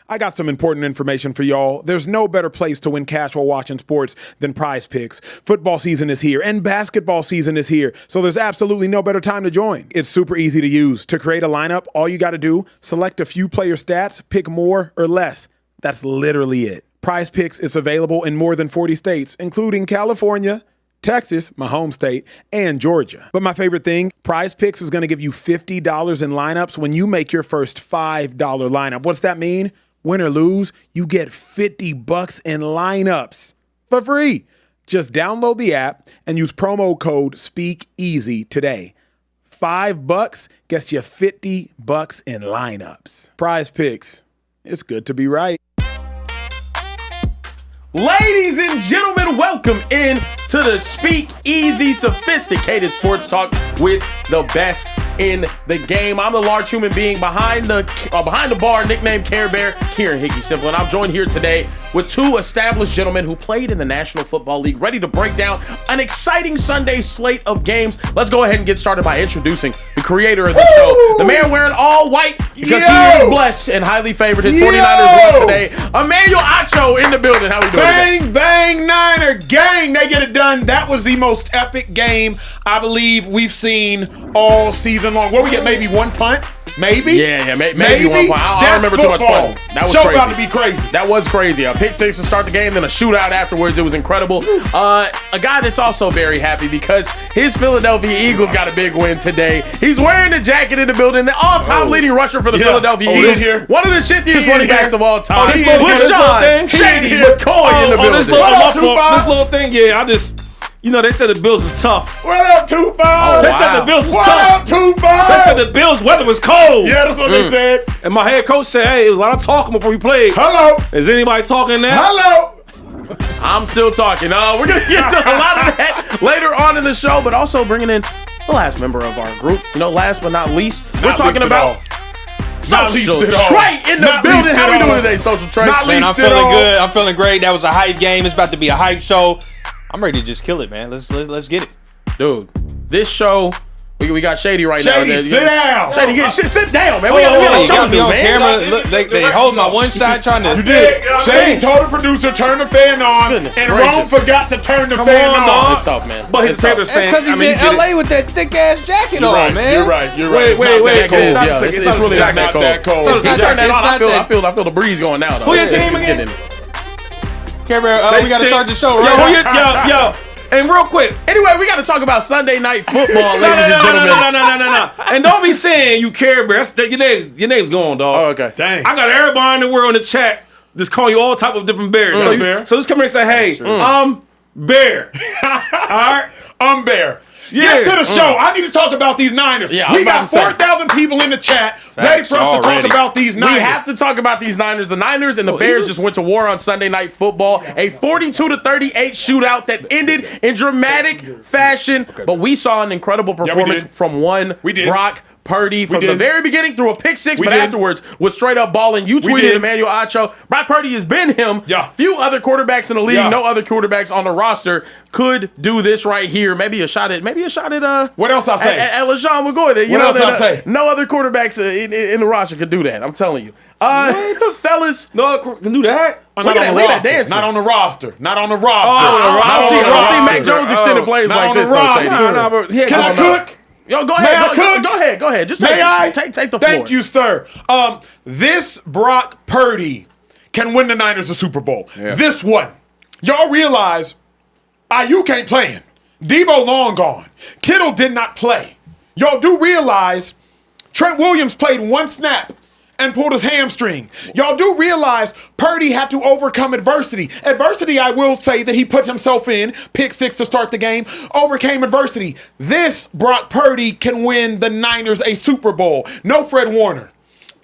I got some important information for y'all. There's no better place to win cash while watching sports than PrizePicks. Football season is here and basketball season is here, so there's absolutely no better time to join. It's super easy to use. To create a lineup, all you got to do, select a few player stats, pick more or less. That's literally it. PrizePicks is available in more than 40 states, including California, Texas, my home state, and Georgia. But my favorite thing, PrizePicks is going to give you $50 in lineups when you make your first $5 lineup. What's that mean? Win or lose, you get $50 in lineups for free. Just download the app and use promo code Speakeasy today. $5 gets you $50 in lineups. PrizePicks, it's good to be right. Ladies and gentlemen, welcome in to the Speakeasy, sophisticated sports talk with the best in the game. I'm the large human being behind the bar, nicknamed Care Bear, Kieran Hickey Simple, and I'm joined here today with two established gentlemen who played in the National Football League, ready to break down an exciting Sunday slate of games. Let's go ahead and get started by introducing the creator of the show, the man wearing all white because he is blessed and highly favored. His 49ers won today. Emmanuel Acho in the building. How we doing? Bang, bang, Niner gang. They get it done. That was the most epic game I believe we've seen all season long. Where we get maybe one punt? Maybe? Yeah, maybe one punt. I don't remember too much punting. That was Show crazy. about to be crazy. That was crazy. A pick six to start the game, then a shootout afterwards. It was incredible. A guy that's also very happy because his Philadelphia Eagles got a big win today. He's wearing the jacket in the building. The all-time leading rusher for the Philadelphia Eagles. Here. One of the shittiest running backs of all time. This little thing. Shady McCoy in the building. This little thing, yeah, I just... You know, they said the Bills was tough. What up, 2-5? They said the Bills was What tough. up, 2-5? They said the Bills' weather was cold. Yeah, that's what they said. And my head coach said, hey, it was a lot of talking before we played. Hello. Is anybody talking now? Hello. I'm still talking. We're going to get to a lot of that later on in the show, but also bringing in the last member of our group. You know, last but not least, we're talking about Social Trey in the building. How we doing today, Social Trey? Man, I'm feeling good. I'm feeling great. That was a hype game. It's about to be a hype show. I'm ready to just kill it, man. Let's get it. Dude, this show, we got Shady right now. Shady, sit down. Shady, sit down, man. You We got me on man. camera. Look, they hold my one side trying to... You did. Shady told the producer, turn the fan on, Goodness and gracious. Rome forgot to turn the fan on. dog. It's tough, man. But his Panthers fan. That's because he's in L.A. with that thick-ass jacket on, man. You're right. Wait. It's really not that cold. It's not Turn that on. that- I feel the breeze going now, though. Who your team It's again? getting in it. Care Bear, we got to start the show, Yo, right? yo. And real quick. Anyway, we got to talk about Sunday Night Football, ladies and gentlemen. No. And don't be saying you Care Bear. Your name's gone, dog. Oh, okay. Dang. I got everybody in the world in the chat just calling you all type of different bears. So just come here and say, hey, Bear. All right? Bear. Yeah. Get to the show. I need to talk about these Niners. Yeah, I was we about got to say. 4,000 people in the chat ready for us to talk about these Niners. We have to talk about these Niners. The Niners and the Bears just went to war on Sunday Night Football. A 42-38 shootout that ended in dramatic fashion. But we saw an incredible performance from one Brock Purdy from the very beginning threw a pick six, but afterwards was straight up balling. You tweeted Emmanuel Acho. Brock Purdy has been him. Yeah. Few other quarterbacks in the league, no other quarterbacks on the roster could do this right here. Maybe a shot at What else I say? At LeSean McCoy. What else I say? No other quarterbacks in the roster could do that. I'm telling you. Fellas. No, can do that. Look at that dance. Not on the roster. Not on the I roster. don't see Mac Jones extended plays Not like on this. the roster. Can I cook? Yo, go May I ahead. cook? Go ahead. Just May I? take the floor. Thank you, sir. This Brock Purdy can win the Niners a Super Bowl. Yeah. This one. Y'all realize Ayuk ain't playing. Debo long gone. Kittle did not play. Y'all do realize Trent Williams played one snap and pulled his hamstring. Y'all do realize Purdy had to overcome adversity. Adversity, I will say, that he put himself in, pick six to start the game, overcame adversity. This Brock Purdy can win the Niners a Super Bowl. No Fred Warner.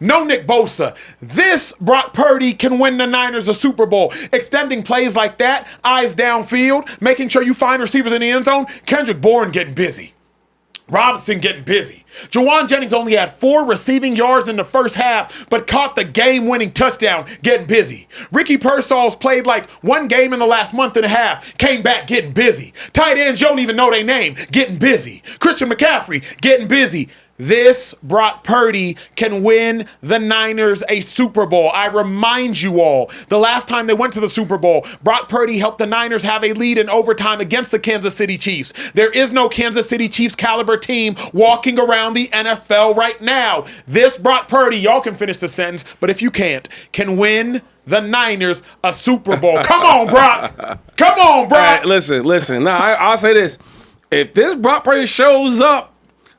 No Nick Bosa. This Brock Purdy can win the Niners a Super Bowl. Extending plays like that, eyes downfield, making sure you find receivers in the end zone. Kendrick Bourne getting busy. Robinson getting busy. Juwan Jennings only had 4 receiving yards in the first half, but caught the game-winning touchdown, getting busy. Ricky Pearsall's played like one game in the last month and a half, came back getting busy. Tight ends, you don't even know their name, getting busy. Christian McCaffrey getting busy. this Brock Purdy can win the Niners a Super Bowl. I remind you all, the last time they went to the Super Bowl, Brock Purdy helped the Niners have a lead in overtime against the Kansas City Chiefs. There is no Kansas City Chiefs caliber team walking around the NFL right now. This Brock Purdy, y'all can finish the sentence, but if you can't, can win the Niners a Super Bowl. Come on, Brock. Come on, Brock. Right, listen. Now, I'll say this. If this Brock Purdy shows up,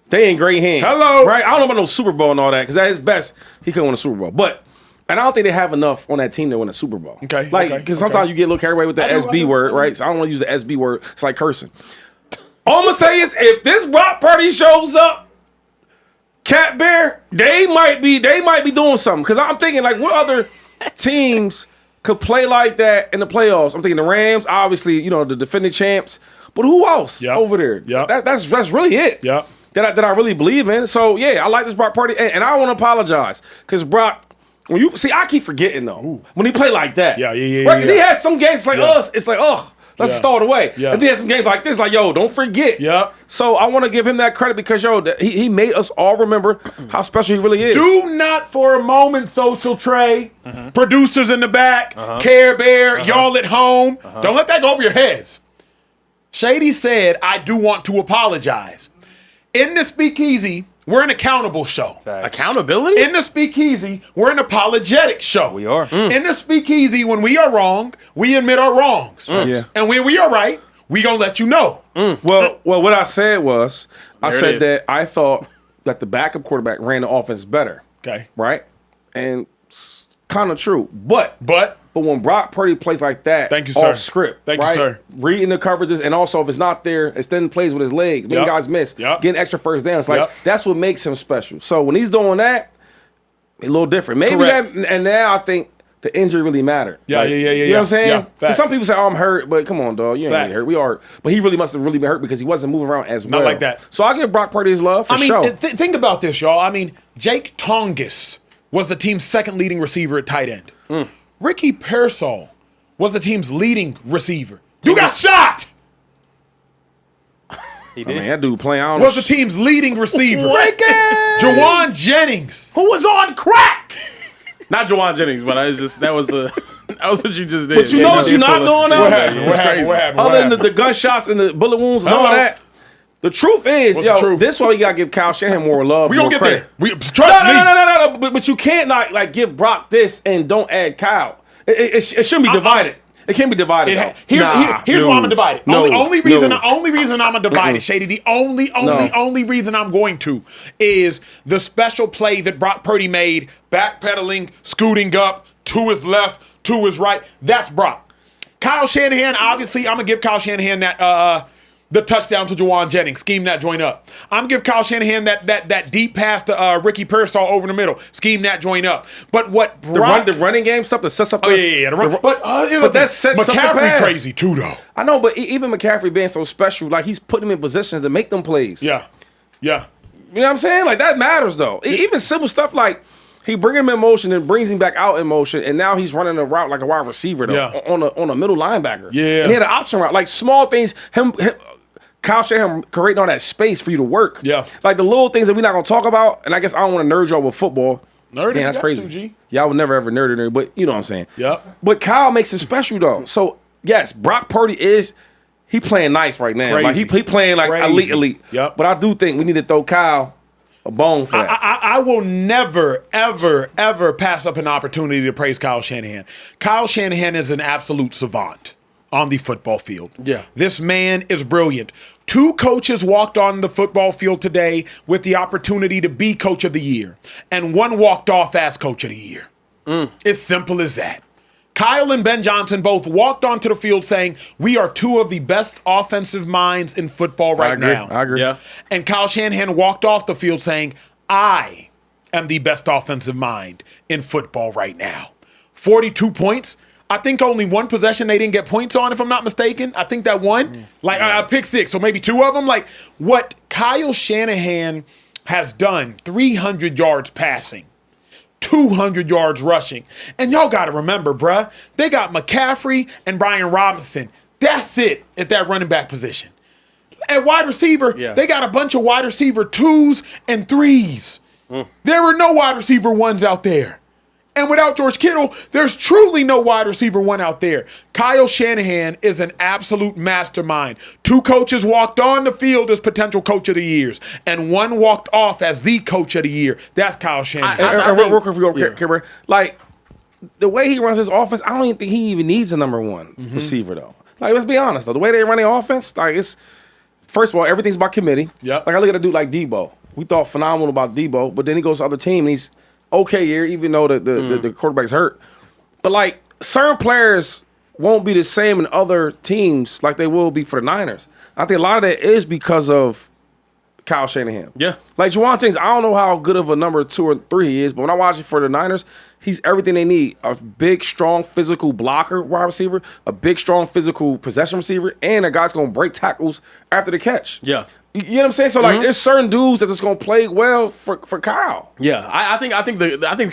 they in great hands. Hello. Right? I don't know about no Super Bowl and all that, because at his best, he couldn't win a Super Bowl. And I don't think they have enough on that team to win a Super Bowl. Okay. Because sometimes you get a little carried away with the SB word, right? So I don't want to use the SB word. It's like cursing. All I'm going to say is, if this Brock Purdy shows up, Cat Bear, they might be doing something. Because I'm thinking, like, what other teams could play like that in the playoffs? I'm thinking the Rams, obviously, the defending champs. But who else over there? Yeah. That's really it. Yeah. That I really believe in. So, yeah, I like this Brock Purdy. And I want to apologize. Because Brock, I keep forgetting, though, when he play like that. Yeah. Right? Because he has some games like us. It's like, let's start away. Yeah. And then he has some games like this, like, yo, don't forget. Yeah. So I want to give him that credit because, he made us all remember how special he really is. Do not for a moment, Social Trey, producers in the back, Care Bear, y'all at home. Don't let that go over your heads. Shady said, I do want to apologize. In the Speakeasy, we're an accountable show. Facts. Accountability? In the Speakeasy, we're an apologetic show. We are. In the Speakeasy, when we are wrong, we admit our wrongs. Yeah. And when we are right, we gonna let you know. Well, what I said was, I There it said is. that I thought that the backup quarterback ran the offense better. Okay. Right? And kind of true. But when Brock Purdy plays like that, Thank you, sir. off script, Thank you, right? sir. Reading the coverages, and also if it's not there, extending plays with his legs, making Yep. guys miss, Yep. getting extra first downs. Like Yep. that's what makes him special. So when he's doing that, a little different. Maybe Correct. that, and now I think the injury really mattered. Yeah. You know what I'm saying? Yeah, 'Cause facts. some people say, "Oh, I'm hurt," but come on, dog, you ain't really Facts. hurt. We are, but he really must have really been hurt because he wasn't moving around as well. like that. So I give Brock Purdy his love for sure. Think about this, y'all. I mean, Jake Tongus was the team's second leading receiver at tight end. Ricky Pearsall was the team's leading receiver. You got shot! He I did. mean, that dude playing. I don't Was know. the team's leading receiver. Ricky! Jawan Jennings. Who was on crack? Not Jawan Jennings, but that was what you just did. But you know what you're not doing now? What happened? It's What happened? crazy. What happened? Other than the gunshots and the bullet wounds and all Hello. that, the truth is, What's the truth? this is why we gotta give Kyle Shanahan more love. We gonna more get credit. there. Trust me. No. But you can't like give Brock this and don't add Kyle. It shouldn't be divided. It can't be divided. though. Here's why I'm gonna divide it. No, only reason no. I'm gonna divide it, Shady. The only reason I'm going to is the special play that Brock Purdy made, backpedaling, scooting up to his left, to his right. That's Brock. Kyle Shanahan, obviously, I'm gonna give Kyle Shanahan that the touchdown to Jawan Jennings, scheme that joint up. I'm gonna give Kyle Shanahan that deep pass to Ricky Pearsall over the middle, scheme that joint up. But what Brock, the running game stuff that sets up. Oh yeah. But that sets up the McCaffrey pass. crazy too, though. I know, but even McCaffrey being so special, like he's putting him in positions to make them plays. Yeah. You know what I'm saying? Like that matters though. Even simple stuff like he brings him in motion and brings him back out in motion, and now he's running a route like a wide receiver though, Yeah. on a middle linebacker. Yeah. And he had an option route, like small things. Kyle Shanahan creating all that space for you to work. Yeah. Like the little things that we're not gonna talk about, and I guess I don't want to nerd y'all with football. Nerd it, Damn, that's got crazy. to, G. Y'all would never ever nerd it, but you know what I'm saying. Yep. But Kyle makes it special though. So yes, Brock Purdy he playing nice right now. Crazy. Like he playing like Crazy. elite. Yep. But I do think we need to throw Kyle a bone for that. I will never, ever pass up an opportunity to praise Kyle Shanahan. Kyle Shanahan is an absolute savant on the football field. Yeah. This man is brilliant. 2 coaches walked on the football field today with the opportunity to be coach of the year, and 1 walked off as coach of the year. It's simple as that. Kyle and Ben Johnson both walked onto the field saying, we are 2 of the best offensive minds in football right now. I agree. Yeah. And Kyle Shanahan walked off the field saying, I am the best offensive mind in football right now. 42 points. I think only 1 possession they didn't get points on, if I'm not mistaken. I think that one, I picked 6, so maybe 2 of them. Like what Kyle Shanahan has done, 300 yards passing, 200 yards rushing. And y'all got to remember, bruh, they got McCaffrey and Brian Robinson. That's it at that running back position. At wide receiver, they got a bunch of wide receiver 2s and 3s. There were no wide receiver 1s out there. And without George Kittle, there's truly no wide receiver 1 out there. Kyle Shanahan is an absolute mastermind. 2 coaches walked on the field as potential coach of the years, and 1 walked off as the coach of the year. That's Kyle Shanahan. And real quick for you, Kimber, like, the way he runs his offense, I don't even think he even needs a number 1 receiver, though. Like, let's be honest, though. The way they run the offense, like, it's, first of all, everything's by committee. Yep. Like, I look at a dude like Debo. We thought phenomenal about Debo, but then he goes to other team, and he's okay here, even though the quarterback's hurt. But, like, certain players won't be the same in other teams like they will be for the Niners. I think a lot of that is because of Kyle Shanahan. Yeah. Like, Juwan Jennings, I don't know how good of a number 2 or 3 he is, but when I watch it for the Niners, he's everything they need. A big, strong, physical blocker wide receiver, a big, strong, physical possession receiver, and a guy's going to break tackles after the catch. Yeah. You know what I'm saying? So, like, there's certain dudes that just going to play well for Kyle. Yeah, I think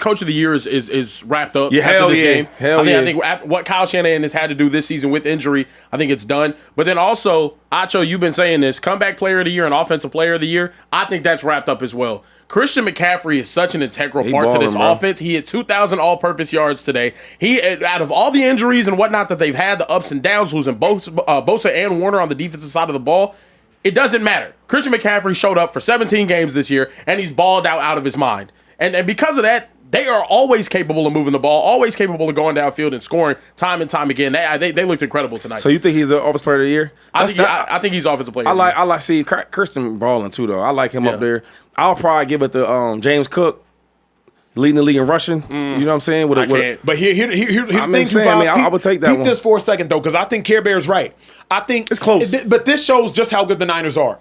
Coach of the Year is wrapped up Yeah, after this game. I think what Kyle Shanahan has had to do this season with injury, I think it's done. But then also, Acho, you've been saying this, comeback player of the year and offensive player of the year, I think that's wrapped up as well. Christian McCaffrey is such an integral part to this offense. He hit 2,000 all-purpose yards today. He, out of all the injuries and whatnot that they've had, the ups and downs, losing Bosa and Warner on the defensive side of the ball, it doesn't matter. Christian McCaffrey showed up for 17 games this year, and he's balled out of his mind. And because of that, they are always capable of moving the ball, always capable of going downfield and scoring time and time again. They looked incredible tonight. So you think he's the offensive player of the year? I think he's offensive player. I like see Christian balling too though. I like him up there. I'll probably give it to James Cook, leading the league in rushing. You know what I'm saying? But here's the thing. I would take that one. Keep this for a second though, because I think Care Bear's right. I think it's close, but this shows just how good the Niners are.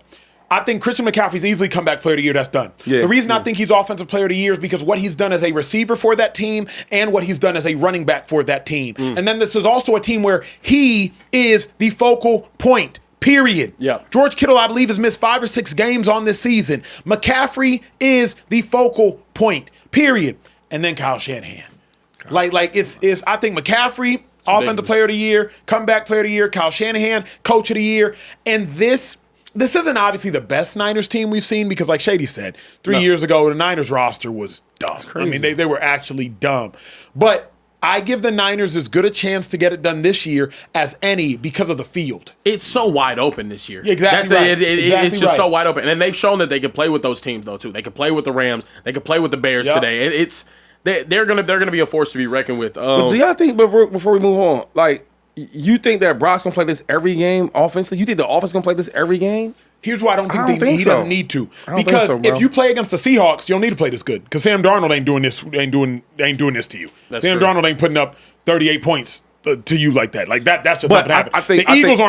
I think Christian McCaffrey's easily comeback player of the year. That's done. Yeah, the reason I think he's offensive player of the year is because what he's done as a receiver for that team and what he's done as a running back for that team. And then this is also a team where he is the focal point. Period. Yeah. George Kittle, I believe, has missed 5 or 6 games on this season. McCaffrey is the focal point. Period. And then Kyle Shanahan. Like it's I think McCaffrey, offensive player of the year, comeback player of the year, Kyle Shanahan, coach of the year, and this isn't obviously the best Niners team we've seen because, like Shady said, 3 years ago, the Niners roster was dumb. I mean, they were actually dumb. But I give the Niners as good a chance to get it done this year as any because of the field. It's so wide open this year. Exactly right. It's just so wide open. And they've shown that they can play with those teams, though, too. They can play with the Rams. They can play with the Bears today. They're gonna be a force to be reckoned with. But do y'all think, before we move on, like, you think that Brock's gonna play this every game offensively? You think the offense gonna play this every game? Here's why I don't think he doesn't need to. Because if you play against the Seahawks, you don't need to play this good. Because Sam Darnold ain't doing this to you. Sam Darnold ain't putting up 38 points to you like that. Like that's just not gonna happen. The Eagles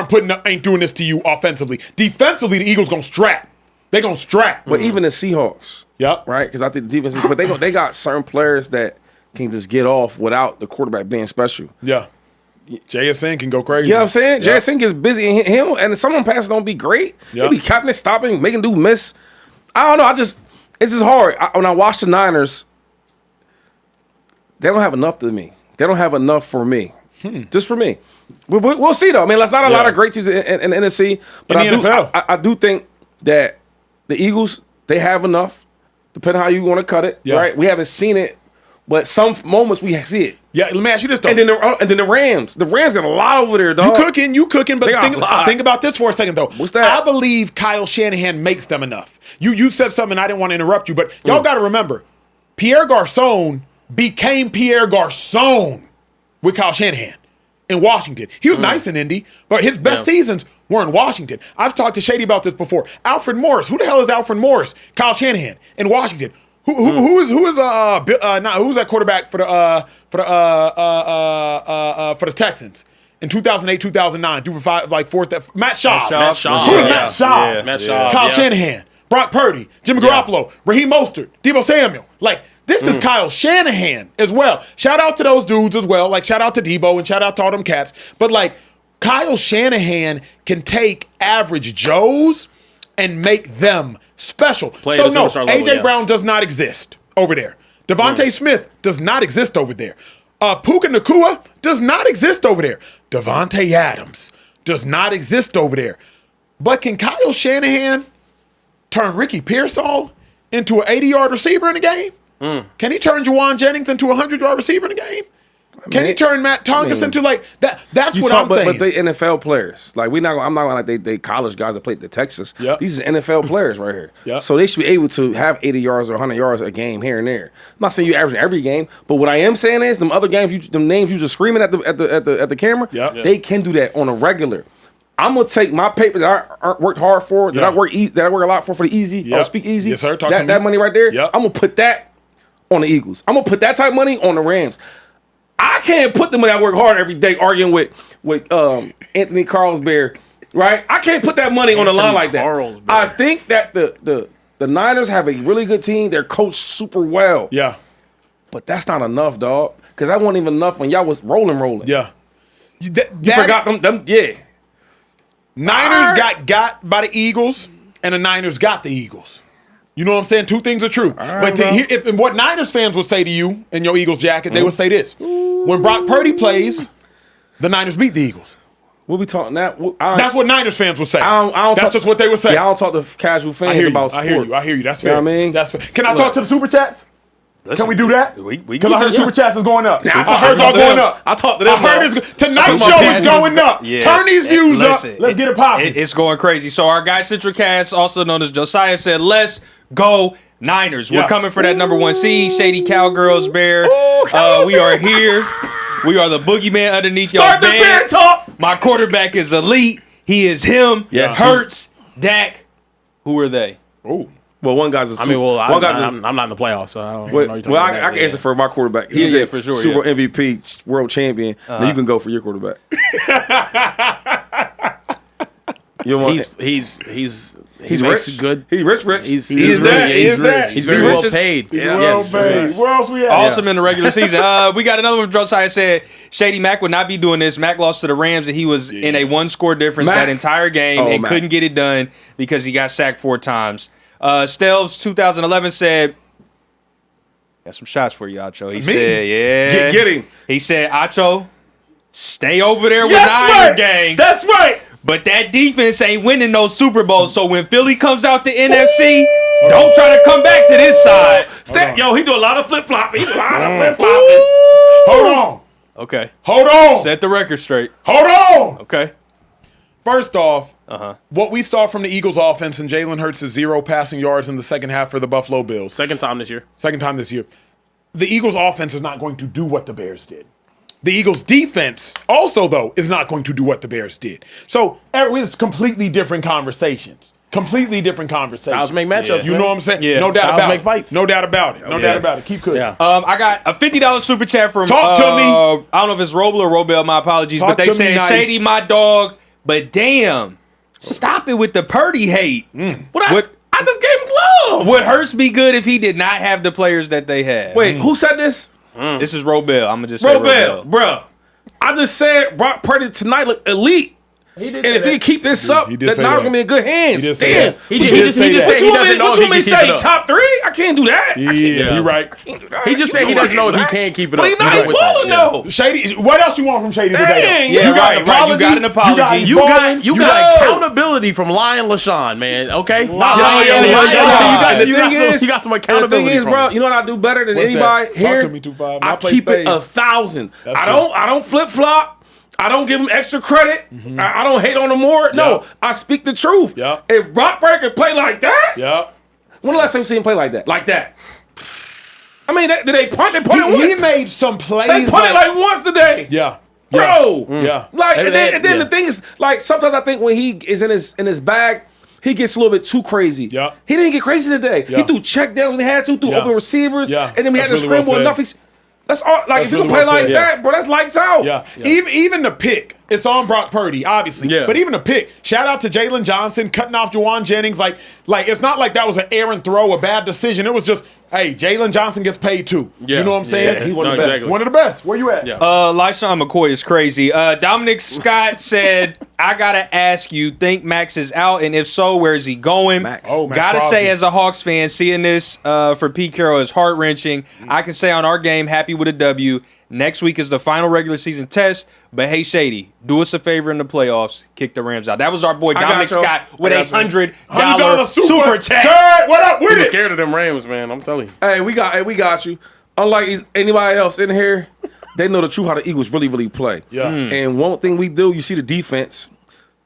ain't doing this to you offensively. Defensively, the Eagles gonna strap. They gonna strap. But even the Seahawks, right? Because I think the defense, but they got certain players that can just get off without the quarterback being special. Yeah. JSN can go crazy. You know what I'm saying? Yep. JSN gets busy and some of them passes don't be great. He'll be capping it, stopping, making dude miss. I don't know. It's just hard. When I watch the Niners, they don't have enough to me. They don't have enough for me. Just for me. We'll see though. I mean, that's not a lot of great teams in the NFC. But I do think that the Eagles, they have enough, depending on how you want to cut it. Right? We haven't seen it. But some moments we see it. Yeah, let me ask you this though. And then the Rams. The Rams got a lot over there, dog. You cooking, but think about this for a second though. What's that? I believe Kyle Shanahan makes them enough. You said something, I didn't want to interrupt you, but y'all got to remember, Pierre Garçon became Pierre Garçon with Kyle Shanahan in Washington. He was nice in Indy, but his best seasons were in Washington. I've talked to Shady about this before. Alfred Morris. Who the hell is Alfred Morris? Kyle Shanahan in Washington. Who's that quarterback for the Texans in 2008, 2009? Threw for 5, like fourth. Matt Schaub. Matt Schaub. Matt Schaub. Kyle Shanahan. Brock Purdy. Jimmy Garoppolo. Raheem Mostert. Deebo Samuel. Like, this is Kyle Shanahan as well. Shout out to those dudes as well. Like, shout out to Deebo and shout out to all them cats. But, like, Kyle Shanahan can take average Joes and make them special. So no, A.J. Brown does not exist over there. Devontae Smith does not exist over there. Puka Nacua does not exist over there. Devontae Adams does not exist over there. But can Kyle Shanahan turn Ricky Pearsall into an 80-yard receiver in a game? Can he turn Juwan Jennings into a 100-yard receiver in a game? Can he turn Matt Tongus into like that? That's what I'm saying. But they NFL players. Like I'm not gonna like they college guys that played at Texas. Yep. These are NFL players right here. Yep. So they should be able to have 80 yards or 100 yards a game here and there. I'm not saying you average every game, but what I am saying is them other games, them names you just screaming at the camera, they can do that on a regular. I'm gonna take my paper that I worked hard for, that I work a lot for the easy, or Speakeasy. Yes, sir. That money right there. I'm gonna put that on the Eagles. I'm gonna put that type of money on the Rams. I can't put the money I work hard every day arguing with Anthony Carlsberg, right? I can't put that money on the line like that. I think that the Niners have a really good team. They're coached super well. Yeah. But that's not enough, dog. Because that wasn't even enough when y'all was rolling. Yeah. You forgot them. Yeah. Niners got by the Eagles, and the Niners got the Eagles. You know what I'm saying? Two things are true. But if what Niners fans would say to you in your Eagles jacket, they would say this. When Brock Purdy plays, the Niners beat the Eagles. We'll be talking that. That's what Niners fans would say. That's just what they would say. Yeah, I don't talk to casual fans about sports. I hear you. That's fair. You know what I mean? That's fair. Can I talk to the Super Chats? Can we do that? We Because I heard Super Chats is going up. Nah, I heard y'all going up. I talked to them. I heard tonight's show is going up. Yeah. Turn these views up. Let's get it popping. It's going crazy. So our guy CentralCast, also known as Josiah, said, "Let's go Niners. We're coming for that number 1 seed. Shady Cowgirls Bear. We are here. We are the boogeyman underneath y'all's Start the bear talk. My quarterback is elite. He is him. Yes. Hurts. Dak. Who are they? Ooh. Well, one guy's a I'm not in the playoffs, so I don't know. Well, I can answer for my quarterback. He's a for sure, Super MVP, world champion. Now you can go for your quarterback. He's rich. Good. He's rich. He's He's very well paid. Well paid. Where else we at? Awesome in the regular season. We got another one. Josiah said Shady Mac would not be doing this. Mac lost to the Rams, and he was in a 1-score difference that entire game and couldn't get it done because he got sacked 4 times. Stelves 2011 said, got some shots for you, Acho. He said, yeah. Get him. He said, Acho, stay over there with Niner gang. That's right. But that defense ain't winning no Super Bowls. So when Philly comes out the NFC, don't try to come back to this side. Yo, he do a lot of flip-flopping. Hold on. Okay. Hold on. Set the record straight. Hold on. Okay. First off, what we saw from the Eagles offense and Jalen Hurts is 0 passing yards in the second half for the Buffalo Bills. Second time this year. The Eagles offense is not going to do what the Bears did. The Eagles defense also, though, is not going to do what the Bears did. So it's completely different conversations. Styles make matchups. You know what I'm saying? Yeah. No doubt Styles about make it. fights. No doubt about it. Keep cooking. Yeah. I got a $50 super chat from Talk to me. I don't know if it's Roble or Robel, my apologies, Talk but they to me said nice. Shady my dog, but damn, stop it with the Purdy hate. I just gave him love. Would Hurts be good if he did not have the players that they have? Wait, who said this? This is Robel. I'm gonna just say Robel. Bruh. I just said Brock Purdy tonight looked elite. And if he keep this up, that Niners gonna be in good hands. He did say that. He just said he doesn't know What if you he mean can keep it say up. top 3? I can't do that. You're right. He just said he doesn't know if he can keep it up. But he's not balling though. Shady, what else you want from Shady today? Dang. Yeah, You got an apology. You got an apology. You got accountability from Lion LaShawn, man. Okay? You got some The accountability thing is, from bro, him. you know what I do better than What's anybody that? here? Talk to me, 2-5. I I play keep it spades. 1,000. That's I true. don't flip flop. I don't give him extra credit. I don't hate on him more. No, I speak the truth. Yeah. If Brock Purdy can play like that, Yeah. when the last time you see him play like that? Like that. I mean, did they punt? They punted He once. made some plays. They punted like once today. Yeah. Bro. Yeah. Like, and then yeah. the thing is, like, sometimes I think when he is in his bag, he gets a little bit too crazy. Yeah. He didn't get crazy today. Yeah. He threw check down when he had to, threw Yeah. open receivers, Yeah. and then we had to That's really scramble well enough. That's all. Like, if you really can play well like said. that, bro, that's lights out. Yeah. Even the pick, it's on Brock Purdy, obviously. Yeah. But even the pick, shout out to Jalen Johnson cutting off Juwan Jennings. Like it's not like that was an errant throw, a bad decision. It was just, hey, Jalen Johnson gets paid too. Yeah. You know what I'm saying? Yeah. He's one No, of the best. exactly. One of the best. Where you at? Yeah. Lyshawn McCoy is crazy. Dominic Scott said, I gotta ask you, think Max is out, and if so, where is he going? Max. Oh, Max gotta Crosby. say, as a Hawks fan, seeing this for Pete Carroll is heart wrenching. I can say on our game, happy with a W. Next week is the final regular season test. But hey, Shady, do us a favor in the playoffs, kick the Rams out. That was our boy Dominic Scott with a $100 super chat. What up with I'm it? scared of them Rams, man. I'm telling you. Hey, we got you. Unlike anybody else in here, they know the truth how the Eagles really play. Yeah. And one thing we do, you see the defense.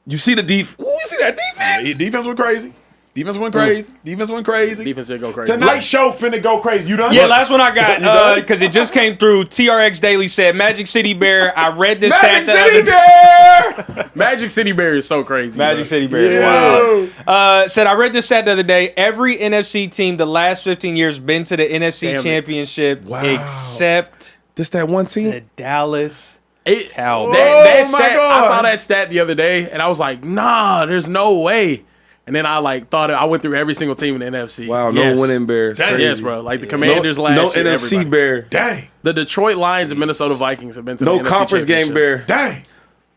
You see the you see that defense? Defense went crazy. Defense went crazy. Defense went crazy. Defense did go crazy. Tonight's show finna go crazy. You done? Yeah, last one I got, because it just came through. TRX Daily said, Magic City Bear, I read this stat the other day. Magic City Bear is so crazy. Magic City Bear. Wow. Said, I read this stat the other day. Every NFC team the last 15 years been to the NFC Championship except This that one team? the Dallas Cowboys. That my stat, God. I saw that stat the other day, and I was like, nah, there's no way. And then I I went through every single team in the NFC. Wow, Yes. no winning Bears. Dang. Crazy. Yes, bro. Like the Commanders no last year. NFC everybody. Bear. Dang. The Detroit Lions and Minnesota Vikings have been to No the NFC conference game Championship. Bear. Dang.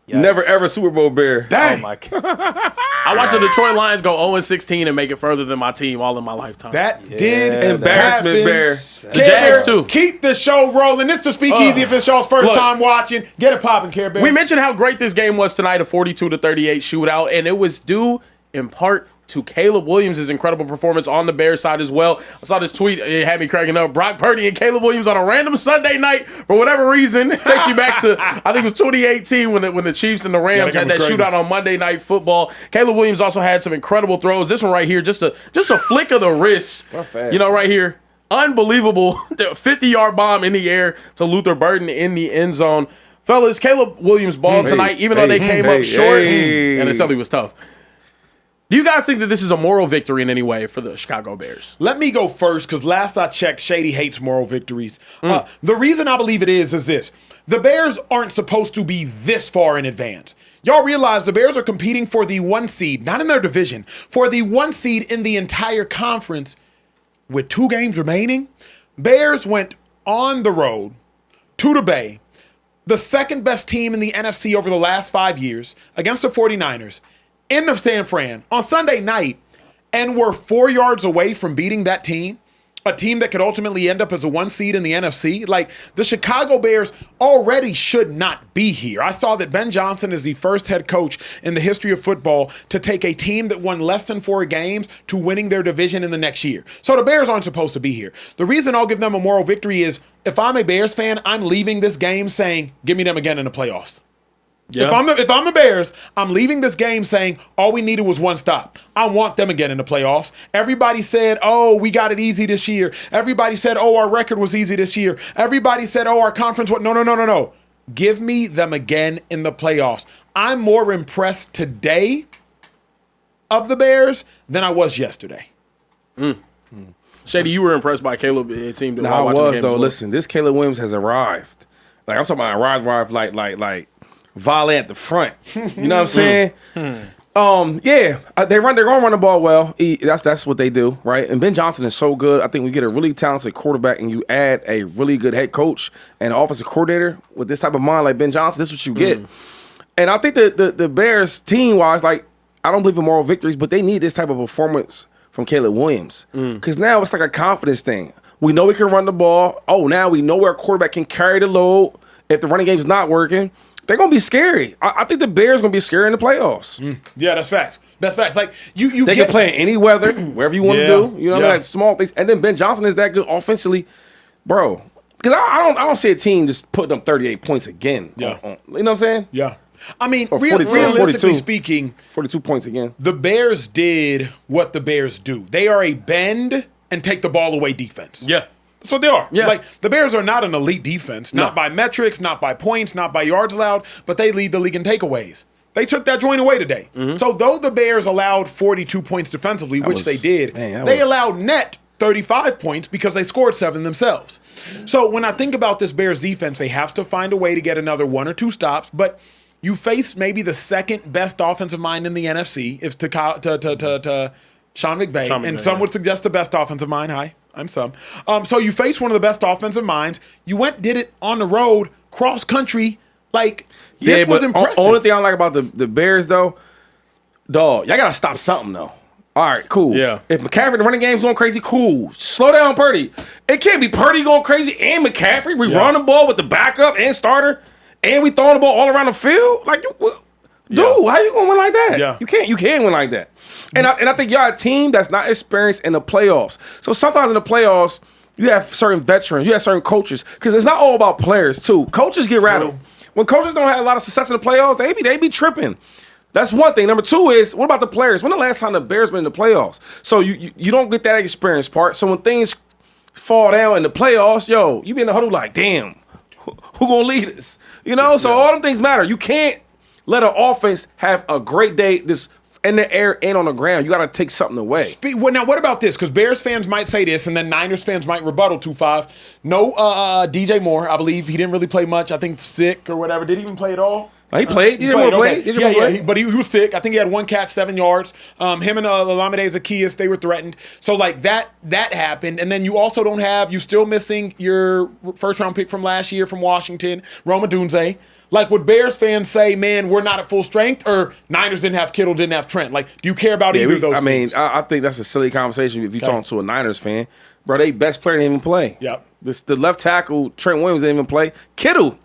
Never ever Super Bowl Bear. Dang. Oh my God. I watched the Detroit Lions go 0-16 and make it further than my team all in my lifetime. That did Embarrassment happen. Bear. The Jags, too. Keep the show rolling. It's the Speakeasy. If it's y'all's first Look. time watching, get it popping, Care Bear. We mentioned how great this game was tonight, a 42-38 shootout, and it was due in part to Caleb Williams' incredible performance on the Bears side as well. I saw this tweet, it had me cracking up. Brock Purdy and Caleb Williams on a random Sunday night, for whatever reason, it takes you back to, I think it was 2018 when the Chiefs and the Rams that had game that was crazy. shootout on Monday Night Football. Caleb Williams also had some incredible throws. This one right here, just a flick of the wrist. fast, You know, right here. Unbelievable. 50-yard bomb in the air to Luther Burden in the end zone. Fellas, Caleb Williams balled tonight, even though they came up short, and it certainly was tough. Do you guys think that this is a moral victory in any way for the Chicago Bears? Let me go first, because last I checked, Shady hates moral victories. The reason I believe it is this. The Bears aren't supposed to be this far in advance. Y'all realize the Bears are competing for the 1 seed, not in their division, for the 1 seed in the entire conference with 2 games remaining. Bears went on the road to the Bay, the second best team in the NFC over the last 5 years, against the 49ers, in the San Fran on Sunday night, and were 4 yards away from beating that team, a team that could ultimately end up as a 1 seed in the NFC. Like, the Chicago Bears already should not be here. I saw that Ben Johnson is the first head coach in the history of football to take a team that won less than 4 games to winning their division in the next year. So the Bears aren't supposed to be here. The reason I'll give them a moral victory is, if I'm a Bears fan, I'm leaving this game saying, give me them again in the playoffs. Yeah. If I'm the Bears, I'm leaving this game saying all we needed was 1 stop. I want them again in the playoffs. Everybody said, oh, we got it easy this year. Everybody said, oh, our record was easy this year. Everybody said, oh, our conference was... No. Give me them again in the playoffs. I'm more impressed today of the Bears than I was yesterday. Shady, you were impressed by Caleb, it seemed. I was, though. Listen, this Caleb Williams has arrived. Like, I'm talking about arrived like volley at the front. You know what I'm saying? They're gonna run the ball well. That's what they do, right? And Ben Johnson is so good. I think we get a really talented quarterback, and you add a really good head coach and an offensive coordinator with this type of mind like Ben Johnson. This is what you get. And I think the Bears team wise, like, I don't believe in moral victories, but they need this type of performance from Caleb Williams because now it's like a confidence thing. We know we can run the ball. Oh, now we know our quarterback can carry the load. If the running game's not working, they're going to be scary. I think the Bears going to be scary in the playoffs. Yeah, that's facts. That's facts. Like, they can play in any weather, wherever you want to do. You know what I mean? Like small things. And then Ben Johnson is that good offensively. Bro, because I don't see a team just putting up 38 points again. Yeah. You know what I'm saying? Yeah. I mean, Or 42, realistically 42. speaking, 42 points again. the Bears did what the Bears do. They are a bend and take the ball away defense. Yeah. That's what they are. Yeah. Like, the Bears are not an elite defense, not by metrics, not by points, not by yards allowed, but they lead the league in takeaways. They took that joint away today. So though the Bears allowed 42 points defensively, which they did, they allowed net 35 points because they scored 7 themselves. So when I think about this Bears defense, they have to find a way to get another 1 or 2 stops, but you face maybe the second best offensive mind in the NFC, if to Sean McVay, and some would suggest the best offensive mind. Hi, I'm some. So you face one of the best offensive minds. You did it on the road, cross country, Like, this was impressive. Only thing I like about the Bears, though, dog, y'all got to stop something, though. All right, cool. Yeah. If McCaffrey, the running game's going crazy, cool. Slow down Purdy. It can't be Purdy going crazy and McCaffrey. We run the ball with the backup and starter, and we throwing the ball all around the field. Like, dude, how you gonna win like that? Yeah. You can't win like that. And I think y'all a team that's not experienced in the playoffs. So sometimes in the playoffs, you have certain veterans, you have certain coaches, because it's not all about players too. Coaches get rattled. When coaches don't have a lot of success in the playoffs, they be tripping. That's one thing. Number two is, what about the players? When the last time the Bears been in the playoffs? So you don't get that experience part. So when things fall down in the playoffs, you be in the huddle like, damn, who gonna lead us? So all them things matter. You can't let an offense have a great day this in the air and on the ground. You got to take something away. Now, what about this? Because Bears fans might say this, and then Niners fans might rebuttal 2-5. No, DJ Moore, I believe he didn't really play much. I think sick or whatever. Did he even play at all? He played. DJ Moore played. But he was sick. I think he had one catch, 7 yards. Him and Olamide Zaccheaus, they were threatened. So, like, that happened. And then you also you still missing your first-round pick from last year from Washington, Rome Odunze. Like, would Bears fans say, man, we're not at full strength, or Niners didn't have Kittle, didn't have Trent? Like, do you care about either of those things? I think that's a silly conversation if you talk to a Niners fan. Bro, they best player didn't even play. Yep. The left tackle, Trent Williams, didn't even play. Kittle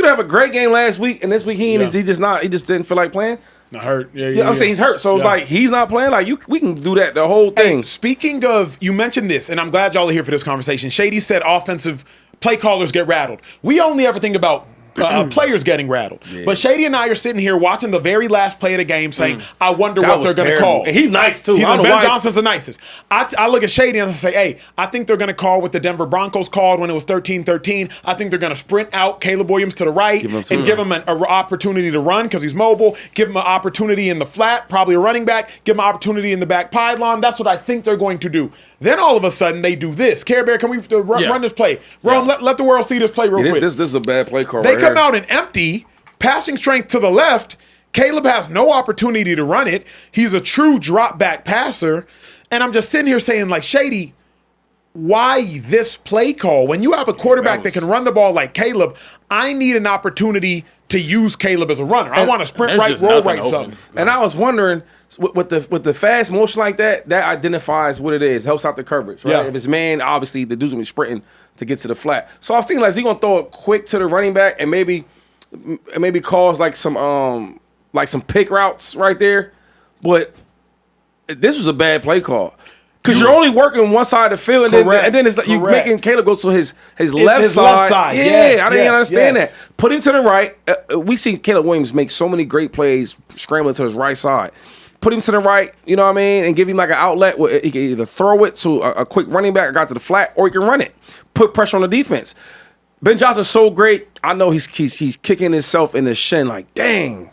have a great game last week, and this week he just didn't feel like playing. Hurt. I'm saying he's hurt. So it's like he's not playing. Like we can do that the whole thing. Hey, speaking of, you mentioned this, and I'm glad y'all are here for this conversation. Shady said offensive play callers get rattled. We only ever think about players getting rattled. Yeah. But Shady and I are sitting here watching the very last play of the game saying, I wonder what they're going to call. And he's nice, too. Ben Johnson's the nicest. I look at Shady and I say, hey, I think they're going to call what the Denver Broncos called when it was 13-13. I think they're going to sprint out Caleb Williams to the right and give him an opportunity to run because he's mobile, give him an opportunity in the flat, probably a running back, give him an opportunity in the back pylon. That's what I think they're going to do. Then all of a sudden they do this. Care Bear, can we run this play? Rome, let the world see this play real quick. This is a bad play call. They come out and empty, passing strength to the left. Caleb has no opportunity to run it. He's a true drop back passer. And I'm just sitting here saying, like, Shady, why this play call? When you have a quarterback that can run the ball like Caleb, I need an opportunity to use Caleb as a runner. I want to sprint right, roll right, something. And I was wondering, with the fast motion like that identifies what it is, helps out the coverage. Right? Yeah. If it's man, obviously the dude's gonna be sprinting to get to the flat. So I was thinking, like, is he gonna throw it quick to the running back and maybe cause like some pick routes right there? But this was a bad play call. Because you're only working one side of the field, and then it's like you're making Caleb go to his left side. Yeah, I didn't understand that. Put him to the right. We see Caleb Williams make so many great plays scrambling to his right side. Put him to the right, you know what I mean, and give him like an outlet where he can either throw it to a quick running back or got to the flat, or he can run it. Put pressure on the defense. Ben Johnson's so great. I know he's kicking himself in the shin like, dang.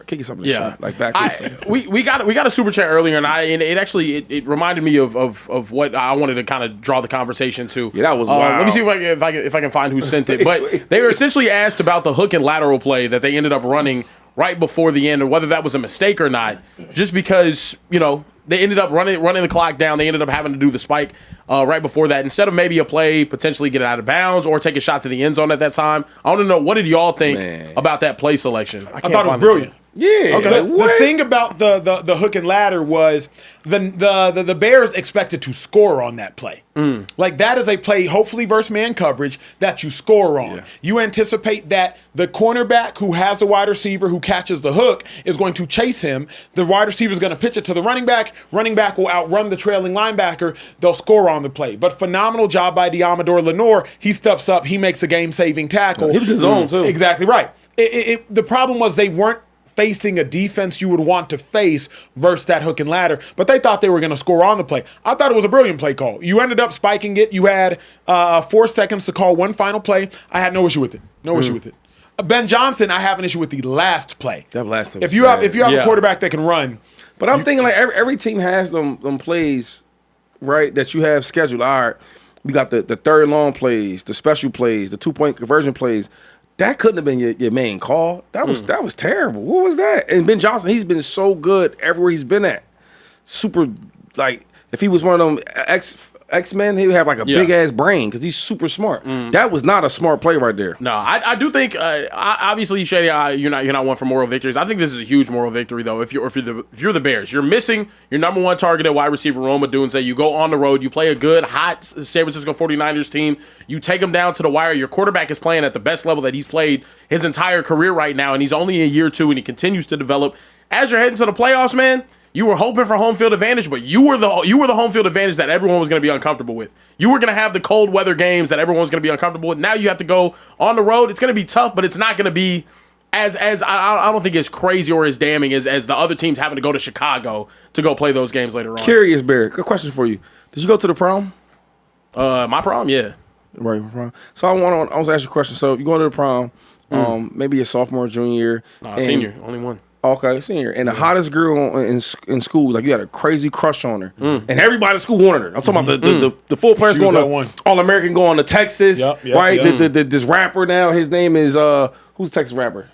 Kick yourself in the shin, like backwards. We got a super chat earlier, and it actually reminded me of what I wanted to kind of draw the conversation to. Yeah, that was wild. Let me see if I can find who sent it. But they were essentially asked about the hook and lateral play that they ended up running right before the end, or whether that was a mistake or not. Just because they ended up running the clock down, they ended up having to do the spike right before that instead of maybe a play potentially get out of bounds or take a shot to the end zone at that time. I want to know, what did y'all think about that play selection? I thought it was brilliant. Yeah. Okay. The thing about the hook and ladder was the Bears expected to score on that play. Like, that is a play, hopefully versus man coverage, that you score on. Yeah. You anticipate that the cornerback who has the wide receiver who catches the hook is going to chase him. The wide receiver is going to pitch it to the running back. Running back will outrun the trailing linebacker. They'll score on the play. But phenomenal job by Diamador Lenore. He steps up. He makes a game-saving tackle. He was his own, too. Exactly right. The problem was they weren't facing a defense you would want to face versus that hook and ladder, but they thought they were going to score on the play. I thought it was a brilliant play call. You ended up spiking it. You had 4 seconds to call one final play. I had no issue with it. No issue with it. Ben Johnson, I have an issue with the last play. That last time. If you have a quarterback that can run, but I'm thinking like every team has them plays, right? That you have scheduled. All right, we got the third long plays, the special plays, the 2-point conversion plays. That couldn't have been your main call. That was terrible. What was that? And Ben Johnson, he's been so good everywhere he's been at. Super, like, if he was one of them X-Men, he would have like a big ass brain because he's super smart. That was not a smart play right there. No, I do think obviously Shady, you're not one for moral victories. I think this is a huge moral victory though. If you're the Bears, you're missing your number one targeted wide receiver Rome Odunze. You go on the road, you play a good hot San Francisco 49ers team. You take them down to the wire. Your quarterback is playing at the best level that he's played his entire career right now, and he's only in year 2 and he continues to develop. As you're heading to the playoffs, man. You were hoping for home field advantage, but you were the home field advantage that everyone was going to be uncomfortable with. You were going to have the cold weather games that everyone was going to be uncomfortable with. Now you have to go on the road. It's going to be tough, but it's not going to be as I don't think as crazy or as damning as the other teams having to go to Chicago to go play those games later on. Curious, Barry. Good question for you. Did you go to the prom? My prom, yeah. Right, prom. So I want to ask you a question. So you go to the prom, maybe your sophomore, or junior year. Senior, only one. Okay, senior. And the hottest girl in school, like you had a crazy crush on her. And everybody in school wanted her. I'm talking about the full players going to All-American going to Texas, right? This rapper now, his name is, who's the Texas rapper?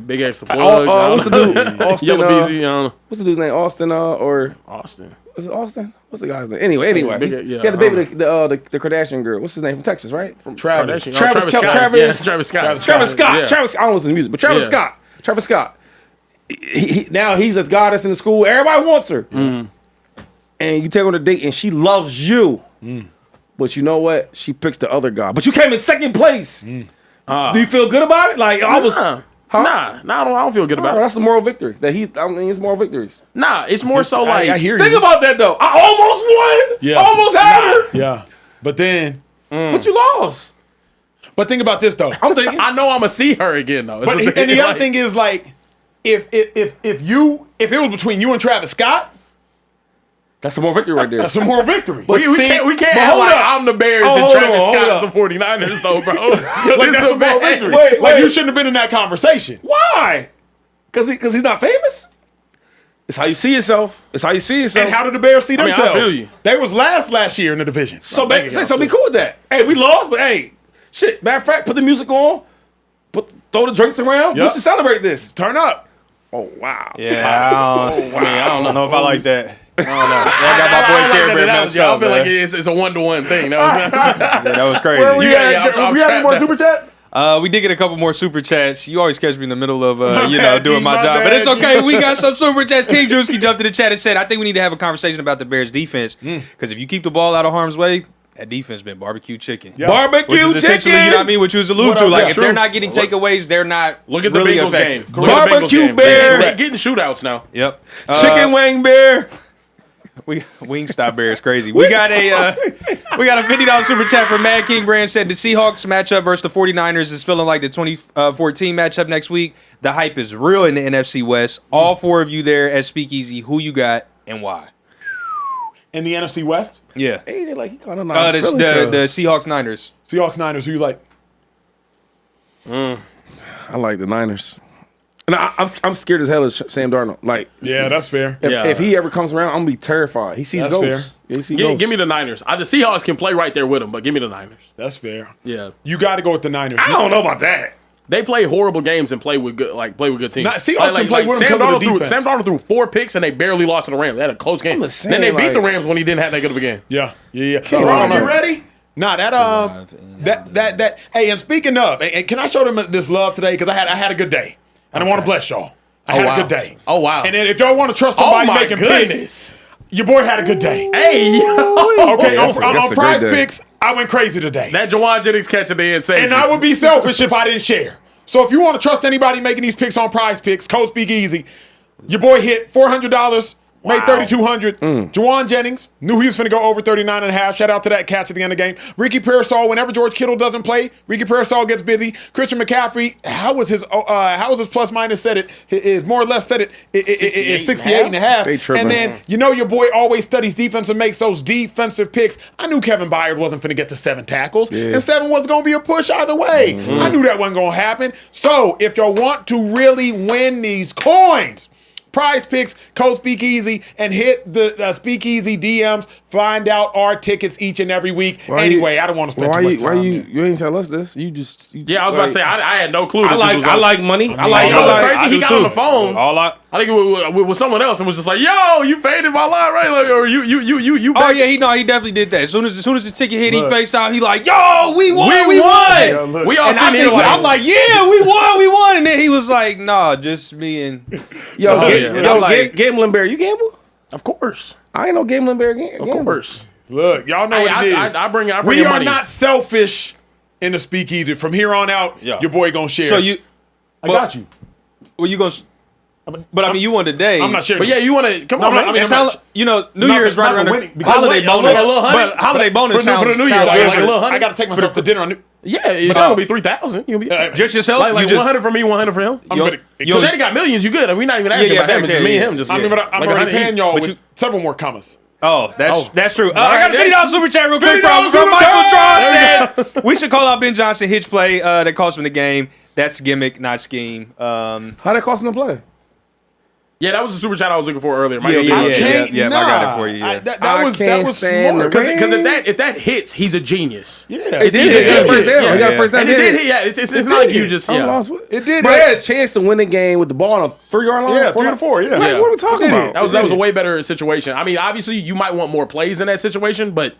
Big X the plug. What's the dude? Austin. Yellow Beezy, what's the dude's name? Austin or? Austin. Was it Austin? What's the guy's name? Anyway. He had the baby, the Kardashian girl. What's his name? From Texas, right? From Travis. Travis Scott. Travis Scott. I don't listen to music, but Travis Scott. Now he's a goddess in the school. Everybody wants her. And you take her on a date and she loves you. But you know what? She picks the other guy. But you came in second place. Do you feel good about it? Like I was Nah, I don't feel good about it. That's the moral victory. It's moral victories. Nah, it's more so like I hear you. Think about that though. I almost won. Yeah. Almost had her. Yeah. But then But you lost. But think about this though. I'm thinking. I know I'm gonna see her again though. But and the other thing is like if it was between you and Travis Scott, That's a moral victory right there. that's a moral victory. we can't act like I'm the Bears and Travis Scott is the 49ers though, bro. Like that's a moral victory. Like you shouldn't have been in that conversation. Why? Because he's not famous? It's how you see yourself. And how did the Bears see themselves? I feel you. They was last year in the division. So be cool with that. Hey, we lost, but hey, shit. Matter of fact, put the music on. Throw the drinks around. We should celebrate this. Turn up. Oh wow. Yeah, I don't know if I like that. I don't know. I got my boy Care Bear messed up. I feel like it's a 1-to-1 thing. That was crazy. Where we at? We have any more super chats? We did get a couple more super chats. You always catch me in the middle of doing my job, but it's okay. We got some super chats. King Drewski jumped in the chat and said, "I think we need to have a conversation about the Bears' defense because if you keep the ball out of harm's way, that defense been barbecue chicken. Yeah. Barbecue Which is essentially, chicken. you know what I mean? Which was alluded to. Up? Like, Yeah, if true. they're not getting takeaways, they're not Look at the really Bengals effective. game. Barbecue Bear. They're getting shootouts now. Yep. Chicken wing bear. Wingstop Bear is crazy. We got a $50 super chat from Mad King Brand said the Seahawks matchup versus the 49ers is feeling like the 2014 matchup next week. The hype is real in the NFC West. All four of you there at Speakeasy, who you got and why? In the NFC West? Yeah. Hey, they like he kind of not. The Seahawks Niners. Seahawks Niners, who you like? I like the Niners. And I'm scared as hell of Sam Darnold. Like, Yeah, that's fair. if he ever comes around, I'm gonna be terrified. He sees That's ghosts. fair. Yeah, he sees ghosts. Give me the Niners. The Seahawks can play right there with them, but give me the Niners. That's fair. Yeah. You got to go with the Niners. I don't know about that. They play horrible games and play with good teams. Seahawks can play with them Sam because of the Darnold defense. Sam Darnold threw 4 picks and they barely lost to the Rams. They had a close game. I'm just saying, Then they beat the like- Rams when he didn't have that good of a game. Yeah. Ron, Ron, you you ready? Nah, that. Hey, and speaking of, and can I show them this love today? Because I had a good day, and I want to bless y'all. I had a good day. Oh, wow. And then if y'all want to trust somebody my making goodness. picks, your boy had a good day. Hey, Okay, that's a on great Prize day. Picks, I went crazy today, that Jawan Jennings catch at the end saved and you. I would be selfish if I didn't share. So if you want to trust anybody making these picks on Prize Picks, code Speakeasy, your boy hit $400. Made $3,200. Jawan Jennings knew he was finna go over 39.5. Shout out to that catch at the end of the game. Ricky Pearsall, whenever George Kittle doesn't play, Ricky Pearsall gets busy. Christian McCaffrey, how was his plus minus set it? Is more or less set it. It's 68.5. They tripping. And then your boy always studies defense and makes those defensive picks. I knew Kevin Byard wasn't finna get to 7 tackles, and 7 was gonna be a push either way. I knew that wasn't gonna happen. So if y'all want to really win these coins, Prize Picks, code Speakeasy, and hit the Speakeasy DMs. find out our tickets each and every week. Anyway, I don't want to spend too much time. You ain't tell us this? You I was about to say I had no clue. I like money. I like. Crazy. He got on the phone. I think it was with someone else and was just like, "Yo, you faded my line, right? Like, or you." Oh yeah, he definitely did that. As soon as the ticket hit, he FaceTime. He like, "Yo, we won. We all seen it. I'm like, "Yeah, we won." And then he was like, "Nah, just me and Gambling Bear, you gamble? Of course. I ain't no Gambling Bear. Of course. Look, y'all know what it is. I bring we are money. not selfish in the Speakeasy. From here on out, your boy gonna share. So I got you. Well, you gonna. But I mean, you won today. I'm not sure. But yeah, you want to come on. I mean, New Year's right around the holiday bonus. But holiday bonus sounds for the New Year, sounds like good a little $100. I got to take myself to dinner on New. Yeah, it's not gonna be 3,000. Just yourself. Like 100 for me, 100 for him. Shady got millions. You good? We're not even asking about him. It's just me and him. Just I'm already paying y'all with several more commas. Oh, that's true. I got a $50 super chat real quick from Michael Draw said we should call out Ben Johnson hitch play that cost him the game. That's gimmick, not scheme. How that cost him to play? Yeah, that was the super chat I was looking for earlier. I got it for you. Yeah. That was smart. Because if that hits, he's a genius. Yeah, it did. He got a first down. And it did hit. Yeah, it's not like you just. Yeah. It did. But they had a chance to win the game with the ball on a 3-yard line. Yeah, 3 to 4. Yeah. What are we talking about? That was a way better situation. I mean, obviously, you might want more plays in that situation, but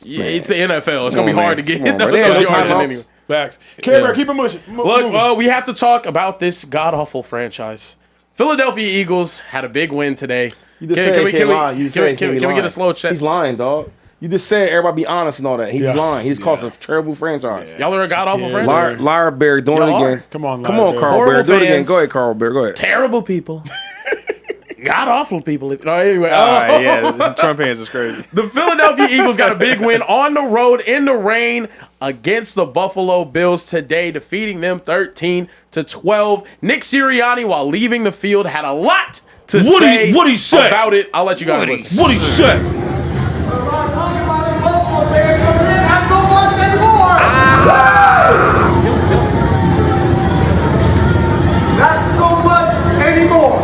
it's the NFL. It's gonna be hard to get those yards in anyway. Facts. Care keep it moving. Look, we have to talk about this god awful franchise. Philadelphia Eagles had a big win today. You just said can we get a slow check? He's lying, dog. You just said everybody be honest and all that. He's lying. He's caused a terrible franchise. Yeah. Y'all are a god awful franchise. Liar Bear doing it again. Come on, Carl Bear. Do it again. Go ahead, Carl Bear. Go ahead. Terrible people. God awful people. No, anyway. The Trump hands is crazy. The Philadelphia Eagles got a big win on the road in the rain against the Buffalo Bills today, defeating them 13-12. Nick Sirianni, while leaving the field, had a lot to say about it. I'll let you guys listen. What'd he say? Not so much anymore.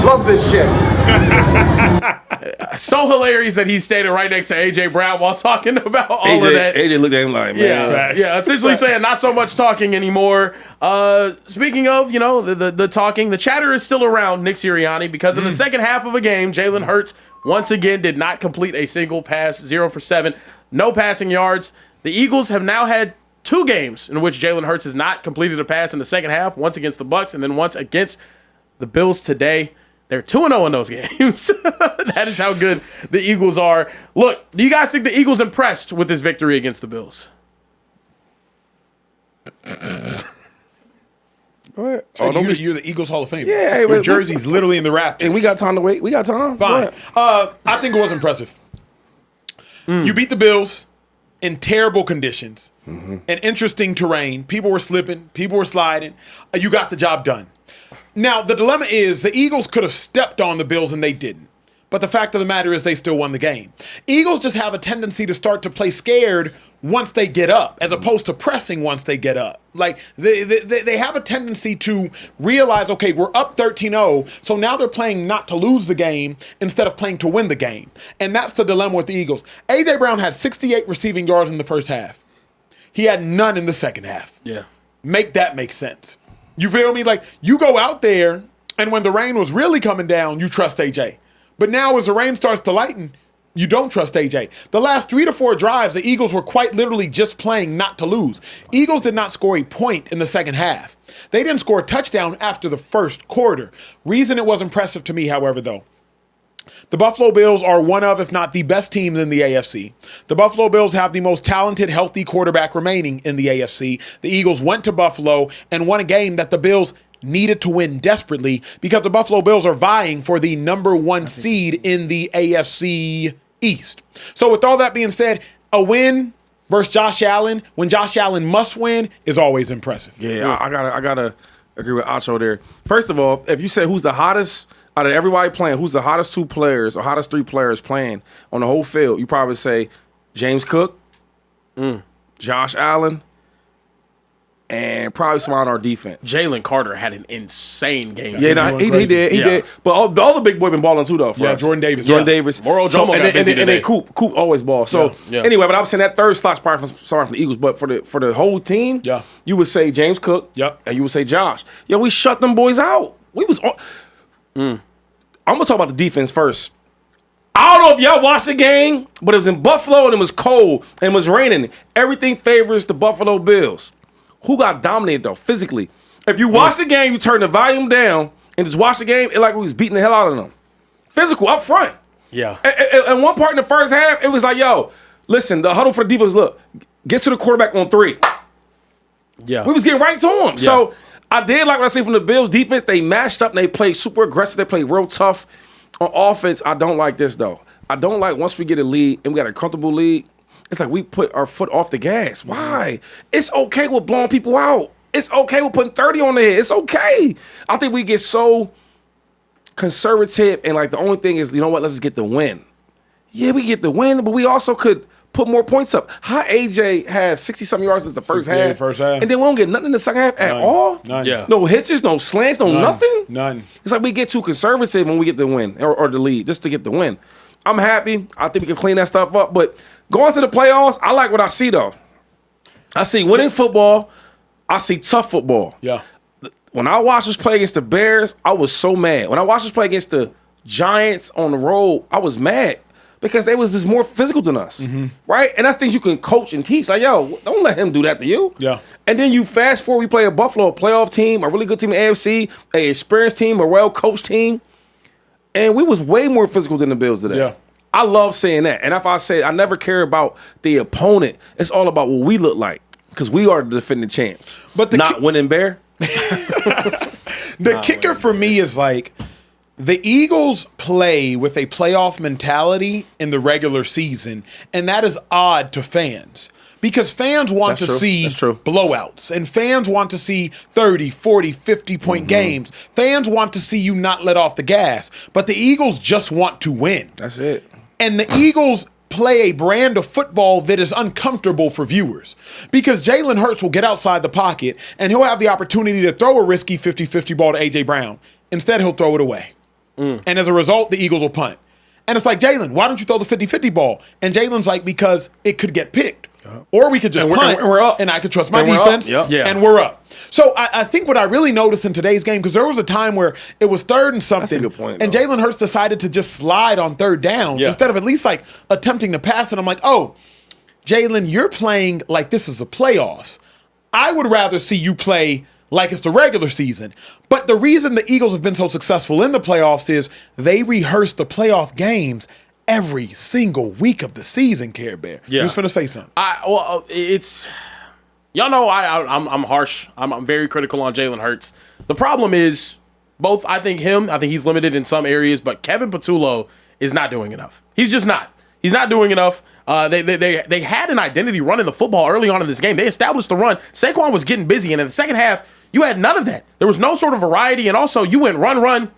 Love this shit. So hilarious that he stayed right next to AJ Brown while talking about all of that. AJ looked at him like, man. Yeah, essentially saying not so much talking anymore. Speaking of, the talking, the chatter is still around Nick Sirianni because in the second half of a game, Jalen Hurts once again did not complete a single pass, 0 for 7, no passing yards. The Eagles have now had 2 games in which Jalen Hurts has not completed a pass in the second half, once against the Bucs and then once against the Bills today. They're 2-0 in those games. That is how good the Eagles are. Look, do you guys think the Eagles impressed with this victory against the Bills? Go ahead. You're the Eagles Hall of Fame. Yeah, your jersey's literally in the rafters. And we got time to wait. We got time. Fine. I think it was impressive. You beat the Bills in terrible conditions, and interesting terrain. People were slipping. People were sliding. You got the job done. Now, the dilemma is the Eagles could have stepped on the Bills and they didn't. But the fact of the matter is they still won the game. Eagles just have a tendency to start to play scared once they get up, as opposed to pressing once they get up. Like, they have a tendency to realize, okay, we're up 13-0, so now they're playing not to lose the game instead of playing to win the game. And that's the dilemma with the Eagles. A.J. Brown had 68 receiving yards in the first half. He had none in the second half. Yeah. Make that make sense. You feel me? Like, you go out there, and when the rain was really coming down, you trust AJ. But now as the rain starts to lighten, you don't trust AJ. The last 3 to 4 drives, the Eagles were quite literally just playing not to lose. Eagles did not score a point in the second half. They didn't score a touchdown after the first quarter. Reason it was impressive to me, however, though, the Buffalo Bills are one of, if not the best teams in the AFC. The Buffalo Bills have the most talented, healthy quarterback remaining in the AFC. The Eagles went to Buffalo and won a game that the Bills needed to win desperately because the Buffalo Bills are vying for the number 1 seed in the AFC East. So with all that being said, a win versus Josh Allen, when Josh Allen must win, is always impressive. Yeah, I gotta agree with Acho there. First of all, if you say who's the hottest out of everybody playing, who's the hottest 2 players or hottest 3 players playing on the whole field, you probably say James Cook, Josh Allen, and probably some on our defense. Jalen Carter had an insane game. Yeah, he did. But all the big boy been balling too, though. Yeah, Jordan Davis. Moro Jomo got busy today. And then Coop always ball. So anyway, but I'm saying that third slot's probably from the Eagles. But for the whole team, you would say James Cook, and you would say Josh. Yeah, we shut them boys out. We was. I'm gonna talk about the defense first. I don't know if y'all watched the game, but it was in Buffalo and it was cold and it was raining. Everything favors the Buffalo Bills. Who got dominated though physically? If you watch the game, you turn the volume down and just watch the game, it like we was beating the hell out of them. Physical up front. Yeah. And one part in the first half, it was like, yo, listen, the huddle for the defense, look, get to the quarterback on 3. Yeah. We was getting right to him. Yeah. So I did like what I see from the Bills defense. They matched up and they played super aggressive. They played real tough. On offense, I don't like this though. I don't like once we get a lead and we got a comfortable lead, it's like we put our foot off the gas. Why? It's okay with blowing people out. It's okay with putting 30 on the head. It's okay. I think we get so conservative and like the only thing is, you know what, let's just get the win. Yeah, we get the win, but we also could put more points up. How AJ has 60-something yards in the first half, and then we don't get nothing in the second half at all? None. Yeah. No hitches, no slants, nothing? None. It's like we get too conservative when we get the win or the lead, just to get the win. I'm happy. I think we can clean that stuff up. But going to the playoffs, I like what I see, though. I see winning football. I see tough football. Yeah. When I watched us play against the Bears, I was so mad. When I watched us play against the Giants on the road, I was mad because they was just more physical than us, right? And that's things you can coach and teach. Like, yo, don't let him do that to you. Yeah. And then you fast forward, we play a Buffalo, a playoff team, a really good team in AFC, a experienced team, a well-coached team. And we was way more physical than the Bills today. Yeah. I love saying that. And if I say I never care about the opponent, it's all about what we look like because we are the defending champs. But not winning bear. The kicker for me is like the Eagles play with a playoff mentality in the regular season, and that is odd to fans. Because fans want to see blowouts, and fans want to see 30, 40, 50-point games. Fans want to see you not let off the gas. But the Eagles just want to win. That's it. And the Eagles play a brand of football that is uncomfortable for viewers. Because Jalen Hurts will get outside the pocket, and he'll have the opportunity to throw a risky 50-50 ball to A.J. Brown. Instead, he'll throw it away. And as a result, the Eagles will punt. And it's like, Jalen, why don't you throw the 50-50 ball? And Jalen's like, because it could get picked. Or we could just punt, we're up. and I could trust my defense, and we're up. So I think what I really noticed in today's game, because there was a time where it was 3rd and something, That's a good point, and Jalen Hurts decided to just slide on 3rd down instead of at least like attempting to pass. And I'm like, oh, Jalen, you're playing like this is the playoffs. I would rather see you play like it's the regular season. But the reason the Eagles have been so successful in the playoffs is they rehearse the playoff games every single week of the season, Care Bear. Yeah. You was finna say something. It's y'all know I'm harsh. I'm very critical on Jalen Hurts. The problem is both. I think he's limited in some areas, but Kevin Patullo is not doing enough. He's just not. He's not doing enough. They had an identity running the football early on in this game. They established the run. Saquon was getting busy, and in the second half, you had none of that. There was no sort of variety, and also you went run,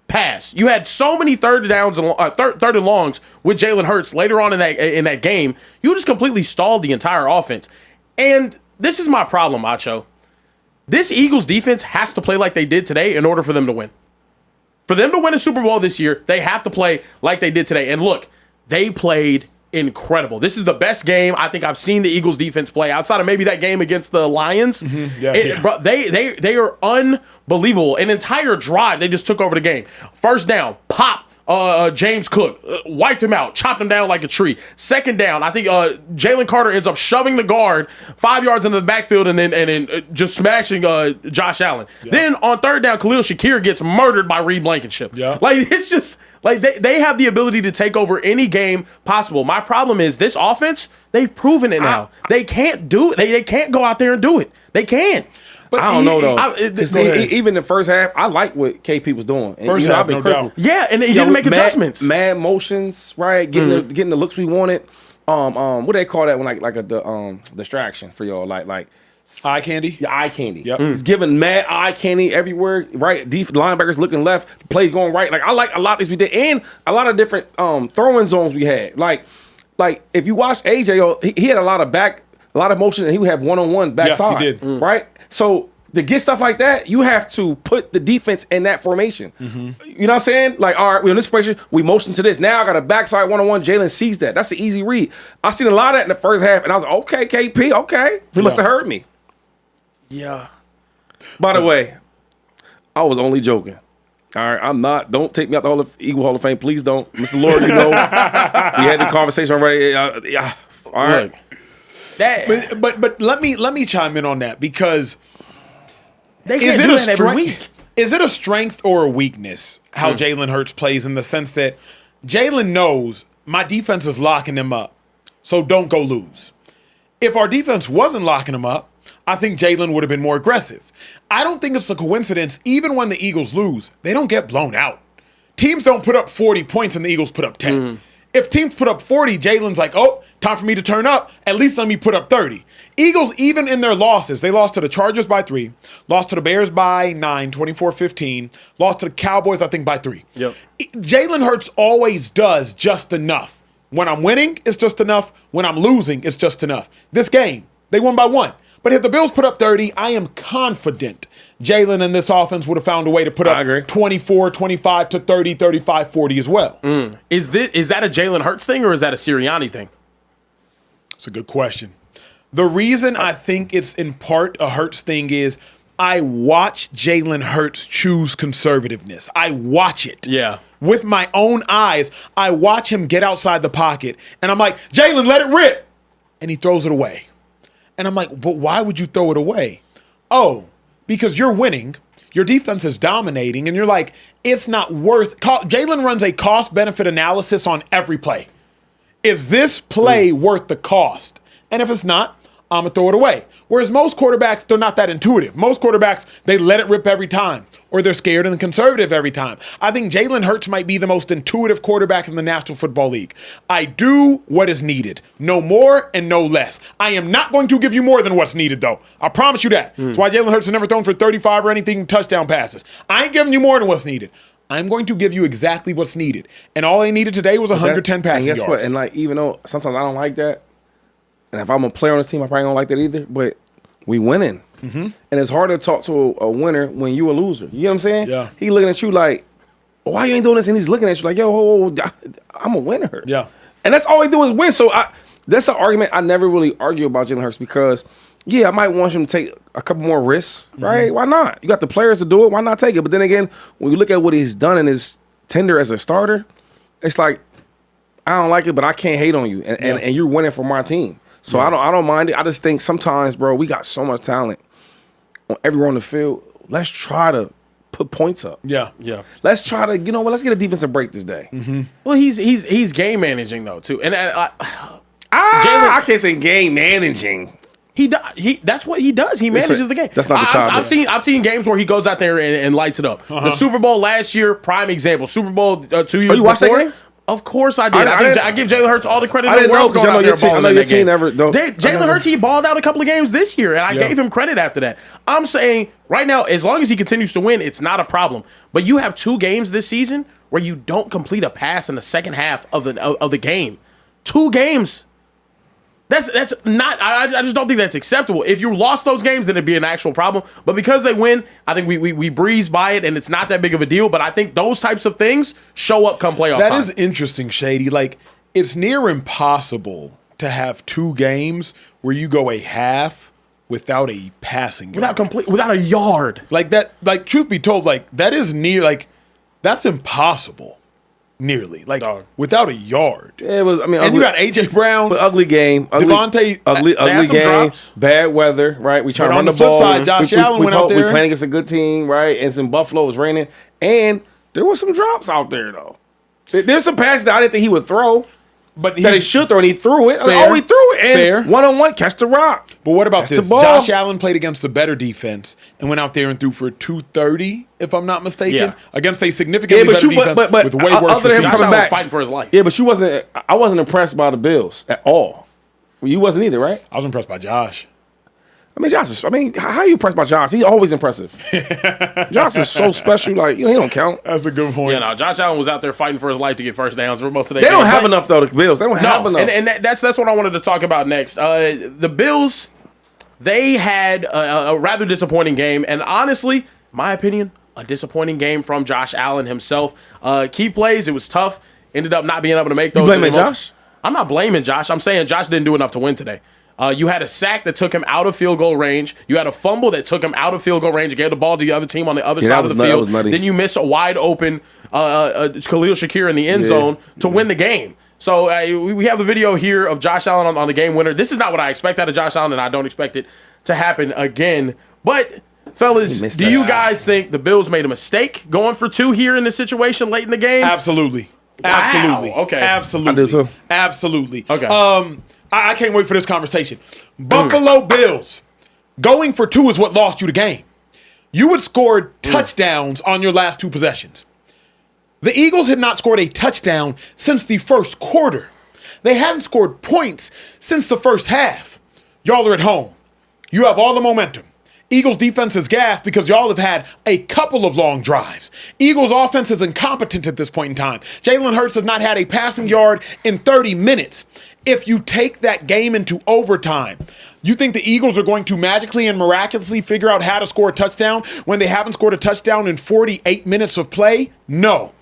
pass. You had so many third and longs with Jalen Hurts later on in that game. You just completely stalled the entire offense. And this is my problem, Acho. This Eagles defense has to play like they did today in order for them to win. For them to win a Super Bowl this year, they have to play like they did today. And look, they played incredible. This is the best game I think I've seen the Eagles defense play outside of maybe that game against the Lions. Bro, they are unbelievable. An entire drive, they just took over the game. First down, pop. James Cook wiped him out, chopped him down like a tree. Second down, I think Jalen Carter ends up shoving the guard 5 yards into the backfield and then just smashing Josh Allen. Then on 3rd down, Khalil Shakir gets murdered by Reed Blankenship. Like it's just like they have the ability to take over any game possible. My problem is this offense. They've proven it now. They can't do it. They can't go out there and do it. They can't. But I don't know though. Even the first half, I like what KP was doing. And, first half, I've been critical. Yeah, and he didn't make adjustments. Mad motions, right? Getting the looks we wanted. What do they call that when like a distraction for y'all? Like eye candy. Yeah, eye candy. Yep. He's giving mad eye candy everywhere. Right, linebackers looking left, plays going right. Like I like a lot of these we did, and a lot of different throwing zones we had. Like if you watch AJ, he had a lot of back. a lot of motion, and he would have one-on-one backside. Yes, he did. Right? So to get stuff like that, you have to put the defense in that formation. You know what I'm saying? Like, all right, we're in this formation, we motion to this. Now I got a backside one-on-one. Jalen sees that. That's an easy read. I seen a lot of that in the first half, and I was like, okay, KP, okay. He must have heard me. Yeah. By the way, I was only joking. All right, I'm not. Don't take me out the Eagle Hall of Fame. Please don't. Mr. Lord, you know, we had the conversation already. Yeah. All right. Look, But let me chime in on that because they can't do that every week. Is it a strength or a weakness how Jalen Hurts plays in the sense that Jalen knows my defense is locking him up, so don't go lose. If our defense wasn't locking him up, I think Jalen would have been more aggressive. I don't think it's a coincidence, even when the Eagles lose, they don't get blown out. Teams don't put up 40 points and the Eagles put up 10. If teams put up 40, Jalen's like, oh, time for me to turn up. At least let me put up 30. Eagles, even in their losses, they lost to the Chargers by 3, lost to the Bears by 9, 24-15, lost to the Cowboys, I think, by 3. Yep. Jalen Hurts always does just enough. When I'm winning, it's just enough. When I'm losing, it's just enough. This game, they won by 1. But if the Bills put up 30, I am confident Jalen and this offense would have found a way to put up 24, 25 to 30, 35, 40 as well. Is that a Jalen Hurts thing or is that a Sirianni thing? It's a good question. The reason I think it's in part a Hurts thing is I watch Jalen Hurts choose conservativeness. I watch it. Yeah. With my own eyes, I watch him get outside the pocket, and I'm like, Jalen, let it rip. And he throws it away. And I'm like, but why would you throw it away? Oh, because you're winning. Your defense is dominating. And you're like, it's not worth. Jalen runs a cost-benefit analysis on every play. Is this play worth the cost? And if it's not, I'm going to throw it away. Whereas most quarterbacks, they're not that intuitive. Most quarterbacks, they let it rip every time. Or they're scared and conservative every time. I think Jalen Hurts might be the most intuitive quarterback in the National Football League. I do what is needed. No more and no less. I am not going to give you more than what's needed, though. I promise you that. That's why Jalen Hurts has never thrown for 35 or anything touchdown passes. I ain't giving you more than what's needed. I'm going to give you exactly what's needed. And all they needed today was 110 passing yards. And guess what? And like, even though sometimes I don't like that, and if I'm a player on this team, I probably don't like that either, but we winning. And it's hard to talk to a winner when you a loser. You know what I'm saying? Yeah. He looking at you like, why you ain't doing this? And he's looking at you like, yo, I'm a winner. Yeah. And that's all he do is win. So that's an argument I never really argue about Jalen Hurts because, yeah, I might want him to take a couple more risks, right? Why not? You got the players to do it. Why not take it? But then again, when you look at what he's done in his tenure as a starter, it's like, I don't like it, but I can't hate on you. And you're winning for my team. So I don't mind it. I just think sometimes, bro, we got so much talent on everywhere on the field. Let's try to put points up. Yeah. Let's try to, you know what? Let's get a defensive break this day. Well, he's game managing though too, and I can't say game managing. That's what he does. He manages the game. That's not the time. I've seen games where he goes out there and lights it up. The Super Bowl last year, prime example. Super Bowl 2 years before. You watched that game? Of course I did. I give Jalen Hurts all the credit in the world for going out there balling in that game. Jalen Hurts, he balled out a couple of games this year, and I gave him credit after that. I'm saying right now, as long as he continues to win, it's not a problem. But you have 2 games this season where you don't complete a pass in the second half of the game. 2 games. That's not. I just don't think that's acceptable. If you lost those games, then it'd be an actual problem. But because they win, I think we breeze by it, and it's not that big of a deal. But I think those types of things show up come playoff time. That is interesting, Shady. Like, it's near impossible to have 2 games where you go a half without a passing yard. Without a yard. Like that. Like, truth be told, like that is near. Like, that's impossible. Nearly, like without a yard. Yeah, it was. I mean, and you got AJ Brown, but ugly game. Devontae, ugly game. Drops. Bad weather, right? We trying to run the ball. Side, Josh Allen went out there. We playing against a good team, right? And it's in Buffalo. It was raining, and there was some drops out there though. There's some passes that I didn't think he would throw, but he should throw, and he threw it. He threw it. And one-on-one, catch the rock. But what about this? Josh Allen played against a better defense and went out there and threw for 230, if I'm not mistaken, against a significantly better defense with way worse receivers. Josh Allen was fighting for his life. Yeah, but I wasn't impressed by the Bills at all. You wasn't either, right? I was impressed by Josh. I mean, how are you impressed by Josh? He's always impressive. Josh is so special. Like, he don't count. That's a good point. Yeah, no, Josh Allen was out there fighting for his life to get first downs for most of the They don't have enough, though, the Bills. They don't have enough. And that's what I wanted to talk about next. The Bills, they had a rather disappointing game. And honestly, my opinion, a disappointing game from Josh Allen himself. Key plays, it was tough. Ended up not being able to make those. You blaming Josh? I'm not blaming Josh. I'm saying Josh didn't do enough to win today. You had a sack that took him out of field goal range. You had a fumble that took him out of field goal range and gave the ball to the other team on the other side of the field. Then you miss a wide open Khalil Shakir in the end zone to win the game. So we have the video here of Josh Allen on the game winner. This is not what I expect out of Josh Allen, and I don't expect it to happen again. But, fellas, do you guys think the Bills made a mistake going for 2 here in this situation late in the game? Absolutely. Wow. Absolutely. Okay. Absolutely. I do too. Absolutely. Okay. I can't wait for this conversation. Buffalo Bills, going for 2 is what lost you the game. You had scored touchdowns on your last 2 possessions. The Eagles had not scored a touchdown since the first quarter. They hadn't scored points since the first half. Y'all are at home. You have all the momentum. Eagles defense is gassed because y'all have had a couple of long drives. Eagles offense is incompetent at this point in time. Jalen Hurts has not had a passing yard in 30 minutes. If you take that game into overtime, you think the Eagles are going to magically and miraculously figure out how to score a touchdown when they haven't scored a touchdown in 48 minutes of play? No.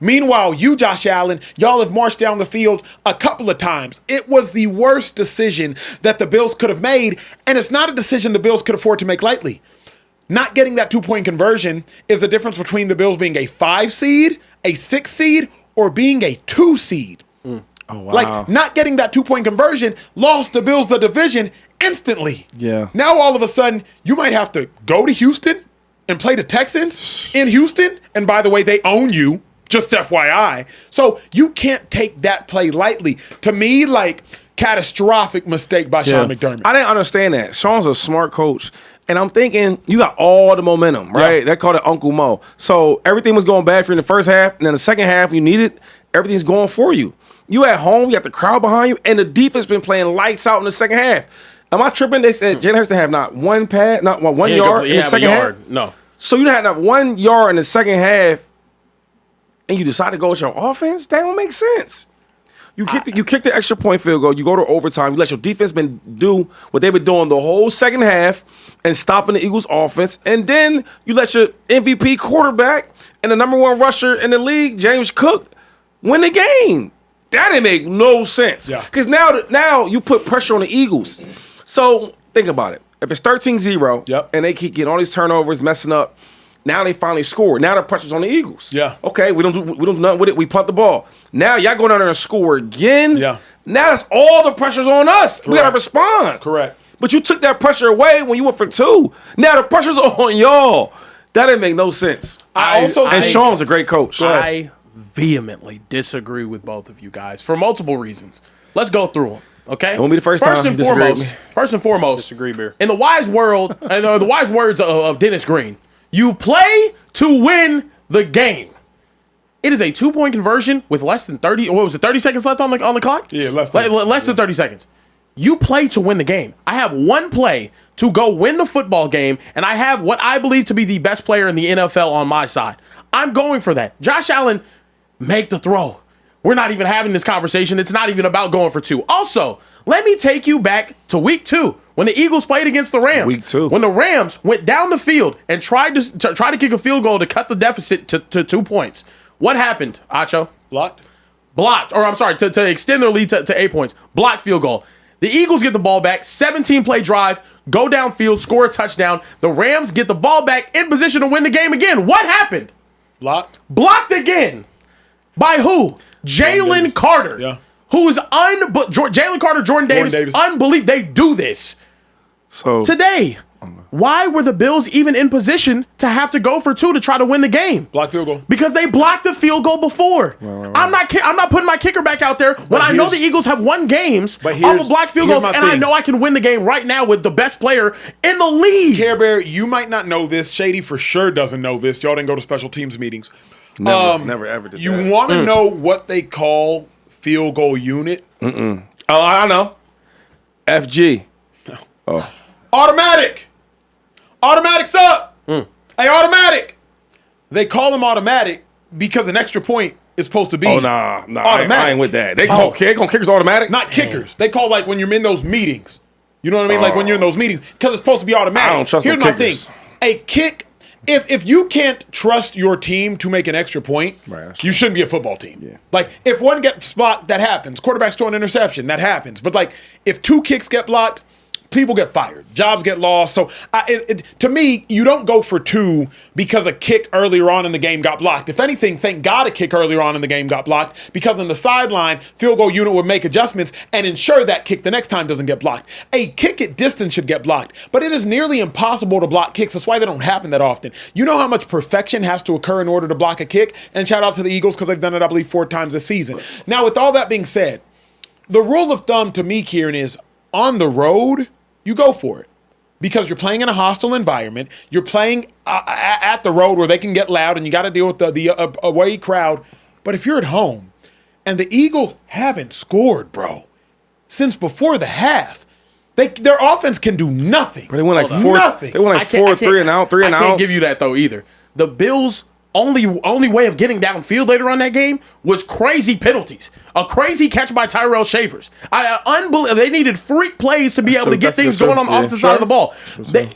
Meanwhile, you, Josh Allen, y'all have marched down the field a couple of times. It was the worst decision that the Bills could have made, and it's not a decision the Bills could afford to make lightly. Not getting that 2-point conversion is the difference between the Bills being a 5 seed, a 6 seed, or being a 2 seed. Oh, wow. Like, not getting that 2-point conversion lost the Bills the division instantly. Yeah. Now, all of a sudden, you might have to go to Houston and play the Texans in Houston. And by the way, they own you, just FYI. So you can't take that play lightly. To me, like, catastrophic mistake by Sean McDermott. I didn't understand that. Sean's a smart coach. And I'm thinking, you got all the momentum, right? Yeah. They called it Uncle Mo. So everything was going bad for you in the first half. And then the second half, you need it. Everything's going for you. You at home, you got the crowd behind you, and the defense been playing lights out in the second half. Am I tripping? They said Jalen Hurts didn't have not one pad, not one yard in the second half. No. So you didn't have not 1 yard in the second half, and you decide to go with your offense? That don't make sense. You kick the extra point field goal. You go to overtime. You let your defense do what they've been doing the whole second half and stopping the Eagles' offense, and then you let your MVP quarterback and the number 1 rusher in the league, James Cook, win the game. That didn't make no sense. Because now you put pressure on the Eagles. So think about it. If it's 13-0 and they keep getting all these turnovers, messing up, now they finally score. Now the pressure's on the Eagles. Yeah. Okay, we don't do nothing with it. We punt the ball. Now y'all go down there and score again. Yeah. Now that's all the pressure's on us. Correct. We gotta respond. Correct. But you took that pressure away when you went for 2. Now the pressure's on y'all. That didn't make no sense. And Sean's a great coach. I vehemently disagree with both of you guys for multiple reasons. Let's go through them. Okay, it won't be the first time. First and foremost, disagree, Bear. In the wise world, and the wise words of Dennis Green, you play to win the game. It is a 2-point conversion with less than 30. What was it? 30 seconds left on the clock? Yeah, less than 30 seconds. You play to win the game. I have one play to go win the football game, and I have what I believe to be the best player in the NFL on my side. I'm going for that. Josh Allen, make the throw. We're not even having this conversation. It's not even about going for 2. Also, let me take you back to week 2 when the Eagles played against the Rams. Week 2. When the Rams went down the field and tried to kick a field goal to cut the deficit to 2 points. What happened, Acho? Blocked. Or I'm sorry, to extend their lead to 8 points. Blocked field goal. The Eagles get the ball back, 17-play drive, go downfield, score a touchdown. The Rams get the ball back in position to win the game again. What happened? Blocked again. By who? Jalen Carter. Yeah. Who is Jalen Carter, Jordan Davis. Unbelievable. They do this. So today, why were the Bills even in position to have to go for 2 to try to win the game? Block field goal. Because they blocked the field goal before. Right. I'm not putting my kicker back out there when I know the Eagles have won games off of blocked field goals, and I know I can win the game right now with the best player in the league. Care Bear, you might not know this. Shady for sure doesn't know this. Y'all didn't go to special teams meetings. Never ever did that. You want to know what they call field goal unit? Oh, I know. FG. Oh, Automatic. Automatic's up. Hey, automatic. They call them automatic because an extra point is supposed to be automatic. I ain't with that. They call kickers automatic? Not kickers. They call like when you're in those meetings. You know what I mean? Like when you're in those meetings because it's supposed to be automatic. I don't trust Here's no my kickers. thing. A kick, if you can't trust your team to make an extra point, you shouldn't be a football team. Yeah. Like if one gets blocked, that happens. Quarterbacks throw an interception, that happens. But like if 2 kicks get blocked, people get fired. Jobs get lost. So to me, you don't go for 2 because a kick earlier on in the game got blocked. If anything, thank God a kick earlier on in the game got blocked because on the sideline, field goal unit would make adjustments and ensure that kick the next time doesn't get blocked. A kick at distance should get blocked, but it is nearly impossible to block kicks. That's why they don't happen that often. You know how much perfection has to occur in order to block a kick? And shout out to the Eagles because they've done it, I believe, 4 times this season. Now, with all that being said, the rule of thumb to me, Kieran, is on the road, you go for it because you're playing in a hostile environment. You're playing at the road where they can get loud and you got to deal with the away crowd. But if you're at home and the Eagles haven't scored, bro, since before the half, their offense can do nothing. But they went like 4. Nothing. They went like 4, 3 and out, 3 and out. I can't give you that though either. The Bills' only way of getting downfield later on that game was crazy penalties. A crazy catch by Tyrell Shavers. They needed freak plays to be able to get things going on the opposite side of the ball.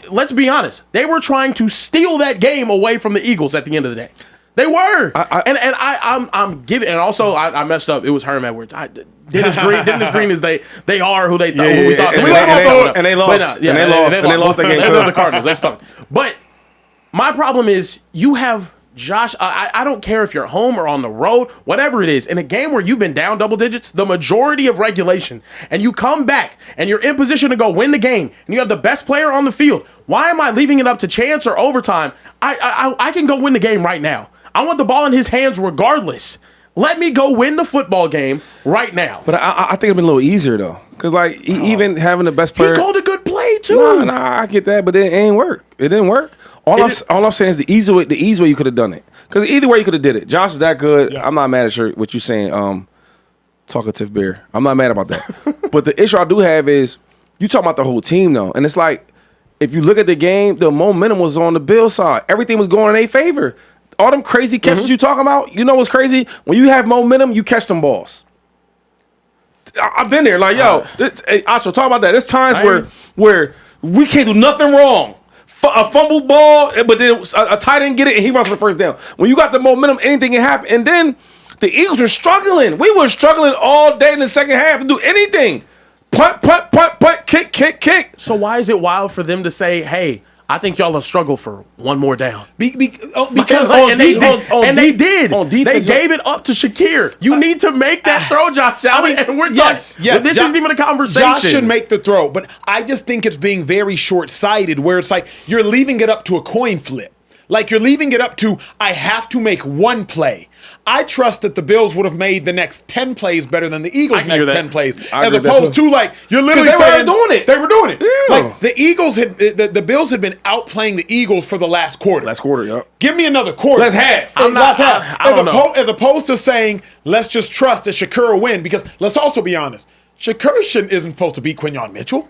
Let's be honest. They were trying to steal that game away from the Eagles at the end of the day. They were. I'm giving, and also I messed up. It was Herm Edwards. Dennis Green is they are who they thought. Yeah, who we thought and they lost. And they lost that game too. too. The Cardinals. They stunk. But my problem is you have Josh, I don't care if you're at home or on the road, whatever it is, in a game where you've been down double digits, the majority of regulation, and you come back and you're in position to go win the game, and you have the best player on the field, why am I leaving it up to chance or overtime? I can go win the game right now. I want the ball in his hands regardless. Let me go win the football game right now. But I think it'd been a little easier though, because like even having the best player, he called a good play too. Nah, I get that, but it ain't work. It didn't work. All I'm saying is the easy way you could have done it. Because either way you could have did it. Josh is that good. Yeah. I'm not mad at what you're saying. Talkative bear. I'm not mad about that. But the issue I do have is you talking about the whole team though, and it's like if you look at the game, the momentum was on the Bills side. Everything was going in their favor. All them crazy catches you talking about, you know what's crazy? When you have momentum, you catch them balls. I've been there. Like, yo, Acho, talk about that. There's times where we can't do nothing wrong. A fumble ball, but then a tight end get it and he runs for the first down. When you got the momentum, anything can happen. And then the Eagles were struggling. We were struggling all day in the second half to do anything. Punt, kick. So why is it wild for them to say, hey, I think y'all will struggle for one more down? Because they did. They gave it up to Shakir. You need to make that throw, Josh Allen. And we're yes. This isn't even a conversation. Josh should make the throw, but I just think it's being very short-sighted where it's like you're leaving it up to a coin flip. Like you're leaving it up to, I have to make one play. I trust that the Bills would have made the next 10 plays better than the Eagles' next 10 plays. As opposed to like, you're literally saying they were doing it. Yeah. Like the Bills had been outplaying the Eagles for the last quarter. Yep. Give me another quarter. Last half. I don't know. As opposed to saying, let's just trust that Shakir will win. Because let's also be honest, Shakir isn't supposed to beat Quinyon Mitchell.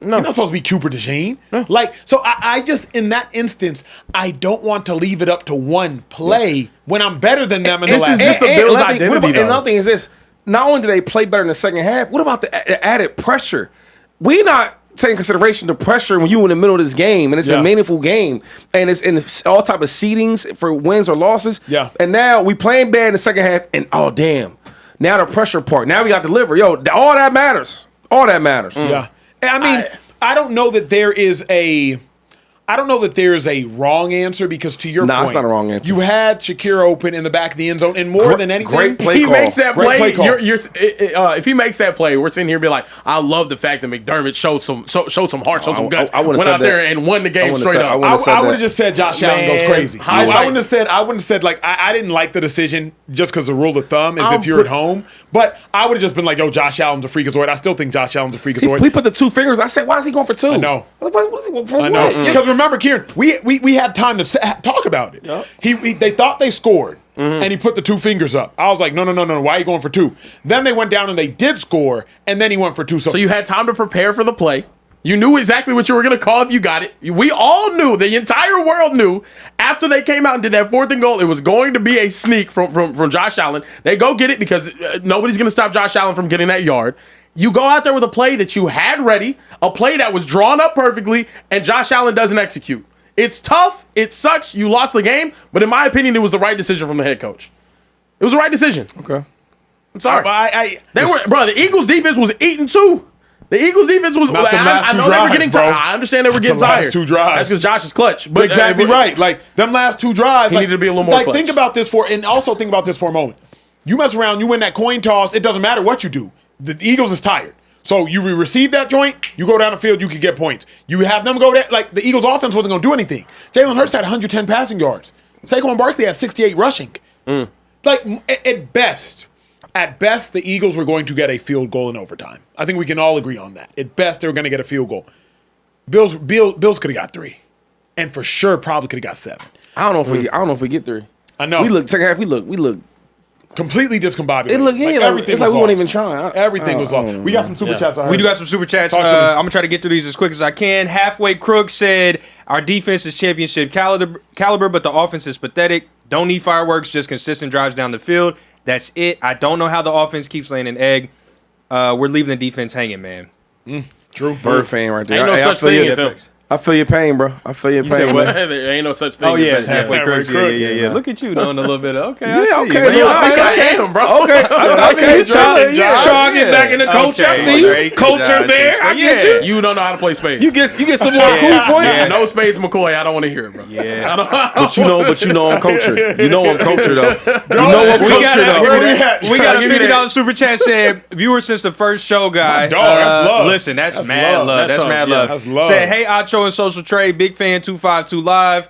No. He's not supposed to be Cooper DeJean. No. Like, so I just, in that instance, I don't want to leave it up to one play when I'm better than them in the last half. This is just the Bills' identity, and another thing is this. Not only do they play better in the second half, what about the added pressure? We not taking consideration the pressure when you're in the middle of this game, and it's a meaningful game, and it's in all type of seedings for wins or losses. Yeah. And now we playing bad in the second half, and damn. Now the pressure part. Now we got to deliver. Yo, all that matters. All that matters. Yeah. I mean, I don't know that there is a wrong answer because to your point, it's not a wrong answer. You had Shakir open in the back of the end zone, and more than anything, great play he call. makes that Great play. play call. If he makes that play, we're sitting here and be like, I love the fact that McDermott showed some heart, showed some guts, went out there and won the game straight up. I would have just said Josh Allen goes crazy. I wouldn't have said like I didn't like the decision just because the rule of thumb is if you're at home. But I would have just been like, yo, Josh Allen's a freakazoid. I still think Josh Allen's a freakazoid. He put the 2 fingers. I said, why is he going for 2? I know. What is he going for? I know. Because remember, Kieran, we had time to talk about it. Yep. They thought they scored, and he put the 2 fingers up. I was like, no. Why are you going for 2? Then they went down and they did score, and then he went for 2. So you had time to prepare for the play. You knew exactly what you were going to call if you got it. We all knew, the entire world knew, after they came out and did that 4th and goal, it was going to be a sneak from Josh Allen. They go get it because nobody's going to stop Josh Allen from getting that yard. You go out there with a play that you had ready, a play that was drawn up perfectly, and Josh Allen doesn't execute. It's tough. It sucks. You lost the game. But in my opinion, it was the right decision from the head coach. It was the right decision. Okay. I'm sorry. The Eagles defense was eating too. The Eagles defense was. I know they were getting tired. I understand they were getting tired. Last 2 drives. That's because Josh is clutch. But exactly right. Like them last 2 drives, he needed to be a little more clutch. Think about this and also think about this for a moment. You mess around, you win that coin toss. It doesn't matter what you do. The Eagles is tired. So you receive that joint, you go down the field, you can get points. You have them go there. Like the Eagles offense wasn't going to do anything. Jalen Hurts had 110 passing yards. Saquon Barkley had 68 rushing. Like at best, the Eagles were going to get a field goal in overtime. I think we can all agree on that. At best, they were going to get a field goal. Bills could have got 3, and for sure probably could have got 7. I don't know if we get 3. I know. We look second half. We look completely discombobulated. It looked everything. It's like we weren't even trying. Everything was off. We got some super chats. We do got some super chats. I'm gonna try to get through these as quick as I can. Halfway Crook said our defense is championship caliber, but the offense is pathetic. Don't need fireworks, just consistent drives down the field. That's it. I don't know how the offense keeps laying an egg. We're leaving the defense hanging, man. True. Bird fan right there. Ain't no such thing as him. I feel your pain, bro. I feel your pain. There ain't no such thing. Oh yeah, as that. halfway Crook. Yeah. Look at you knowing a little bit. Okay. Yeah, I see. okay. I am, bro. Okay. Sean get back in the coach. I see Okay. culture there. I get you. You don't know how to play spades. You get some more cool points. Yeah, no spades, McCoy. I don't want to hear it, bro. Yeah. But you know I'm cultured. You know I'm cultured though. We got a $50 super chat said viewer since the first show, guy. That's love. Listen, that's mad love. That's mad love. That's love. Said, hey, Acho and Social Trade, big fan 252 Live.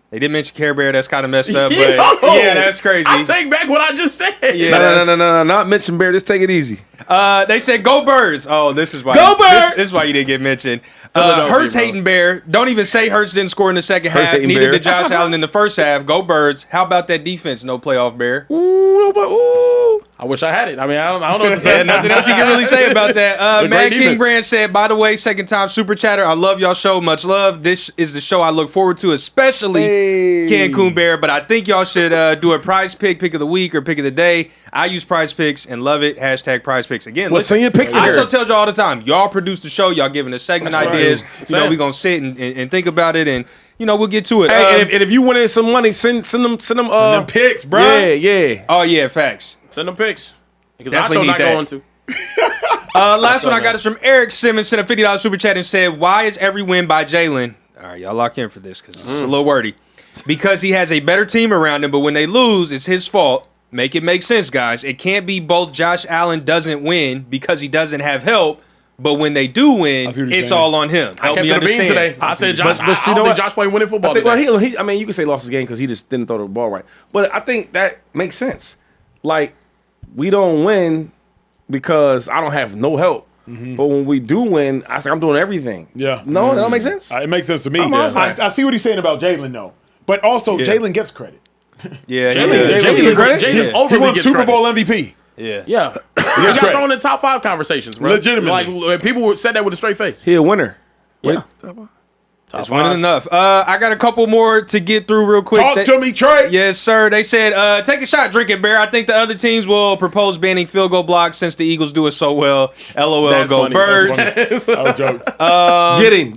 They didn't mention Care Bear. That's kind of messed up, but yeah, that's crazy. I take back what I just said. Yeah, no, not mention Bear. Just take it easy. They said go Birds. Oh, this is why. Go Birds! This is why you didn't get mentioned. Hurts hating Bear. Don't even say Hurts didn't score in the second half. Neither did Josh Allen in the first half. Go Birds. How about that defense? No playoff Bear. Ooh. I wish I had it. I mean, I don't know what to say. Nothing else you can really say about that. Mad King defense. Brand said, by the way, second time super chatter. I love y'all show. Much love. This is the show I look forward to, especially Cancun Bear. But I think y'all should do a prize pick of the week or pick of the day. I use PrizePicks and love it. Hashtag PrizePicks. Again, Well, send your picks in I here. tells y'all all the time. Y'all produce the show. Y'all giving us segment ideas. We're going to sit and think about it and, we'll get to it. Hey, and if you wanted some money, send them picks, bro. Yeah. Oh, yeah, facts. Send them picks. Because Definitely I'm not need that. going to. Last one I got is from Eric Simmons. Sent a $50 super chat and said, why is every win by Jalen? All right, y'all lock in for this because it's a little wordy. Because he has a better team around him, but when they lose, it's his fault. Make it make sense, guys. It can't be both Josh Allen doesn't win because he doesn't have help, but when they do win, it's all on him. Help me understand. Today. I said Josh. I don't think Josh played winning football today. Well, I mean, you can say lost his game because he just didn't throw the ball right. But I think that makes sense. Like, we don't win because I don't have no help. But when we do win, I say I'm doing everything. Yeah. No, that don't make sense. It makes sense to me. I see what he's saying about Jalen, though. But also, Jalen gets credit. Yeah, Jalen He won Super Bowl MVP. Yeah. He got thrown in the top 5 conversations, bro. Legitimately. Like, people said that with a straight face. He a winner. Yeah. It's winning enough. I got a couple more to get through real quick. Talk to me, Trey. Yes, sir. They said, take a shot, drink it, Bear. I think the other teams will propose banning field goal blocks since the Eagles do it so well. LOL, That's go funny. Birds. That was jokes.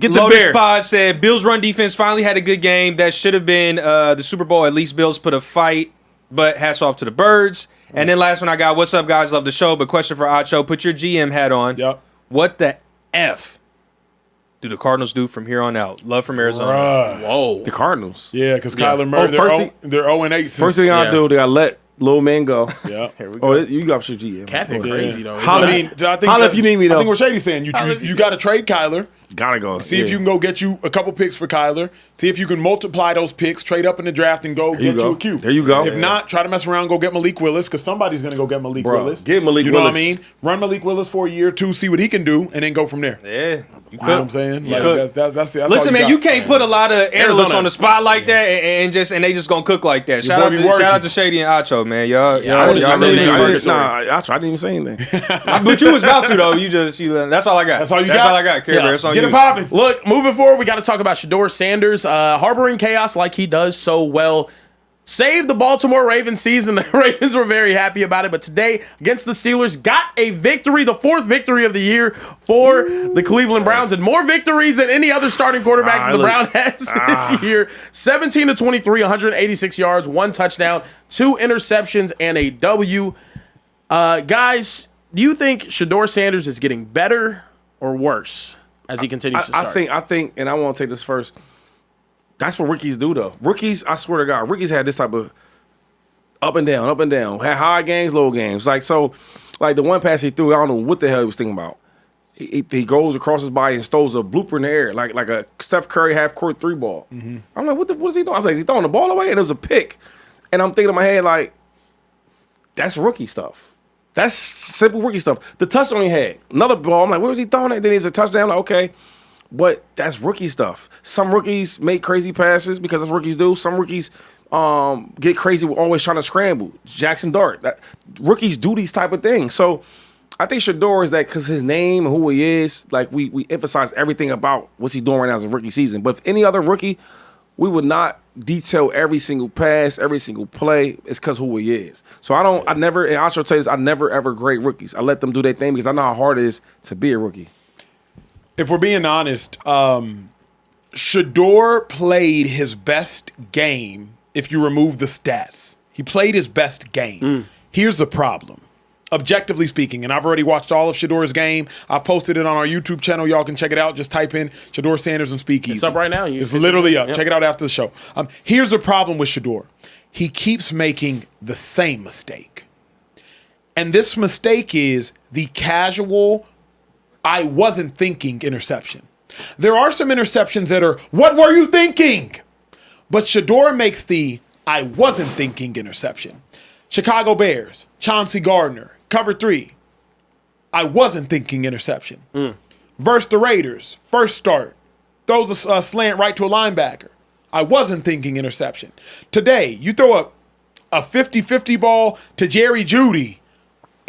Get the Lotus Bear. Pod said, Bills' run defense finally had a good game. That should have been the Super Bowl. At least Bills put a fight, but hats off to the Birds. And then last one I got, what's up, guys? Love the show, but question for Acho. Put your GM hat on. Yep. What the F do the Cardinals do from here on out? Love from Arizona. Whoa. The Cardinals. Yeah, because Kyler Murray, they're 0-8. First thing I do, they got to let little man go. Yeah. Oh, you got your GM. Capping crazy, though. Holla if you need me, though. I think what Shady's saying, you got to trade Kyler. Gotta go. See if you can go get you a couple picks for Kyler. See if you can multiply those picks, trade up in the draft, and go get you a Q. There you go. If not, try to mess around, go get Malik Willis, because somebody's going to go get Malik Willis. Get Malik Willis. You know what I mean? Run Malik Willis for a year or two, see what he can do, and then go from there. Yeah. You know what I'm saying? Yeah. Like, that's Listen, man, you can't put a lot of analysts on the spot like that and they just gonna cook like that. Shout out to Shady and Acho, man. Y'all I didn't even say anything. But you was about to though. That's all I got. That's all you got? That's all I got. Care Bear, it's on you. Get it popping. Look, moving forward, we got to talk about Shedeur Sanders harboring chaos like he does so well. Saved the Baltimore Ravens season. The Ravens were very happy about it. But today, against the Steelers, got a victory, the 4th victory of the year for the Cleveland Browns, and more victories than any other starting quarterback the Browns has this year. 17-23, 186 yards, 1 touchdown, 2 interceptions, and a W. Guys, do you think Shedeur Sanders is getting better or worse as he continues to start? I think, and I want to take this first. That's what rookies do, though. Rookies, I swear to God, rookies had this type of up and down. Had high games, low games. Like the one pass he threw, I don't know what the hell he was thinking about. He goes across his body and stows a blooper in the air, like a Steph Curry half-court 3 ball. Mm-hmm. I'm like, what is he doing? I was like, is he throwing the ball away? And it was a pick. And I'm thinking in my head, like, that's rookie stuff. That's simple rookie stuff. The touchdown he had, another ball. I'm like, where was he throwing it? Then it's a touchdown. I'm like, okay. But that's rookie stuff. Some rookies make crazy passes because that's what rookies do. Some rookies get crazy with always trying to scramble. Jackson Dart. Rookies do these type of things. So I think Shedeur is that because his name and who he is, like we emphasize everything about what's he doing right now as a rookie season. But if any other rookie, we would not detail every single pass, every single play. It's because who he is. So I never, and I'll tell you this, I never ever grade rookies. I let them do their thing because I know how hard it is to be a rookie. If we're being honest, Shedeur played his best game if you remove the stats. He played his best game. Here's the problem. Objectively speaking, and I've already watched all of Shedeur's game. I've posted it on our YouTube channel. Y'all can check it out. Just type in Shedeur Sanders and Speakeasy. It's up right now. It's literally up. Yep. Check it out after the show. Here's the problem with Shedeur. He keeps making the same mistake. And this mistake is the casual I wasn't thinking interception. There are some interceptions that are, what were you thinking? But Shedeur makes the I wasn't thinking interception. Chicago Bears, Chauncey Gardner, cover 3. I wasn't thinking interception. Versus the Raiders, first start, throws a slant right to a linebacker. I wasn't thinking interception. Today, you throw a 50-50 ball to Jerry Jeudy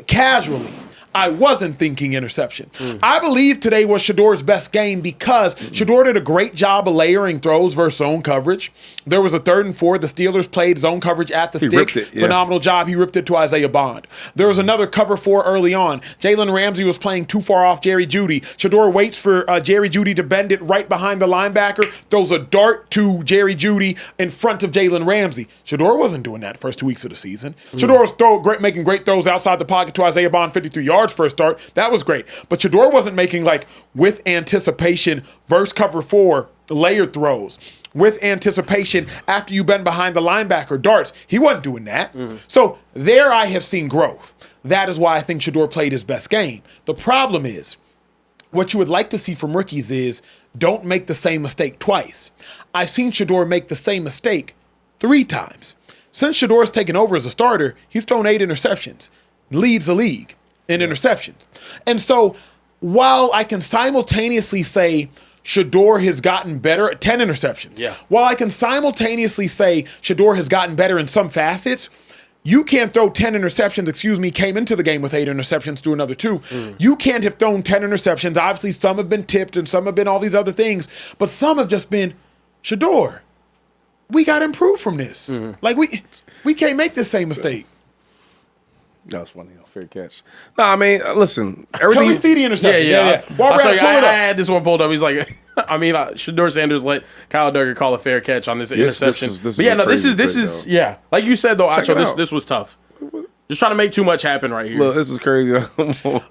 casually. I wasn't thinking interception. I believe today was Shedeur's best game because Shedeur did a great job of layering throws versus zone coverage. There was a 3rd and 4. The Steelers played zone coverage at the sticks. Phenomenal job. He ripped it to Isaiah Bond. There was another cover 4 early on. Jalen Ramsey was playing too far off Jerry Jeudy. Shedeur waits for Jerry Jeudy to bend it right behind the linebacker, throws a dart to Jerry Jeudy in front of Jalen Ramsey. Shedeur wasn't doing that first 2 weeks of the season. Shedeur was making great throws outside the pocket to Isaiah Bond, 53 yards first start. That was great. But Shedeur wasn't making, like, with anticipation versus cover 4 layered throws. With anticipation after you bend behind the linebacker darts. He wasn't doing that. So there I have seen growth. That is why I think Shedeur played his best game. The problem is, what you would like to see from rookies is don't make the same mistake twice. I've seen Shedeur make the same mistake 3 times. Since Shedeur has taken over as a starter, he's thrown 8 interceptions. Leads the league in interceptions. And so while I can simultaneously say Shedeur has gotten better at 10 interceptions, while I can simultaneously say Shedeur has gotten better in some facets, you can't throw 10 interceptions, came into the game with 8 interceptions, threw another 2. You can't have thrown 10 interceptions. Obviously, some have been tipped and some have been all these other things, but some have just been, Shedeur, we got to improve from this. Like, we can't make this same mistake. That was funny. Fair catch. No, I mean, listen. Everything. Can we see the interception? Yeah. I'll show you. I had this one pulled up. He's like, I mean, Shedeur Sanders let Kyle Duggar call a fair catch on this interception. This is like you said though, Acho. This was tough. Just trying to make too much happen right here. Look, this was crazy.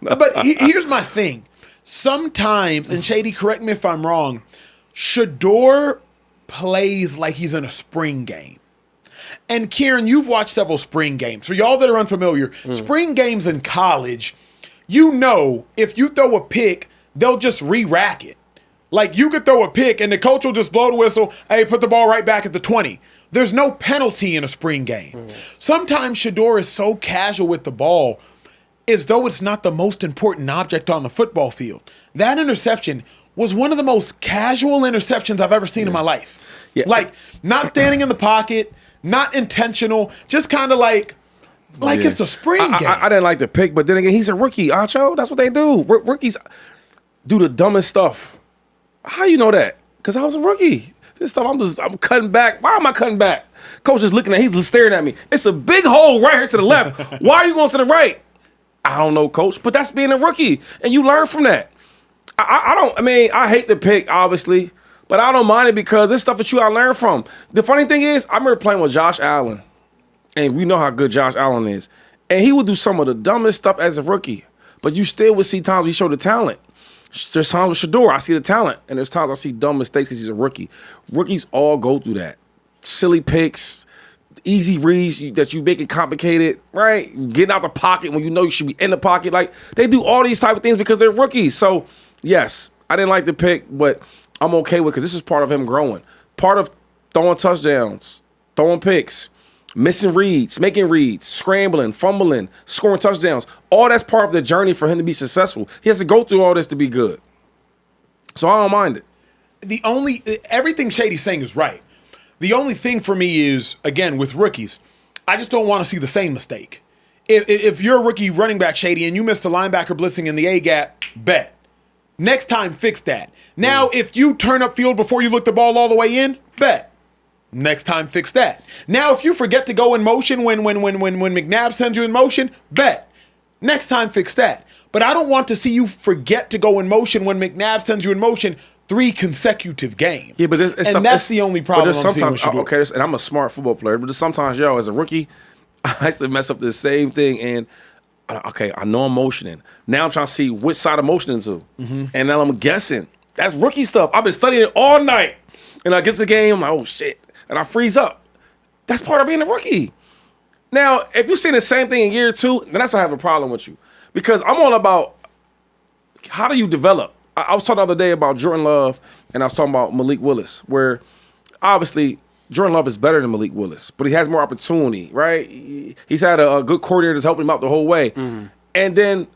But here's my thing. Sometimes, and Shady, correct me if I'm wrong, Shedeur plays like he's in a spring game. And Kieran, you've watched several spring games. For y'all that are unfamiliar, spring games in college, you know, if you throw a pick, they'll just re-rack it. Like, you could throw a pick and the coach will just blow the whistle, hey, put the ball right back at the 20. There's no penalty in a spring game. Sometimes Shedeur is so casual with the ball as though it's not the most important object on the football field. That interception was one of the most casual interceptions I've ever seen in my life. Like, not standing in the pocket, not intentional, just kind of like it's a spring game. I didn't like the pick, but then again, he's a rookie, Acho. That's what they do. Rookies do the dumbest stuff. How you know that? Because I was a rookie. This stuff, I'm cutting back. Why am I cutting back? Coach is looking at, he's staring at me. It's a big hole right here to the left. Why are you going to the right? I don't know, coach, but that's being a rookie, and you learn from that. I hate the pick, obviously, but I don't mind it because it's stuff that you gotta learn from. The funny thing is, I remember playing with Josh Allen, and we know how good Josh Allen is, and he would do some of the dumbest stuff as a rookie, but you still would see times he showed the talent. There's times with Shedeur, I see the talent, and there's times I see dumb mistakes because he's a rookie. Rookies all go through that. Silly picks, easy reads that you make it complicated, right? Getting out the pocket when you know you should be in the pocket. Like, they do all these type of things because they're rookies. So, yes, I didn't like the pick, but I'm okay with it because this is part of him growing. Part of throwing touchdowns, throwing picks, missing reads, making reads, scrambling, fumbling, scoring touchdowns. All that's part of the journey for him to be successful. He has to go through all this to be good. So I don't mind it. Everything Shady's saying is right. The only thing for me is, again, with rookies, I just don't want to see the same mistake. If you're a rookie running back, Shady, and you missed a linebacker blitzing in the A-gap, bet. Next time, fix that. Now, if you turn up field before you look the ball all the way in, bet. Next time, fix that. Now, if you forget to go in motion when McNabb sends you in motion, bet. Next time, fix that. But I don't want to see you forget to go in motion when McNabb sends you in motion 3 consecutive games. Yeah, but that's the only problem. But sometimes, and I'm a smart football player, but sometimes, as a rookie, I used to mess up the same thing, and I know I'm motioning. Now I'm trying to see which side I'm motioning to, and now I'm guessing. That's rookie stuff. I've been studying it all night, and I get to the game, I'm like, oh shit, and I freeze up. That's part of being a rookie. Now, if you see the same thing in year 2, then that's why I have a problem with you, because I'm all about how do you develop. I was talking the other day about Jordan Love, and I was talking about Malik Willis, where obviously Jordan Love is better than Malik Willis, but he has more opportunity, right? He's had a good coordinator that's helping him out the whole way. And then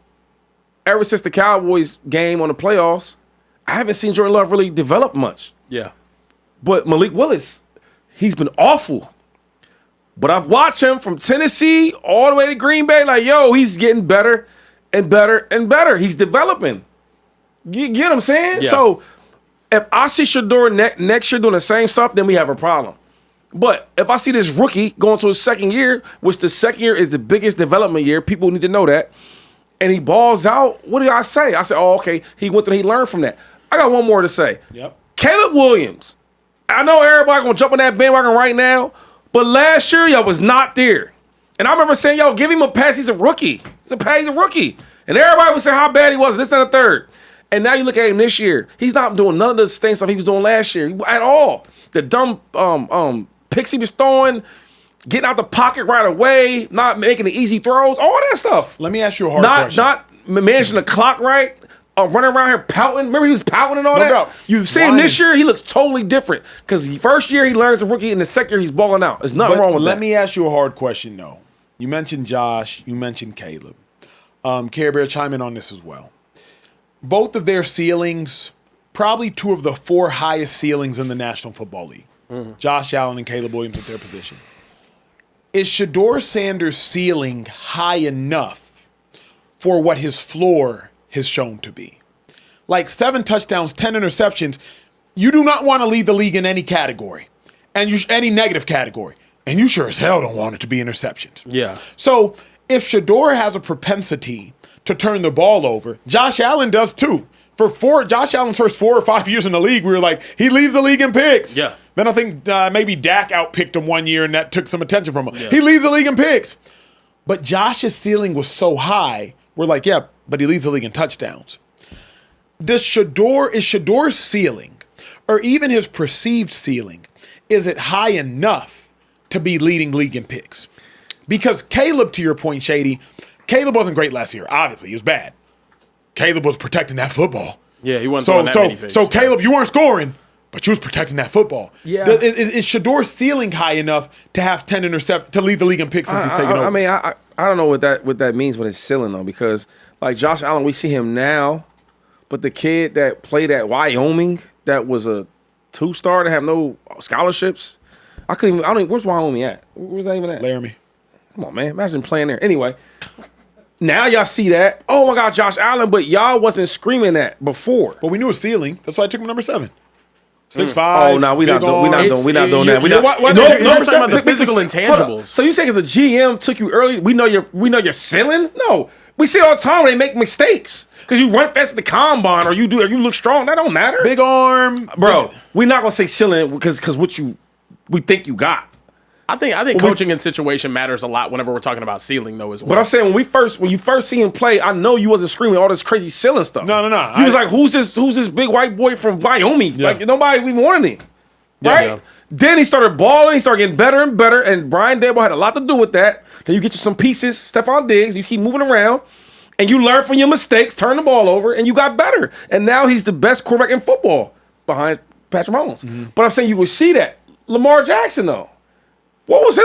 ever since the Cowboys game on the playoffs, I haven't seen Jordan Love really develop much. Yeah. But Malik Willis, he's been awful. But I've watched him from Tennessee all the way to Green Bay, like, he's getting better and better and better. He's developing. You get what I'm saying? Yeah. So if I see Shedeur next year doing the same stuff, then we have a problem. But if I see this rookie going to his second year, which the second year is the biggest development year, people need to know that, and he balls out, what do I say? I say, okay, he went through, he learned from that. I got one more to say. Yep. Caleb Williams. I know everybody gonna jump on that bandwagon right now, but last year y'all was not there. And I remember saying, give him a pass, he's a rookie. He's a rookie. And everybody would say how bad he was, and this and the third. And now you look at him this year, he's not doing none of the same stuff he was doing last year at all. The dumb picks he was throwing, getting out the pocket right away, not making the easy throws, all that stuff. Let me ask you a hard question. Not managing the clock right, running around here pouting. Remember he was pouting and all that? No. You see him this year, he looks totally different. Because first year he learns a rookie, and the second year he's balling out. There's nothing wrong with that. Let me ask you a hard question, though. You mentioned Josh, you mentioned Caleb. Care Bear, chime in on this as well. Both of their ceilings, probably 2 of the 4 highest ceilings in the National Football League. Josh Allen and Caleb Williams at their position. Is Shedeur Sanders' ceiling high enough for what his floor has shown to be? Like 7 touchdowns, 10 interceptions. You do not want to lead the league in any category, and any negative category. And you sure as hell don't want it to be interceptions. Yeah. So if Shedeur has a propensity to turn the ball over, Josh Allen does too. For Josh Allen's first 4 or 5 years in the league, we were like, he leads the league in picks. Yeah. Then I think maybe Dak outpicked him one year, and that took some attention from him. Yeah. He leads the league in picks. But Josh's ceiling was so high, we're like, yeah, but he leads the league in touchdowns. Is Shedeur's ceiling, or even his perceived ceiling, is it high enough to be leading league in picks? Because Caleb, to your point, Shady, Caleb wasn't great last year. Obviously, he was bad. Caleb was protecting that football. Yeah, he wasn't throwing that many picks. So Caleb, you weren't scoring, but you was protecting that football. Yeah. Is Shedeur's ceiling high enough to have 10 interceptions to lead the league in picks since he's taken over? I mean, I don't know what that means with his ceiling though, because like Josh Allen, we see him now, but the kid that played at Wyoming that was a 2-star to have no scholarships, where's Wyoming at? Where's that even at? Laramie. Come on, man. Imagine playing there. Anyway, Now y'all see that. Oh my God, Josh Allen, but y'all wasn't screaming that before. Well, we knew his ceiling. That's why I took him number 7. 6'5". Oh no, we're not doing that. You're talking about the physical intangibles. So you say because the GM took you early, we know your ceiling? No, we see it all the time when they make mistakes because you run fast at the combine or you look strong. That don't matter. Big arm, bro. We're not gonna say ceiling because we think you got. I think coaching and situation matters a lot whenever we're talking about ceiling though as well. But I'm saying when you first see him play, I know you wasn't screaming all this crazy ceiling stuff. No. He was like, who's this big white boy from Wyoming? Yeah. Like nobody even wanted him. Right? Yeah. Then he started balling, he started getting better and better, and Brian Daboll had a lot to do with that. Then you get you some pieces, Stephon Diggs, you keep moving around, and you learn from your mistakes, turn the ball over, and you got better. And now he's the best quarterback in football behind Patrick Mahomes. Mm-hmm. But I'm saying you will see that. Lamar Jackson though. What was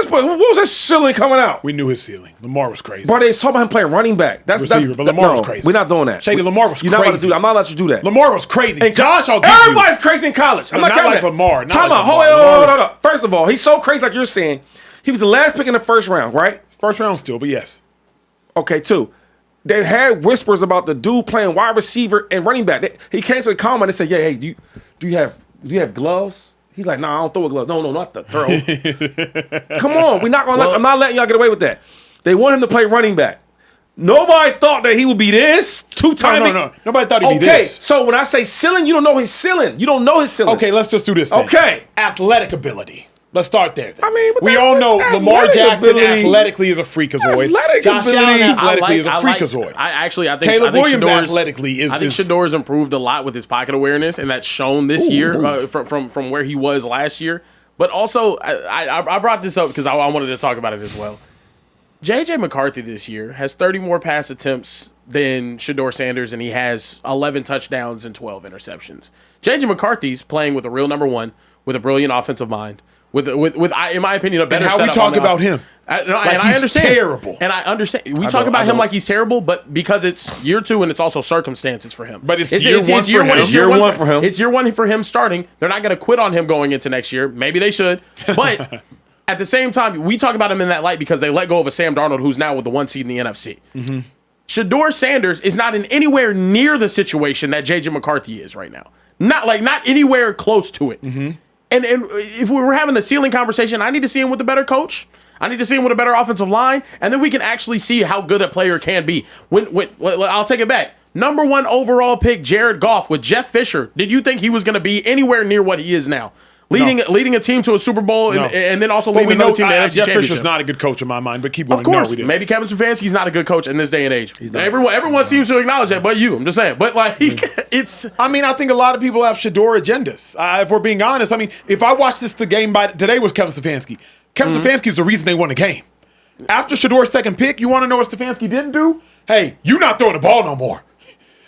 his ceiling coming out? We knew his ceiling. Lamar was crazy. Bro, they talking about him playing running back. But Lamar was crazy. We're not doing that. Shady, Lamar was crazy. You're not about to do that. I'm not letting you do that. Lamar was crazy. And Josh, I'll give everybody's crazy in college. I'm not like that. Lamar. Time out. Hold on. First of all, he's so crazy like you're saying. He was the last pick in the first round, right? First round still, but yes. Okay, 2. They had whispers about the dude playing wide receiver and running back. He came to the combine and said, "Yeah, hey, do you have gloves?" He's like, "Nah, I don't throw a glove. No, not the throw." Come on, I'm not letting y'all get away with that. They want him to play running back. Nobody thought that he would be this two-time. No. Nobody thought he'd be this. Okay, so when I say ceiling, you don't know his ceiling. You don't know his ceiling. Okay, let's just do this then. Okay. Athletic ability. Let's start there. Then. I mean, we all know Lamar Jackson athletically is a freakazoid. Josh Allen athletically is a freakazoid. I think Caleb Williams Shedeur athletically is. I think Shedeur's improved a lot with his pocket awareness, and that's shown this year from where he was last year. But also, I brought this up because I wanted to talk about it as well. J.J. McCarthy this year has 30 more pass attempts than Shedeur Sanders, and he has 11 touchdowns and 12 interceptions. J.J. McCarthy's playing with a real number one, with a brilliant offensive mind. With in my opinion, a better setup. And how we talk about him. I understand. Terrible. And I understand. We talk about him like he's terrible, but because it's year 2 and it's also circumstances for him. But it's year one for him. It's year 1 for him starting. They're not going to quit on him going into next year. Maybe they should. But at the same time, we talk about him in that light because they let go of a Sam Darnold who's now with the 1 seed in the NFC. Mm-hmm. Shedeur Sanders is not in anywhere near the situation that J.J. McCarthy is right now. Not anywhere close to it. Mm-hmm. And if we were having a ceiling conversation, I need to see him with a better coach. I need to see him with a better offensive line, and then we can actually see how good a player can be. When I'll take it back. Number 1 overall pick, Jared Goff with Jeff Fisher. Did you think he was going to be anywhere near what he is now? Leading a team to a Super Bowl and then also leading another team to the NFC Jeff Championship. Fisher's not a good coach in my mind, but keep going. Of course, we didn't. maybe Kevin Stefanski's not a good coach in this day and age. Everyone seems to acknowledge that, but you. I'm just saying. But it's. I mean, I think a lot of people have Shedeur agendas. If we're being honest, I mean, if I watched the game today was Kevin Stefanski. Kevin Stefanski's the reason they won the game. After Shedeur's second pick, you want to know what Stefanski didn't do? Hey, you not throwing the ball no more.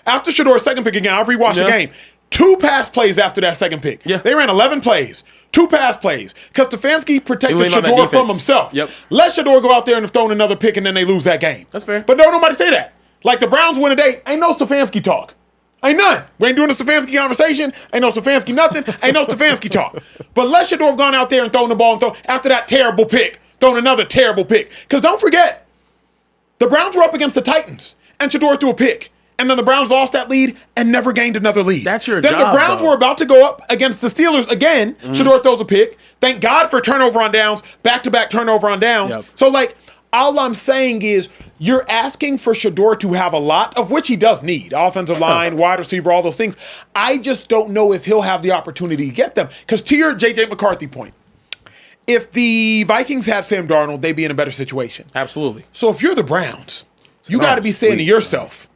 After Shedeur's second pick again, I've rewatched the game. 2 pass plays after that second pick. Yeah. They ran 11 plays. 2 pass plays. Because Stefanski protected Shedeur from himself. Yep. Let Shedeur go out there and have thrown another pick and then they lose that game. That's fair. But don't nobody say that. Like the Browns win today, ain't no Stefanski talk. Ain't none. We ain't doing the Stefanski conversation. Ain't no Stefanski nothing. Ain't no Stefanski talk. But let Shedeur have gone out there and thrown the ball and after that terrible pick, thrown another terrible pick. Because don't forget, the Browns were up against the Titans and Shedeur threw a pick. And then the Browns lost that lead and never gained another lead. That's your job. Then the Browns were about to go up against the Steelers again. Shedeur throws a pick. Thank God for turnover on downs, back-to-back turnover on downs. Yep. So, all I'm saying is you're asking for Shedeur to have a lot, of which he does need. Offensive line, wide receiver, all those things. I just don't know if he'll have the opportunity to get them. Because to your J.J. McCarthy point, if the Vikings had Sam Darnold, they'd be in a better situation. Absolutely. So if you're the Browns, you got to be saying to yourself,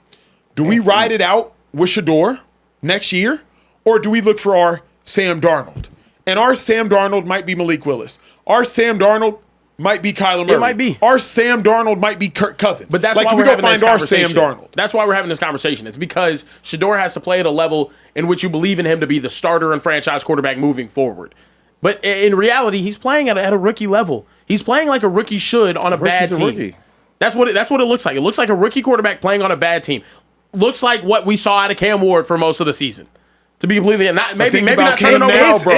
do we ride it out with Shedeur next year, or do we look for our Sam Darnold? And our Sam Darnold might be Malik Willis. Our Sam Darnold might be Kyler Murray. It might be. Our Sam Darnold might be Kirk Cousins. But that's why we're having this conversation. Sam Darnold. That's why we're having this conversation. It's because Shedeur has to play at a level in which you believe in him to be the starter and franchise quarterback moving forward. But in reality, he's playing at a rookie level. He's playing like a rookie should on a bad team. That's what it looks like. It looks like a rookie quarterback playing on a bad team. Looks like what we saw out of Cam Ward for most of the season. To be completely maybe not turning over.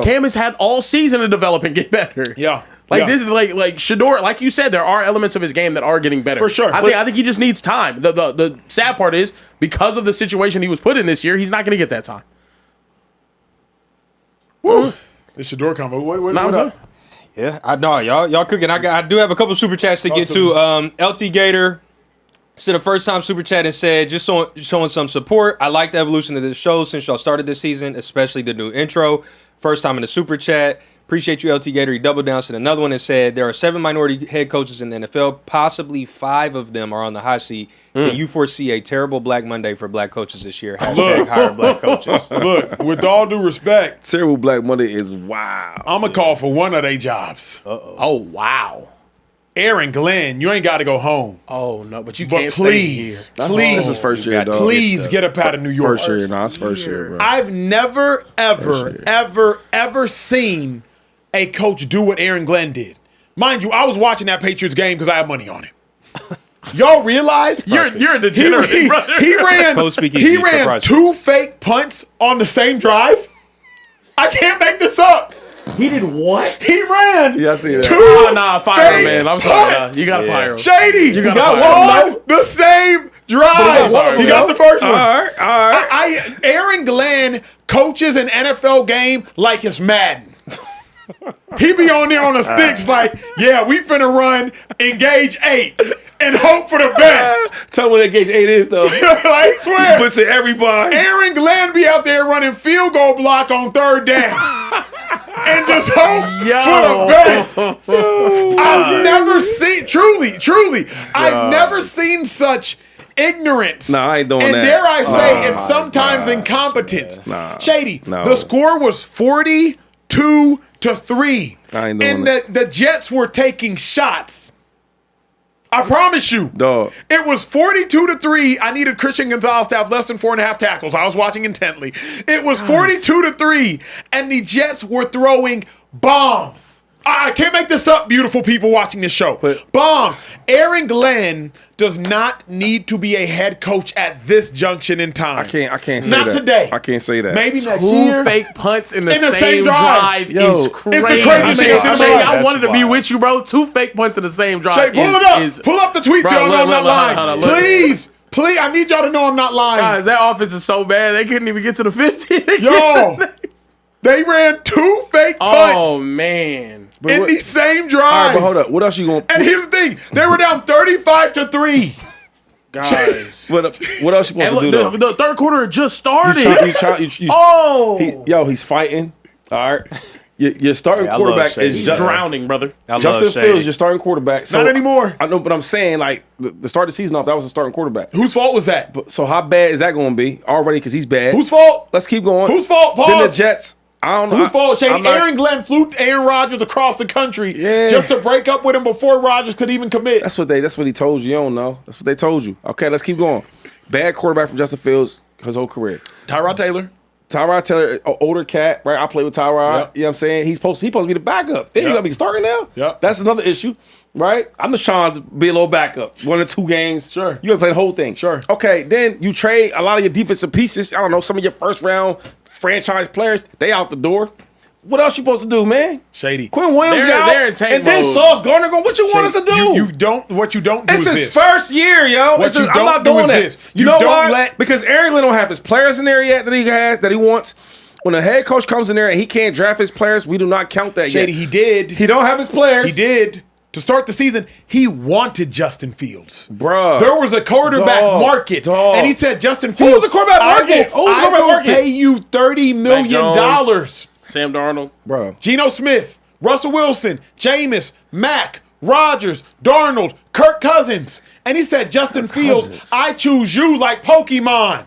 Cam has had all season to develop and get better. Yeah. Like this is like Shedeur, like you said, there are elements of his game that are getting better. For sure. I think he just needs time. The sad part is because of the situation he was put in this year, he's not going to get that time. Woo. This Shedeur combo. What up? Yeah, I know y'all cooking. I do have a couple super chats to get to. LT Gator said a first time super chat and said just showing some support. I like the evolution of this show since y'all started this season, especially the new intro. First time in the super chat. Appreciate you, LT Gator. He doubled down, said another one and said there are 7 minority head coaches in the NFL. Possibly 5 of them are on the hot seat. Can you foresee a terrible Black Monday for black coaches this year? Hashtag hire black coaches. Look, with all due respect, Terrible Black Monday is wild. I'm going to call for one of their jobs. Oh wow. Aaron Glenn, you ain't got to go home. Oh no, but you But can't stay here. please, This is first year, dog. please get up out of New York. First year, no, it's first year, bro. I've never, ever seen a coach do what Aaron Glenn did. Mind you, I was watching that Patriots game because I have money on it. Y'all realize You're a degenerate, brother. He ran Speakeasy for ran PrizePicks. 2 fake punts on the same drive. I can't make this up. He did what? He ran Yeah, I see that. 2 Nah, fire him, fake man. I'm sorry. punts. You gotta fire him. Shady, You gotta fire him. on the same drive. sorry, He bro. got the first one. All right. Aaron Glenn coaches an NFL game like it's Madden. He be on there on the sticks like, yeah, we finna run engage 8 and hope for the best. Tell me what engage 8 is, though. I swear. Puts it everybody. Aaron Glenn be out there running field goal block on 3rd down. And just hope for the best. I've never seen, truly, I've never seen such ignorance. Nah, I ain't doing and that. dare I say, it's sometimes incompetence. Shady, No. the score was 42-3. I ain't doing and that. the Jets were taking shots. I promise you. Dog. It was 42-3. I needed Christian Gonzalez to have less than 4.5 tackles. I was watching intently. It was 42-3, and the Jets were throwing bombs. I can't make this up, beautiful people watching this show. Bombs. Aaron Glenn does not need to be a head coach at this junction in time. I can't say Not that. today. I can't say that. Maybe next 2 year. fake punts in the In the same same drive. drive Yo, is it's crazy. the craziest thing I've ever I seen. wanted to be That's with you, bro. 2 fake punts in the same drive Shay, pull it up. is Pull up the tweets, Bro, y'all know I'm not lying. hold on, look. Please, I need y'all to know I'm not lying. Guys, that offense is so bad they couldn't even get to the 50. Yo, they ran 2 fake punts Oh man. in the same All drive. right, but hold up. What else you going And here's the thing: they were down 35-3. Guys. What else you supposed And to do, look, though? the third quarter just started. He's fighting. All right. Your starting I love quarterback Shady. is He's just drowning, brother. I love Justin Shady. Fields, your starting quarterback. So Not anymore. I know, but I'm saying, like, the start of the season off, that was the starting quarterback. Whose fault was that? So how bad is that going to be already? Because he's bad. Whose fault? Let's keep going. Whose fault? Then the Pause. Jets. I don't know. Whose fault? Shady. I'm not- Aaron Glenn flew Aaron Rodgers across the country Yeah. just to break up with him before Rodgers could even commit. That's what he told you. You don't know. That's what they told you. Okay, let's keep going. Bad quarterback from Justin Fields his whole career. Tyrod Taylor. Tyrod Taylor, an older cat, right? I play with Tyrod. Yep. You know what I'm saying? He's supposed to be the backup. Then you Yep. got to be starting now? Yep. That's another issue, right? I'm just trying to be a little backup. 1 or 2 games. Sure. You got to play the whole thing. Sure. Okay, then you trade a lot of your defensive pieces. I don't know, some of your first round franchise players, they out the door. What else you supposed to do, man? Shady. Quinn Williams They're- got they're in tank and then mode. Sauce Gardner going, what you want us to do? What you don't do It's is his this. first year, yo. What you I'm don't not do doing is that. this. You You know don't why? let- Because Aaron Glenn don't have his players in there yet that he has, that he wants. When a head coach comes in there and he can't draft his players, we do not count that Shady, yet. he did. He don't have his players. He did. To start the season, he wanted Justin Fields. Bruh. There was a quarterback Dog. market. Dog. And he said, Justin Who Fields, was the quarterback market? Who was the I quarterback will market? pay you $30 million. Jones. Sam Darnold. Bro. Geno Smith, Russell Wilson, Jameis, Mack, Rodgers, Darnold, Kirk Cousins. And he said, Justin Fields, Cousins. I choose you like Pokemon.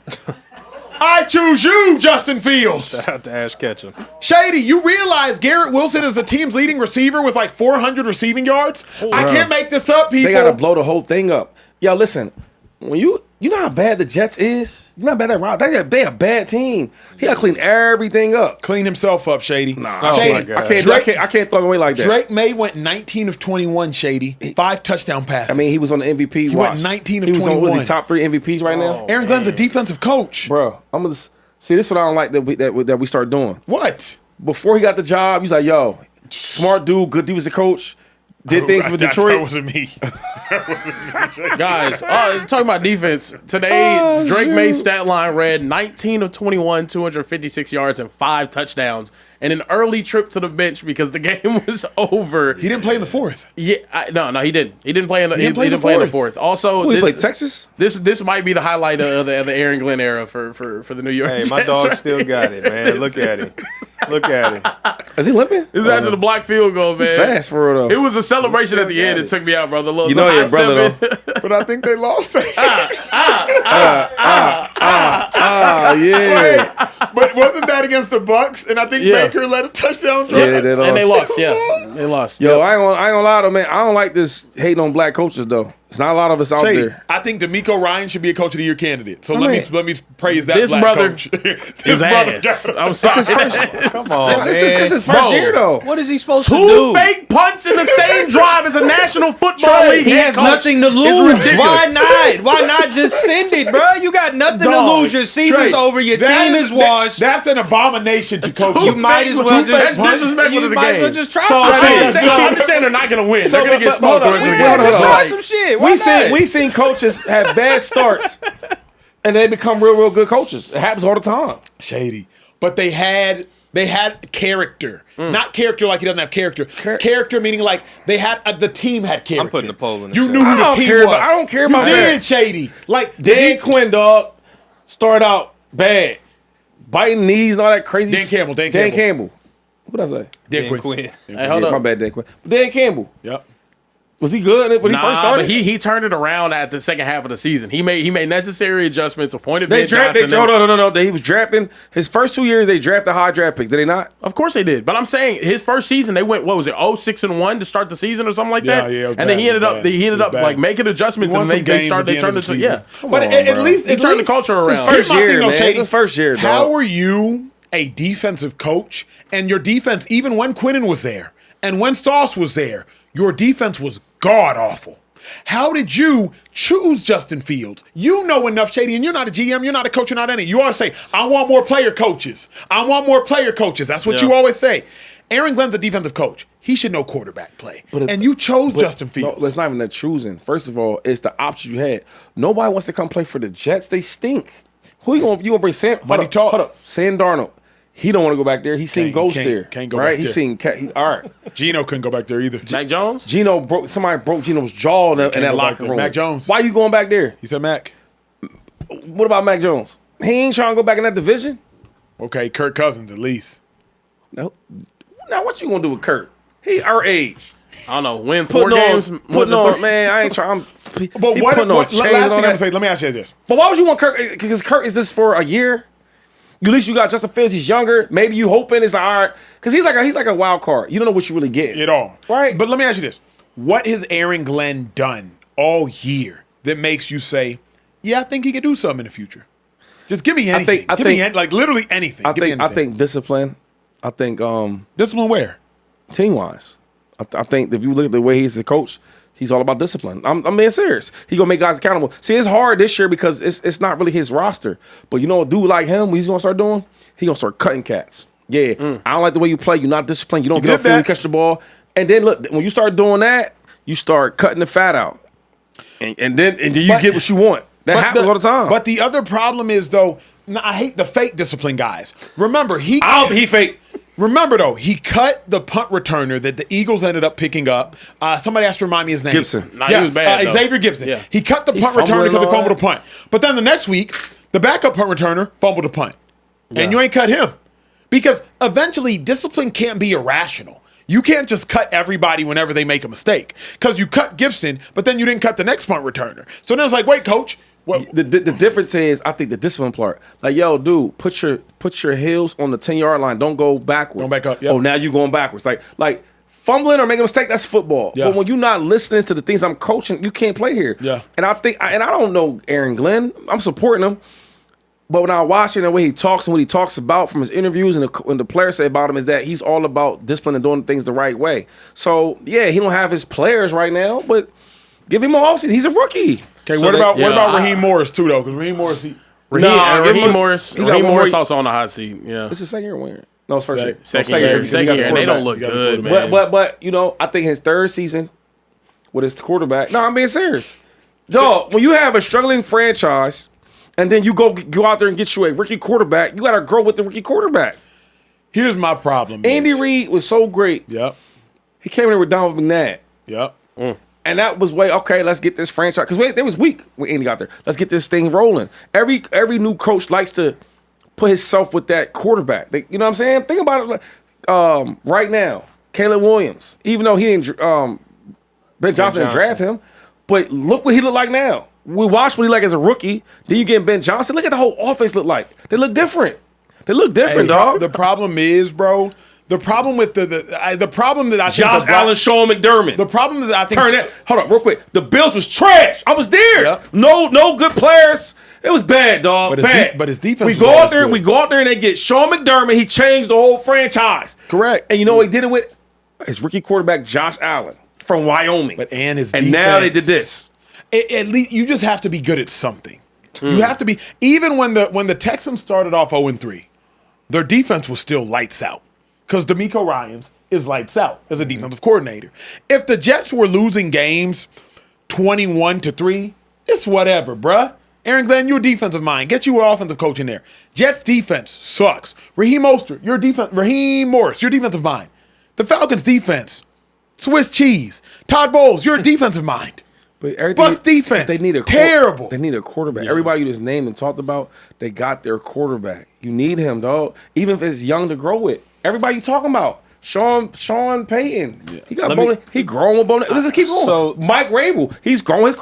I choose you, Justin Fields. Shout out to Ash Ketchum. Shady, you realize Garrett Wilson is the team's leading receiver with like 400 receiving yards? I can't make this up, people. They got to blow the whole thing up. Yo, listen. When you know how bad the Jets is? You know how bad that Rod? They a bad team. He got to clean everything up. Clean himself up, Shady. Nah, Shady. my God. I can't throw him away like that. Drake May went 19 of 21, Shady. 5 touchdown passes. I mean, he was on the MVP. He went 19 of He was on, was 21. he top 3 MVPs right now? Aaron Glenn's a defensive coach. Bro, I'm gonna see. This is what I don't like that we start doing. What? Before he got the job, he's like, "Yo, Smart dude, good defensive coach. Did things with Detroit. That wasn't me. Guys, talking about defense, today Drake May's stat line read 19 of 21, 256 yards, and 5 touchdowns, and an early trip to the bench because the game was over. He didn't play in the fourth. Yeah, no, he didn't. He didn't play in the. He didn't play in the fourth. Also, he played Texas. This might be the highlight of the Aaron Glenn era for the New York. Hey, Jets, my dog right? still got it, man. Look at him. Look at him. Is he limping? This is after the block field goal, man. Fast for real, though. It was a celebration at the end. It took me out, brother. Look, You know your brother, though. But I think they lost. Yeah. But wasn't that against the Bucks? And I think Yeah. Baker led a touchdown drive. Yeah, they lost. And they lost, yeah. They lost. Yo, I ain't gonna lie though, man. I don't like this hating on black coaches though. It's not a lot of us out Shady, there. I think D'Amico Ryan should be a Coach of the Year candidate. So let me praise that This black brother coach. His ass. I'm sorry. Come on, man. This is his first Bro. year though. What is he supposed to Two do? fake punts in the same drive as a National Football League He head has coach. nothing to It's lose. ridiculous. Why not? Why not just send it, bro? You got nothing Dog. to lose. Your season's Trey, over. Your that team is washed. That's an abomination to coach. You might as well just That's disrespectful you to the might as well game. just try So some I shit. understand they're not going to win. So, They're going to get but smoked. hold on. the rest of the Yeah, game. Just hold on. try some shit. Why not? We seen coaches have bad starts and they become real good coaches. It happens all the time. Shady. But they had character. Not character like he doesn't have character. Character meaning like they had the team had character. I'm putting the poll in the You chat. knew who I the don't team care was. about- I don't care you about did, that. Shady. Like Dan Quinn, dog, started out bad. Biting knees and all that crazy Dan Campbell, Dan Dan Campbell. Campbell. What did I say? Dan Dan Quinn. Quinn. Hey, hold Yeah, up. my bad, Dan Quinn. Dan Campbell. Yep. Was he good when he first started? But he turned it around at the second half of the season. He made necessary adjustments, appointed They Ben drafted. Johnson. No. He was drafting his first 2 years. They drafted high draft picks. Did they not? Of course they did. But I'm saying his first season, they went, what was it, 0-6-1 to start the season or something like Yeah, that? yeah, it was and then bad, he ended it was up bad. he ended It was up bad. like making adjustments He won and some they games started at they the end turned of the into yeah. season. But at least He turned the culture around. It's his first Here's my year, thing, though, man. Shady. It's his first year, dog. How are you a defensive coach and your defense, even when Quinnen was there and when Sauce was there, your defense was god awful? How did you choose Justin Fields? You know enough, Shady, and you're not a GM, you're not a coach, you're not any. You always say, I want more player coaches. I want more player coaches. That's what you always say. Aaron Glenn's a defensive coach. He should know quarterback play. And you chose Justin Fields. No, it's not even that choosing. First of all, it's the options you had. Nobody wants to come play for the Jets. They stink. Who you gonna bring? Sam? Hold up. Sam Darnold. He don't want to go back there. He's seen ghosts there. Can't go right? back He's there. seen. All right. Gino couldn't go back there either. Mac Jones? Somebody broke Gino's jaw in that go back locker there. room. Mac Jones. Why you going back there? He said, Mac. What about Mac Jones? He ain't trying to go back in that division. Okay, Kirk Cousins at least. No. Now what you gonna do with Kurt? He our age. I don't know. Win 4 games. Putting on, man. I ain't trying. But what last thing I'm gonna say, let me ask you this. But why would you want Kirk? Because Kirk is this for a year. At least you got Justin Fields. He's younger. Maybe you hoping it's all right. Because he's like a wild card. You don't know what you really get. At all. Right. But let me ask you this. What has Aaron Glenn done all year that makes you say, yeah, I think he could do something in the future? Just give me anything. I give me think- like literally anything. I Give me think anything. discipline. I think Discipline where? team wise. I think if you look at the way he's a coach, he's all about discipline. I'm being serious. He gonna make guys accountable. See, it's hard this year because it's not really his roster. But you know, a dude like him, what he's gonna start doing? He gonna start cutting cats. Yeah, I don't like the way you play. You're not disciplined. You don't get did off field, you that. catch the ball. And then look, when you start doing that, you start cutting the fat out, and then you But- get what you want. That happens all the time. But the other problem is though, I hate the fake discipline guys. Remember, he fake. Remember though, he cut the punt returner that the Eagles ended up picking up. Somebody has to remind me his name. Gibson. Nah, he was bad, though. Xavier Gibson. Yeah. He cut the punt fumbled returner because and he all fumbled a that. punt. But then the next week, the backup punt returner fumbled a punt. And you ain't cut him. Because eventually, discipline can't be irrational. You can't just cut everybody whenever they make a mistake. Because you cut Gibson, but then you didn't cut the next punt returner. So then it's like, wait, coach. Well, The difference is, I think the discipline part. Like, yo, dude, put your heels on the 10-yard line. Don't go backwards. Don't back up, yep. Oh, now you going backwards. Like fumbling or making a mistake, that's football. Yeah. But when you're not listening to the things I'm coaching, you can't play here. Yeah. And I think, and I don't know Aaron Glenn. I'm supporting him. But when I watch it and the way he talks and what he talks about from his interviews and the players say about him is that he's all about discipline and doing things the right way. So, yeah, he don't have his players right now, but give him an offseason. He's a rookie. okay, So what about I- Raheem Morris too though? Because Raheem Morris, Raheem Morris got one also more- on the hot seat. Yeah. It's the second year winner. No, it's first year. Second year, and they don't look good, man. But you know, I think his third season with his quarterback. No, I'm being serious. Dog, when you have a struggling franchise and then you go out there and get you a rookie quarterback, you got to grow with the rookie quarterback. Here's my problem. Andy Reid was so great. Yep. He came in there with Donovan McNabb. Yep. And that was okay, let's get this franchise. Because they was weak when Andy got there. Let's get this thing rolling. Every new coach likes to put himself with that quarterback. You know what I'm saying? Think about it right now. Caleb Williams, even though he didn't, Ben Johnson didn't draft him, but look what he looked like now. We watched what he like as a rookie. Then you get Ben Johnson. Look at the whole offense look like. They look different. They look different, dog. The problem is, bro. The problem with the problem that I think Josh Allen, Sean McDermott. The problem that I think hold on, real quick. The Bills was trash. I was there. Yep. No good players. It was bad, dog. But his defense. We go out there and they get Sean McDermott. He changed the whole franchise. Correct. And you know what he did it with? His rookie quarterback Josh Allen from Wyoming. And now they did this. At least you just have to be good at something. You have to be. Even when the Texans started off 0-3, their defense was still lights out. Because DeMeco Ryans is lights out as a defensive coordinator. If the Jets were losing games 21-3, it's whatever, bruh. Aaron Glenn, you're a defensive mind. Get you an offensive coach in there. Jets defense sucks. Raheem Morris, your defensive mind. The Falcons defense, Swiss cheese. Todd Bowles, you're a defensive mind. But Bucks defense, they need terrible. They need a quarterback. Yeah. Everybody you just named and talked about, they got their quarterback. You need him, dog. Even if it's young to grow with. Everybody you talking about, Sean Payton, he got he grown with bonus. Let's just keep going. So Mike Rabel, he's growing his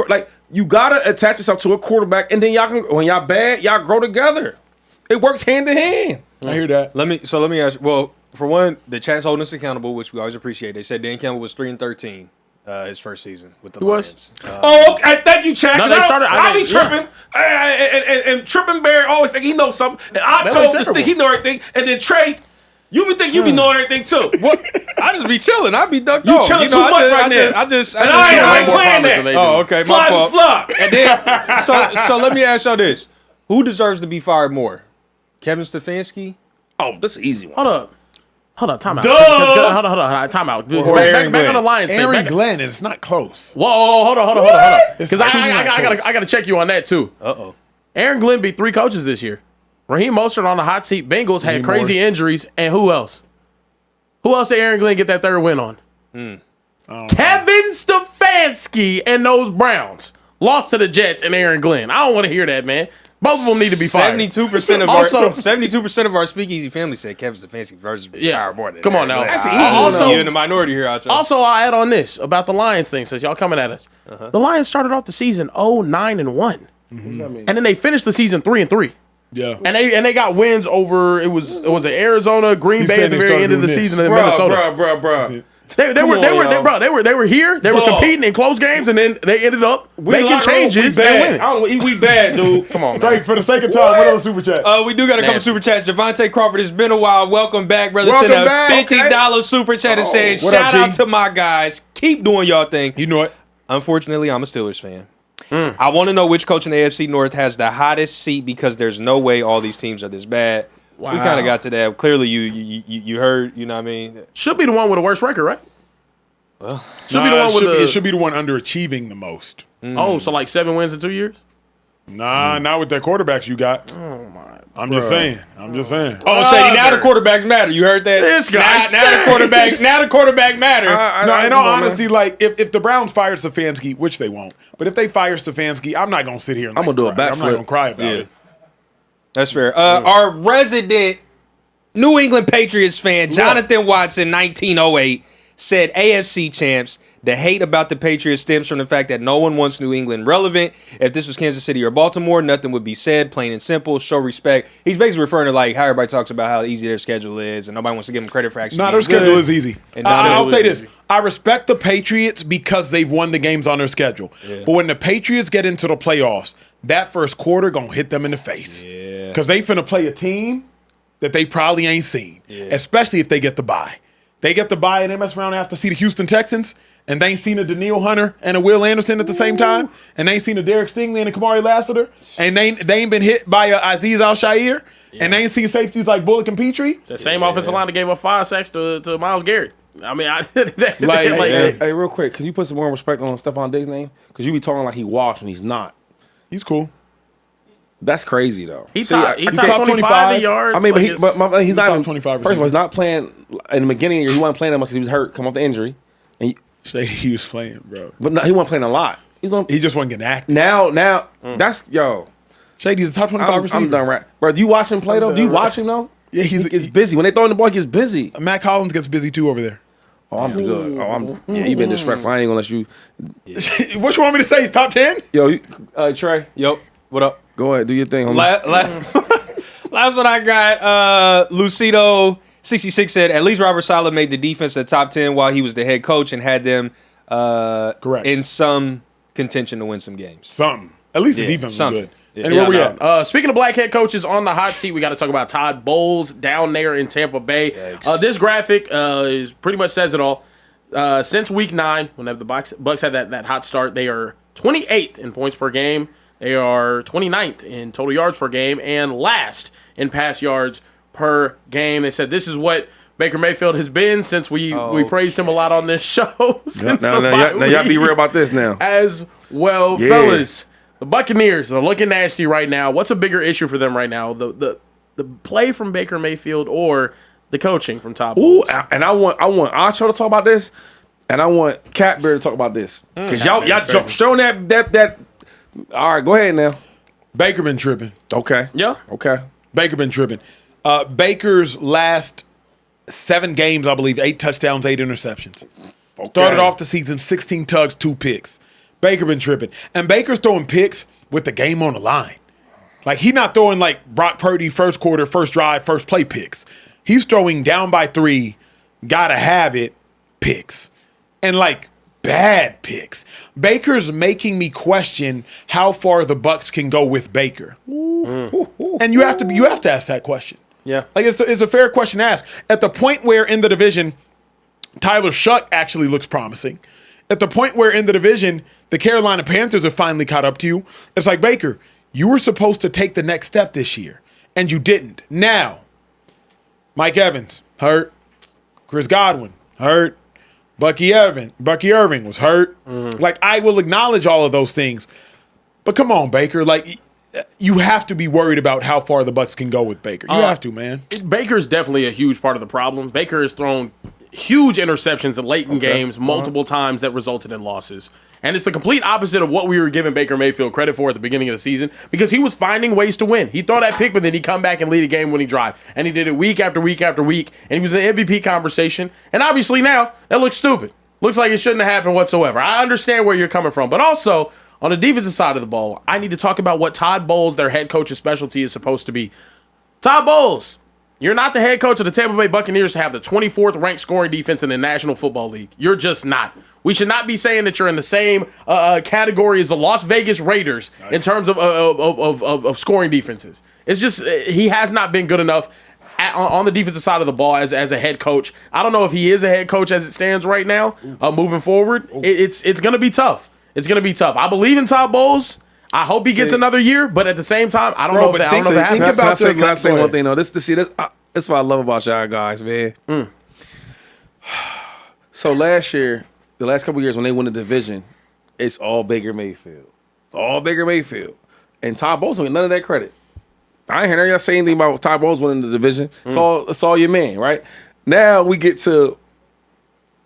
you gotta attach yourself to a quarterback, and then y'all can when y'all bad, y'all grow together. It works hand in hand. I hear that. Let me ask. Well, for one, the chat's holding us accountable, which we always appreciate. They said Dan Campbell was 3-13 his first season with the Lions. Okay, thank you, Chad. No, I be tripping, and Tripping Bear always think he knows something, and I chose to think he know everything, and then Trey. You be think you be knowing everything too. What? I just be chilling. I be ducked off. You chilling too much right now. I just and I ain't playing that. Oh, okay. Fly my fault. Flock. And then, so let me ask y'all this: who deserves to be fired more, Kevin Stefanski? Oh, this is an easy one. Hold on, time out. Duh! Hold on, time out. Back on the Lions thing. Aaron Glenn, and it's not close. Whoa, hold on. Because I gotta check you on that too. Aaron Glenn beat 3 coaches this year. Raheem Mostert on the hot seat. Bengals had crazy injuries. And who else? Who else did Aaron Glenn get that third win on? Kevin Stefanski and those Browns lost to the Jets and Aaron Glenn. I don't want to hear that, man. Both of them need to be fired. 72% of our Speakeasy family said Kevin Stefanski versus fired more than come on now. That's easy. You're in the minority here, Acho. Also, I'll add on this about the Lions thing since y'all coming at us. The Lions started off the season 0-9-1. And then they finished the season 3-3. Yeah, and they got wins over it was Arizona, Green Bay at the very end of the season, and Minnesota. Bro. They were here. They were competing in close games, and then they ended up making changes and winning. We bad, dude. Come on, man. For the sake of time, what other super chat? We do got a couple super chats. Javante Crawford, it's been a while. Welcome back, brother. Welcome Sent a back. $50 super chat and said, shout out to my guys. Keep doing y'all thing. You know it. Unfortunately, I'm a Steelers fan. I want to know which coach in the AFC North has the hottest seat because there's no way all these teams are this bad. Wow. We kind of got to that. Clearly, you heard, you know what I mean? Should be the one with the worst record, right? Well, it should be the one underachieving the most. Oh, so like 7 wins in 2 years? Nah, not with the quarterbacks you got. Oh my! I'm just saying. Oh, Shady, now the quarterbacks matter. You heard that? This guy. Now the quarterback matter. No, in all honesty, like if the Browns fire Stefanski, which they won't, but if they fire Stefanski, I'm not gonna sit here and I'm gonna do a backflip. I'm not gonna cry about it. That's fair. Our resident New England Patriots fan, Jonathan Watson, 1908, said AFC champs. The hate about the Patriots stems from the fact that no one wants New England relevant. If this was Kansas City or Baltimore, nothing would be said, plain and simple. Show respect. He's basically referring to like how everybody talks about how easy their schedule is, and nobody wants to give them credit for actually. Their schedule is easy. I'll say this: I respect the Patriots because they've won the games on their schedule. Yeah. But when the Patriots get into the playoffs, that first quarter gonna hit them in the face. Yeah. Because they finna play a team that they probably ain't seen, especially if they get the bye. They get the bye and they mess around and have to see the Houston Texans. And they ain't seen a Daniil Hunter and a Will Anderson at the same time. And they ain't seen a Derek Stingley and a Kamari Lassiter. And they ain't been hit by a Azeez Al-Shaair. and they ain't seen safeties like Bullock and Petrie. The same offensive line that gave up 5 sacks to Myles Garrett. I mean, hey, real quick, can you put some more respect on Stephon Diggs' name? Because you be talking like he washed and he's not. He's cool. That's crazy though. He's top 25 in yards. I mean, but he's not top 25. First of all, he's not playing in the beginning of the year. He wasn't playing that much because he was hurt, come off the injury. And he was playing, bro. But no, he wasn't playing a lot. He just wasn't getting active. Now, that's Shady's a top 25 receiver. I'm done, right, bro. Do you watch him play though? Do you watch him though? Yeah, he gets busy when they throw in the ball. He gets busy. Matt Collins gets busy too over there. Oh, I'm good. You been disrespectful. I ain't gonna let you. What you want me to say? He's top 10? Yo, Trey. Yo, what up? Go ahead, do your thing. Last one I got, Lucido66 said, at least Robert Saleh made the defense the top 10 while he was the head coach and had them correct in some contention to win some games. Something. At least the defense was good. Yeah. And where we at? Speaking of black head coaches on the hot seat, we got to talk about Todd Bowles down there in Tampa Bay. This graphic pretty much says it all. Since week 9, whenever the Bucs had that hot start, they are 28th in points per game. They are 29th in total yards per game and last in pass yards per game. They said this is what Baker Mayfield has been since we praised him a lot on this show. Now y'all be real about this now. As well, fellas. The Buccaneers are looking nasty right now. What's a bigger issue for them right now? The play from Baker Mayfield or the coaching from Todd Bowles? Ooh, and I want Acho to talk about this, and I want Cat Bear to talk about this. Because y'all jump straight on that. All right, go ahead now. Baker been tripping. Okay. Yeah. Okay. Baker been tripping. Baker's last 7 games, I believe, 8 touchdowns, 8 interceptions. Okay. Started off the season 16 tugs, 2 picks. Baker been tripping. And Baker's throwing picks with the game on the line. Like, he not throwing like Brock Purdy first quarter, first drive, first play picks. He's throwing down by 3, gotta have it picks. And like bad picks. Baker's making me question how far the Bucs can go with Baker. And you have to ask that question. Yeah. Like it's a fair question to ask. At the point where in the division, Tyler Shuck actually looks promising. At the point where in the division, the Carolina Panthers have finally caught up to you. It's like, Baker, you were supposed to take the next step this year, and you didn't. Now, Mike Evans, hurt. Chris Godwin, hurt. Bucky Irving was hurt. Like, I will acknowledge all of those things. But come on, Baker. Like, you have to be worried about how far the Bucs can go with Baker. You have to, man. Baker's definitely a huge part of the problem. Baker has thrown huge interceptions in late in games multiple times that resulted in losses. And it's the complete opposite of what we were giving Baker Mayfield credit for at the beginning of the season, because he was finding ways to win. He'd throw that pick, but then he'd come back and lead a game-winning drive. And he did it week after week after week. And he was in the MVP conversation. And obviously now, that looks stupid. Looks like it shouldn't have happened whatsoever. I understand where you're coming from. But also, on the defensive side of the ball, I need to talk about what Todd Bowles, their head coach's specialty, is supposed to be. Todd Bowles, you're not the head coach of the Tampa Bay Buccaneers to have the 24th ranked scoring defense in the National Football League. You're just not. We should not be saying that you're in the same category as the Las Vegas Raiders in terms of scoring defenses. It's just he has not been good enough on the defensive side of the ball as a head coach. I don't know if he is a head coach as it stands right now. Moving forward, it's going to be tough. It's going to be tough. I believe in Todd Bowles. I hope he gets another year, but at the same time, I don't know if it happens. Can I say one thing though? This is what I love about y'all guys, man. So last year, the last couple of years when they won the division, it's all Baker Mayfield. All Baker Mayfield. And Todd Bowles don't get none of that credit. I ain't hearing y'all say anything about Todd Bowles winning the division. It's all your man, right? Now we get to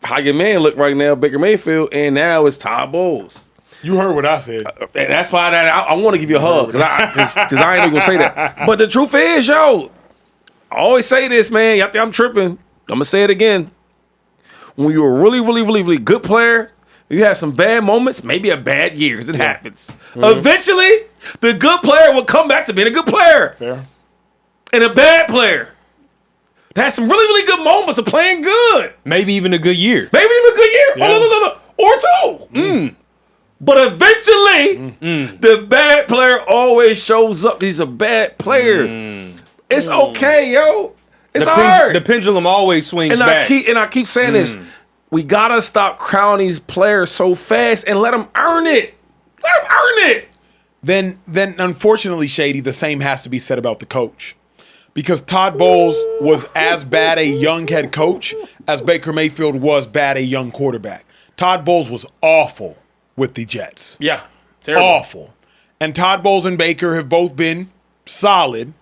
how your man look right now, Baker Mayfield, and now it's Todd Bowles. You heard what I said. And that's why I want to give you a hug, because I ain't even going to say that. But the truth is, I always say this, man. Y'all think I'm tripping. I'm going to say it again. When you're a really, really, really, really good player, you have some bad moments, maybe a bad year, because it happens. Eventually, the good player will come back to being a good player. Fair. And a bad player that has some really, really good moments of playing good. Maybe even a good year. Maybe even a good year. Yeah. Or 2. But eventually, the bad player always shows up. He's a bad player. It's okay, yo. It's hard. The pendulum always swings back. I keep saying this. We got to stop crowning these players so fast and let them earn it. Let them earn it. Then unfortunately, Shady, the same has to be said about the coach. Because Todd Bowles was as bad a young head coach as Baker Mayfield was bad a young quarterback. Todd Bowles was awful with the Jets. Yeah, terrible. Awful. And Todd Bowles and Baker have both been solid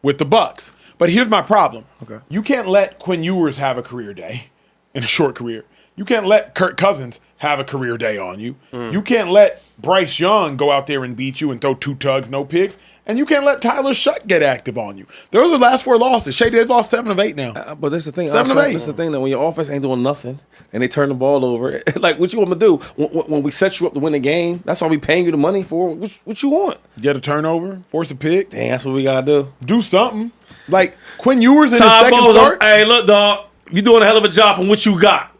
with the Bucs. But here's my problem. Okay. You can't let Quinn Ewers have a career day in a short career. You can't let Kirk Cousins have a career day on you. You can't let Bryce Young go out there and beat you and throw 2 tugs, no picks. And you can't let Tyler Shuck get active on you. Those are the last 4 losses. Shady, they've lost 7 of 8 now. But that's the thing. 7 of 8. That's the thing that when your offense ain't doing nothing and they turn the ball over, like what you want me to do? When we set you up to win the game, that's why we paying you the money for. What you want? Get a turnover, force a pick. Dang, that's what we gotta do. Do something. Like Quinn Ewers in his Todd second Bowles, start. hey, look, dog, you doing a hell of a job from what you got.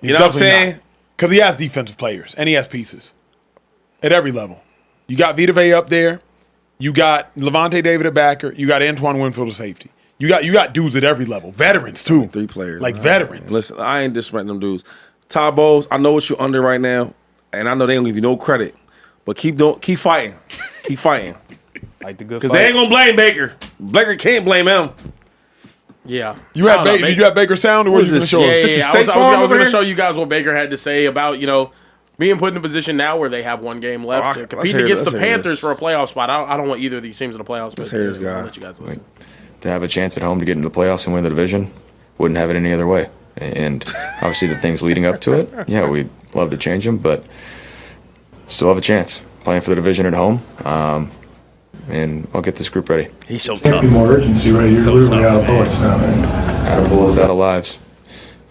You know what I'm saying? Because he has defensive players and he has pieces at every level. You got Vita Vea up there. You got Levante David at backer. You got Antoine Winfield at safety. You got dudes at every level. Veterans, too. 3 players. Like veterans. Listen, I ain't disrespecting them dudes. Todd Bowles, I know what you're under right now, and I know they don't give you no credit. But keep fighting. Keep fighting. Like the good Because they ain't going to blame Baker. Baker can't blame him. Yeah. You had Did you have Baker sound, or what was you going to show us? This is I State was Farm going over to here? show you guys what Baker had to say about, being put in a position now where they have 1 game left to compete against the Panthers for a playoff spot. I don't want either of these teams in the playoffs. Let's hear this guy. I'll let you guys listen. To have a chance at home to get into the playoffs and win the division, wouldn't have it any other way. And obviously the things leading up to it, yeah, we'd love to change them, but still have a chance playing for the division at home. And I'll get this group ready. He's so Can't tough. be more urgency, right? You're So literally tough, out of man. bullets now, man. Out of bullets, out of lives.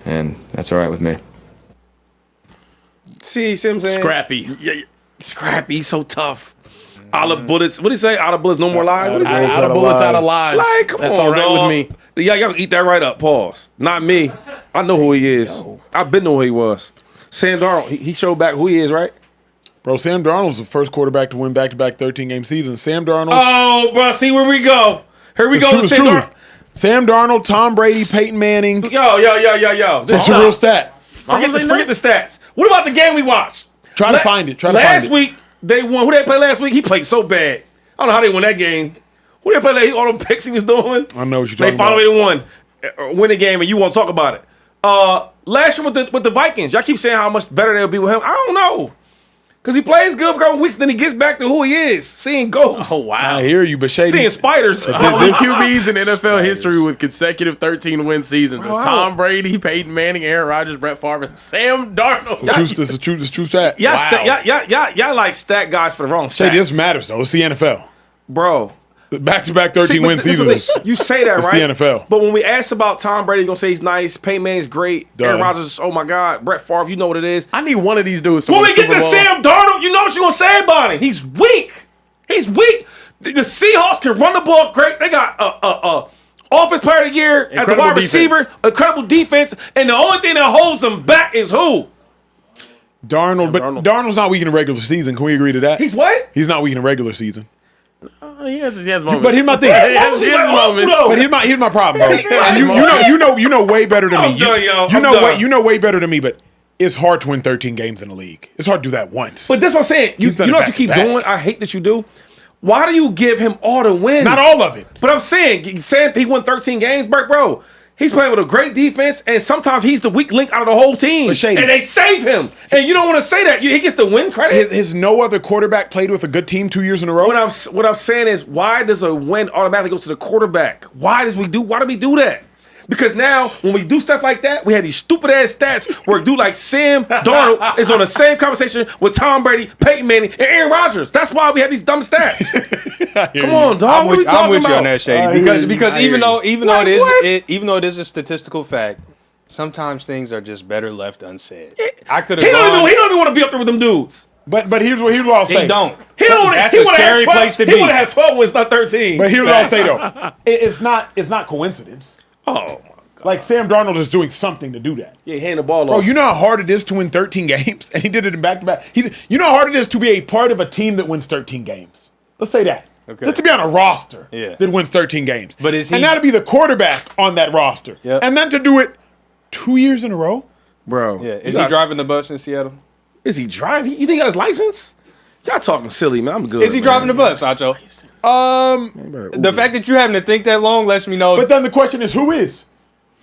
And that's all right with me. See what I'm saying? Scrappy. Yeah, scrappy, so tough. Out of bullets. What do you say? Out of bullets, no more lives? What is Out that? of bullets, out of lives. Like, come That's on, all right dog. with me. Yeah, y'all eat that right up. Pause. Not me. I know who he is. I've been know who he was. Sam Darnold, he showed back who he is, right? Bro, Sam Darnold was the first quarterback to win back-to-back 13-game seasons. Sam Darnold. Oh, bro, see where we go. Here we It's go. true, to it's Sam true. Darnold. Sam Darnold, Tom Brady, Peyton Manning. Yo. It's a real stat. Forget the stats. What about the game we watched? Try to find it. Last week, they won. Who they played last week? He played so bad. I don't know how they won that game. Who they played? All them picks he was doing. I know what you're They talking finally about. won. Win the game, and you won't talk about it. Last year with the Vikings, y'all keep saying how much better they'll be with him. I don't know. Because he plays good for a couple weeks, then he gets back to who he is. Seeing ghosts. Oh, wow. I hear you, but Shady. Seeing spiders. Only QBs in NFL history with consecutive 13-win seasons are Wow. Tom Brady, Peyton Manning, Aaron Rodgers, Brett Favre, and Sam Darnold. It's a true stat. Y'all like stat guys for the wrong stats. Shady, this matters, though. It's the NFL. Bro. Back-to-back 13-win seasons. You say that, It's right? the NFL. But when we ask about Tom Brady, you're going to say he's nice. Peyton Manning's great. Duh. Aaron Rodgers, oh my God. Brett Favre, you know what it is. I need one of these dudes to When win we the get to Super Bowl. Sam Darnold, you know what you're going to say about him. He's weak. He's weak. The Seahawks can run the ball great. They got offense player of the year at the Incredible wide receiver. defense. Incredible defense. And the only thing that holds them back is who? Darnold, but Darnold's not weak in the regular season. Can we agree to that? He's what? He's not weak in the regular season. He has moments. But here's my thing. He has He's like, moments. oh, But here's my problem, bro. And you know way better than me. I'm done, yo. You I'm know done. you know way better than me. But it's hard to win 13 games in the league. It's hard to do that once. But that's what I'm saying. You He's done know it what you keep back-to-back. doing? I hate that you do. Why do you give him all the wins? Not all of it. But I'm saying he won 13 games, bro. He's playing with a great defense, and sometimes he's the weak link out of the whole team. But Shady- and they save him. And you don't want to say that. He gets the win credit. Has no other quarterback played with a good team 2 years in a row? What I'm saying is, why does a win automatically go to the quarterback? Why do we do that? Because now, when we do stuff like that, we have these stupid ass stats where a dude like Sam Darnold is on the same conversation with Tom Brady, Peyton Manning, and Aaron Rodgers. That's why we have these dumb stats. Come on, dog. I'm What are we with, I'm talking with you about? on that, Shady. Because even though it is a statistical fact, sometimes things are just better left unsaid. I could have He gone. don't even want to be up there with them dudes. But here's what I'll say. He don't. That's a scary place to be. He would have had 12 wins, not 13. But here's what I'll say though. It's not coincidence. Oh my God. Like Sam Darnold is doing something to do that. Yeah, hand the ball Bro, off. you know how hard it is to win 13 games? And he did it in back-to-back. You know how hard it is to be a part of a team that wins 13 games? Let's say that. Okay. Just to be on a roster Yeah. that wins 13 games. But is he- And now to be the quarterback on that roster. Yep. And then to do it 2 years in a row? Bro. Yeah, is he driving the bus in Seattle? Is he driving? You think he got his license? Y'all talking silly, man. I'm good. Is he driving the bus, Acho? The fact that you having to think that long lets me know. But then the question is, who is?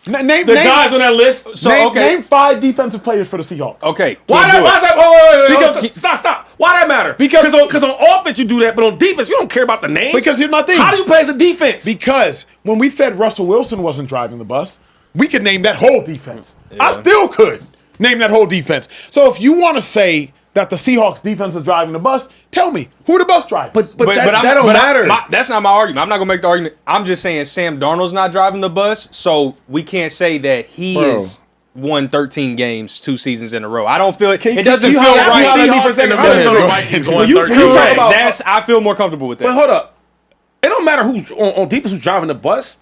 Name the guys on that list? So, name 5 defensive players for the Seahawks. Okay. Why is that? Wait, stop. Why that matter? Because on offense you do that, but on defense you don't care about the names. Because here's my thing. How do you play as a defense? Because when we said Russell Wilson wasn't driving the bus, we could name that whole defense. Yeah. I still could name that whole defense. So if you want to say that the Seahawks defense is driving the bus, tell me who the bus drivers. But that don't matter. That's not my argument. I'm not gonna make the argument. I'm just saying Sam Darnold's not driving the bus, so we can't say that he is won 13 games 2 seasons in a row. I don't feel it. It doesn't feel right. I feel more comfortable with that. But hold up, it don't matter who's on defense who's driving the bus.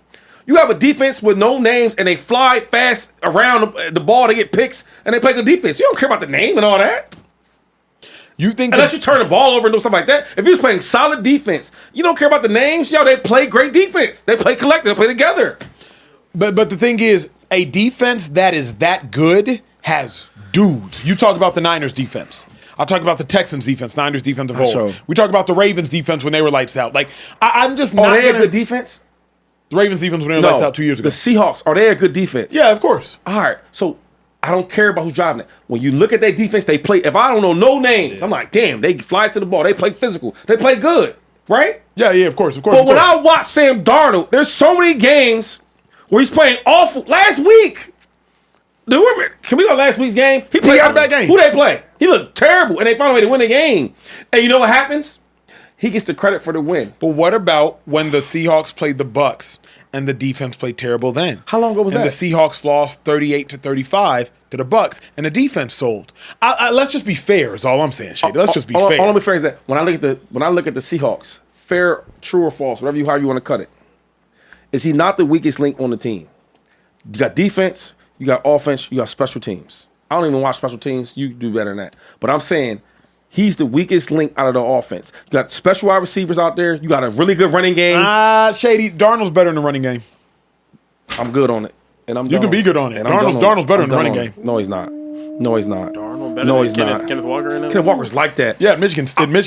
You have a defense with no names and they fly fast around the ball. They get picks and they play good defense. You don't care about the name and all that. You think unless you turn the ball over and do something like that. If you're just playing solid defense, you don't care about the names. Yo, they play great defense. They play collective. They play together. But the thing is, a defense that is that good has dudes. You talk about the Niners defense. I'll talk about the Texans defense, Niners defensive whole. We talk about the Ravens defense when they were lights out. Like I'm just not. Are they a good defense? The Ravens defense when they were lights out 2 years ago. The Seahawks, are they a good defense? Yeah, of course. All right, so I don't care about who's driving it. When you look at their defense, they play. If I don't know no names, I'm like, damn, they fly to the ball. They play physical. They play good, right? Yeah, of course. But when I watch Sam Darnold, there's so many games where he's playing awful. Last week, can we go last week's game? He played out of that game. Who they play? He looked terrible, and they found a way to win the game. And you know what happens? He gets the credit for the win. But what about when the Seahawks played the Bucks and the defense played terrible then? How long ago was that? And the Seahawks lost 38-35 to the Bucks, and the defense sold. Let's just be fair. Is all I'm saying, Shedeur. Let's just be fair. Let me phrase that. When I look at the Seahawks, fair, true or false, however you want to cut it, is he not the weakest link on the team? You got defense, you got offense, you got special teams. I don't even watch special teams. You do better than that. But I'm saying he's the weakest link out of the offense. You got special wide receivers out there. You got a really good running game. Shady, Darnold's better in the running game. I'm good on it. And you can be good on it. Darnold's better in the running game. No, he's not. No, he's not. Darnold better no, than he's not. Kenneth Walker in there? Kenneth Walker's like that. Yeah, Michigan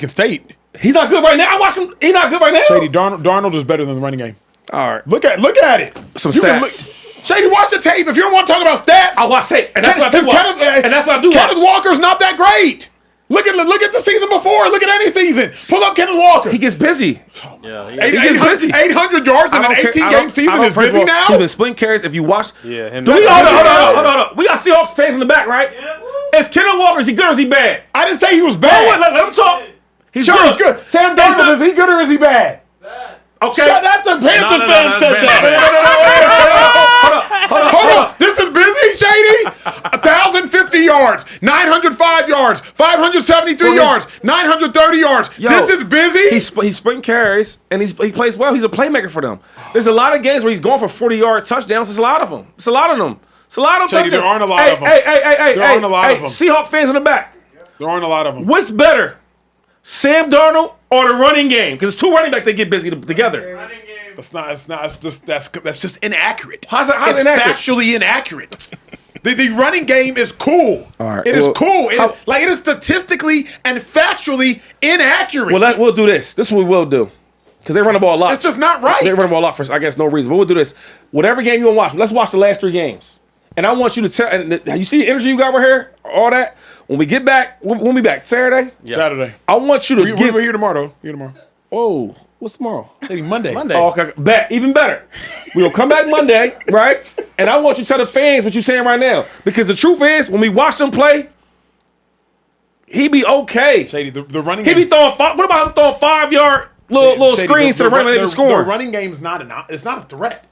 State. He's not good right now. I watch him. He's not good right now. Shady, Darnold is better than the running game. All right. Look at it. Some stats. Shady, watch the tape. If you don't want to talk about stats, I watch tape, and that's what I do. Kenneth Walker's not that great. Look at the season before. Look at any season. Pull up Kenneth Walker. He gets busy. Yeah, he gets busy. 800 yards in an 18-game season is busy now. He's been splitting carries. If you watch, yeah, hold on. We got Seahawks fans in the back, right? Yeah. Is Kenneth Walker, is he good or is he bad? I didn't say he was bad. Let him talk. He's good. Sam Darnold, is he good or is he bad? Bad. Okay. That's a Panthers fan said that. Hold on. This is busy, Shady. 1,050 yards, 905 yards, 573 yards, 930 yards. This is busy. He's sprinting carries, and he plays well. He's a playmaker for them. There's a lot of games where he's going for 40-yard touchdowns. There's a lot of them. Shady, there aren't a lot of them. There aren't a lot of them. Seahawk fans in the back. There aren't a lot of them. What's better, Sam Darnold or the running game? Because it's 2 running backs that get busy together. That's just inaccurate. How's it's inaccurate? Factually inaccurate. The running game is cool. All right. It is cool. It is statistically and factually inaccurate. Well, we'll do this. This is what we will do. Because they run the ball a lot. It's just not right. They run the ball a lot for, I guess, no reason. But we'll do this. Whatever game you want to watch, let's watch the last 3 games. And I want you to tell, and you see the energy you got right here? All that? When we get back, when we back? Saturday? Yeah. Saturday. I want you to We're here tomorrow, though. Oh. What's tomorrow? Monday. Oh, okay. Even better. We'll come back Monday, right? And I want you to tell the fans what you're saying right now. Because the truth is, when we watch them play, he be okay. Shady, the running game. He be throwing what about him throwing 5-yard little screens to the running game score? The running game is not a threat.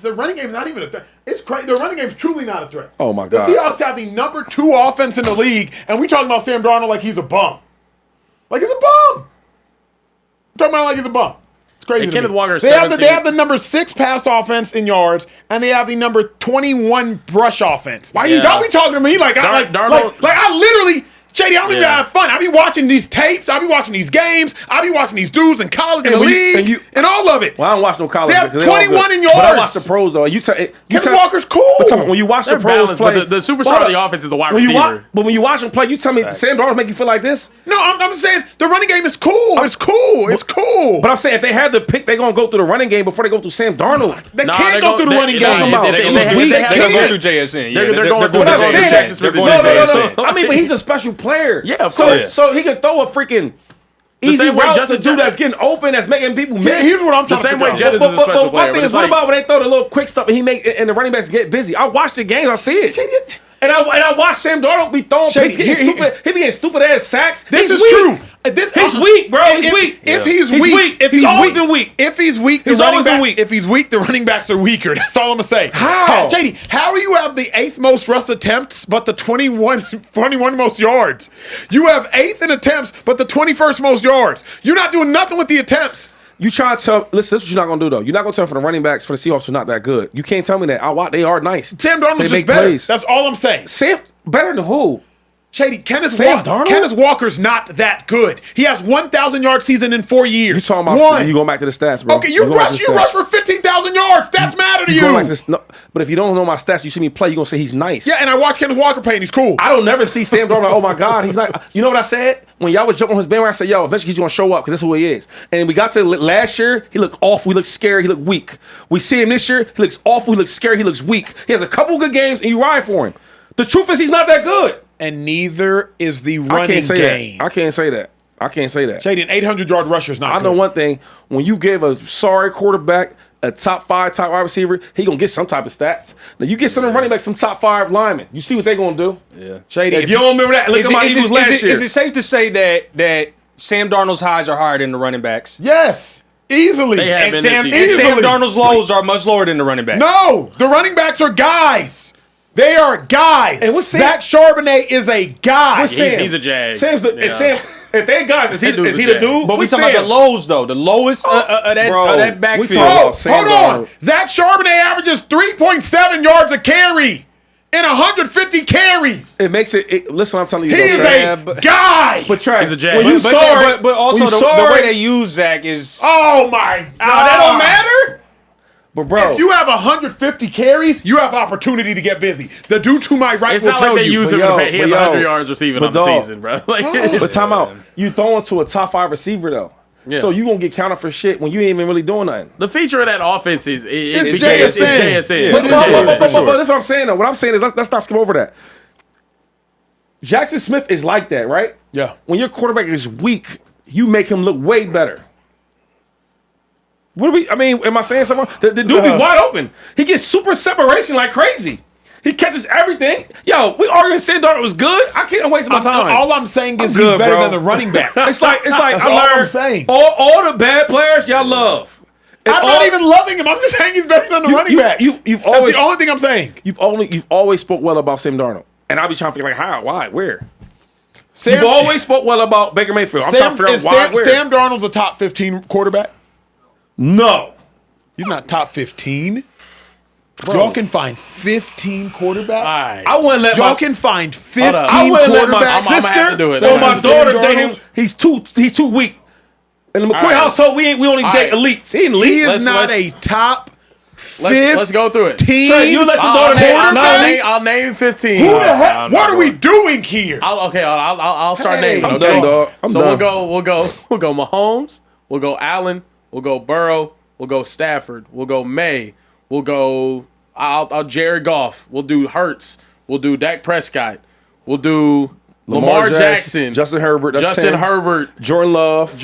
The running game is not even a threat. It's crazy. The running game is truly not a threat. Oh, my God. The Seahawks have the number 2 offense in the league, and we talking about Sam Darnold like he's a bum. Like he's a bum. Talking about like he's a bum. It's crazy. Kenneth Walker. They have the number 6 pass offense in yards, and they have the number 21 rush offense. Why y'all be talking to me like I literally JD, I don't even have fun. I be watching these tapes. I be watching these games. I be watching these dudes in college, in the league, and all of it. Well, I don't watch no college. They have 21 in yards. But I watch the pros, though. Kenneth Walker's cool. But when you watch the pros play, but the superstar of the offense is the wide receiver. But when you watch them play, you tell me Sam Darnold make you feel like this? No, I'm saying the running game is cool. It's cool. It's cool. But I'm saying if they had the pick, they're going to go through the running game before they go through Sam Darnold. They can't go through the running game. They're going to go through JSN. They're going to JSN. They're going to JSN. I mean, but he's a special player. Yeah, of course. So he can throw a freaking easy route to do that's getting open, that's making people miss. Here's what I'm trying to The same way figure out. Jett is a special player. My thing is, what about when they throw the little quick stuff and the running backs get busy? I watch the games, I see it. And I watch Sam Darnold be throwing picks, he be getting stupid ass sacks. This is true. He's weak, bro. He's weak. If he's weak, He's always been weak. If he's weak, He's always been weak. If he's weak, the running backs are weaker. That's all I'm gonna say. How? JD, how do you have the 8th most rush attempts but the 21 most yards? You have 8th in attempts but the 21st most yards. You're not doing nothing with the attempts. You trying to tell? Listen, this is what you're not gonna do though. You're not gonna tell for the running backs for the Seahawks are not that good. You can't tell me that. They are nice. Sam Darnold's They just make better. plays. That's all I'm saying. Sam better than who? Shady, Kenneth Darnold? Walker's not that good. He has 1,000 yard season in 4 years. You talking about? You going back to the stats, bro? Okay, you rush for 15,000 yards. Stats matter to you. But if you don't know my stats, you see me play, you gonna say he's nice. Yeah, and I watch Kenneth Walker play, and he's cool. I don't never see Sam Darnold like, oh my God, he's like, you know what I said? When y'all was jumping on his bandwagon, I said, yo, eventually he's gonna show up because that's who he is. And we got to last year, he looked awful, he looked scary, he looked weak. We see him this year, he looks awful, he looks scary, he looks weak. He has a couple good games, and you ride for him. The truth is he's not that good. And neither is the running game. I can't say that. Shady, an 800-yard rusher is not I good. know one thing. When you give a sorry quarterback a top 5 top wide receiver, he gonna get some type of stats. Now you get some running backs, some top 5 linemen. You see what they gonna do? Yeah. Shady, if you don't remember that, look at my Eagles last year. Is it safe to say that Sam Darnold's highs are higher than the running backs? Yes. Easily. And Sam Darnold's lows are much lower than the running backs. No, the running backs are guys. They are guys. And what's Zach Charbonnet is a guy. What's Sam? He's a jag. Sam's if they're guys, is he the dude? But we talking about the lows though. The lowest of that backfield. Hold on. Zach Charbonnet averages 3.7 yards a carry in 150 carries. It makes it. Listen, I'm telling you. He is a guy. But Trey, he's a jag. But also the way they use Zach is. Oh my God. That don't matter. But bro, if you have 150 carries, you have opportunity to get busy. The dude to my right it's will not tell like they you. use him to pay. He has 100 yards receiving on the season, bro. But time out. You throwing to a top 5 receiver though. Yeah. So you gonna get counted for shit when you ain't even really doing nothing. The feature of that offense is JSN. But that's what I'm saying though. What I'm saying is let's not skip over that. Jackson Smith is like that, right? Yeah. When your quarterback is weak, you make him look way better. Am I saying something? The dude be wide open. He gets super separation like crazy. He catches everything. Yo, we arguing Sam Darnold was good. I can't waste my time. All I'm saying is he's better than the running back. It's like That's I all learned I'm saying. All the bad players y'all love. I'm not even loving him. I'm just saying he's better than the running back. That's the only thing I'm saying. You've always spoke well about Sam Darnold. And I'll be trying to figure like how, why, where. You've always spoke well about Baker Mayfield. I'm trying to figure out why, where. Sam Darnold's a top 15 quarterback? No. He's not top 15. Y'all can find 15 quarterbacks. Right. I wouldn't let Y'all can find 15 quarterbacks. I wouldn't let my sister or my daughter date him. He's too weak. In the McCoy household, we only date elites. He ain't elite. He is not a top 15. Let's go through it. Trey, you let your daughter I'll name 15. Who the heck? What are we doing here? I'll start naming. I'm done, dog. I'm done. We'll go Mahomes. We'll go Allen. We'll go Burrow. We'll go Stafford. We'll go May. We'll go I'll Jared Goff. We'll do Hurts. We'll do Dak Prescott. We'll do Lamar Jackson. Justin Herbert. That's 10. Herbert. Jordan Love.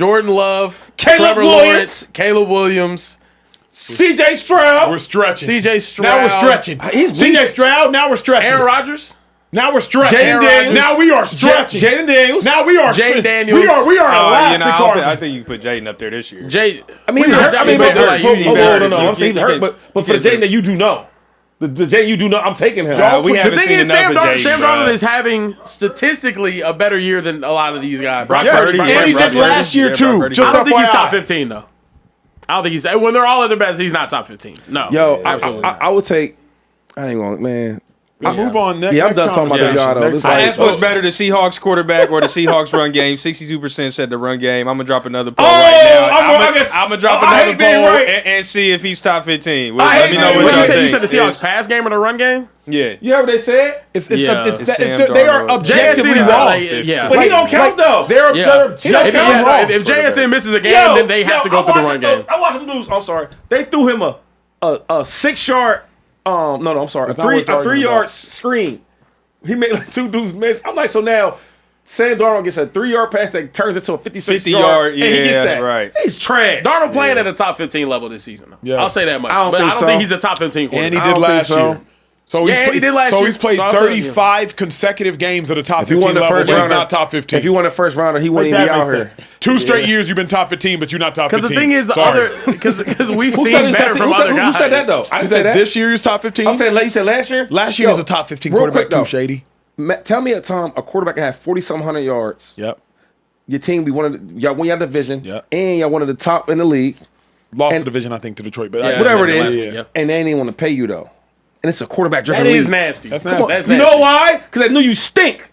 Trevor Lawrence. Caleb Williams. CJ Stroud. We're stretching. CJ Stroud. Now we're stretching. He's CJ Stroud. Now we're stretching. Aaron Rodgers. Now we're stretching. Jaden Daniels. Now we are stretching. Jaden Daniels. Now we are Jaden Daniels. We are I think you put Jaden up there this year. I'm saying he's hurt, but for the Jaden that you do know. The Jaden you do know, I'm taking him. We haven't seen enough of Jaden. Sam Darnold is having statistically a better year than a lot of these guys. And he did last year too. I don't think he's top 15 though. I don't think he's when they're all at their best. He's not top 15. No. Yo, I would take. I ain't going, man. Move on. Next, I'm done talking about this guy though. I asked what's better, the Seahawks quarterback or the Seahawks run game. 62% said the run game. I'm gonna drop another poll right now. I'm gonna drop another poll and see if he's top 15. Let me know what y'all think. You said the Seahawks pass game or the run game? Yeah. You heard what they said? They are objectively wrong. But he don't count though. They're objectively wrong. If JSN misses a game, then they have to go through the run game. I watched them lose. I'm sorry. They threw him a 6-yard. I'm sorry. A 3-yard screen. He made like 2 dudes miss. I'm like, so now Sam Darnold gets a 3-yard pass that turns into a 56-yard, and he gets that. Right. He's trash. Darnold playing at a top 15 level this season. Yeah. I'll say that much. I don't think he's a top 15 quarterback. And he did last year. So he's played 35 consecutive at a top 15 level, but he's not top 15. If you won the first rounder, he wouldn't be out here. 2 straight years you've been top 15, but you're not top 15. Because the thing is, because we've seen better from other guys. Who said that though? I didn't say that. This year he's top 15. I'm saying you said last year. Last year was a top 15 quarterback too, Shady. Tell me a time a quarterback can have 40-something hundred yards. Yep. Your team be y'all won your division. Yep. And y'all one of the top in the league. Lost the division, I think, to Detroit, but whatever it is. Yeah. And they didn't want to pay you though. And it's a quarterback-driven league. That is nasty. That's nasty. That's nasty. You know why? Because I knew you stink.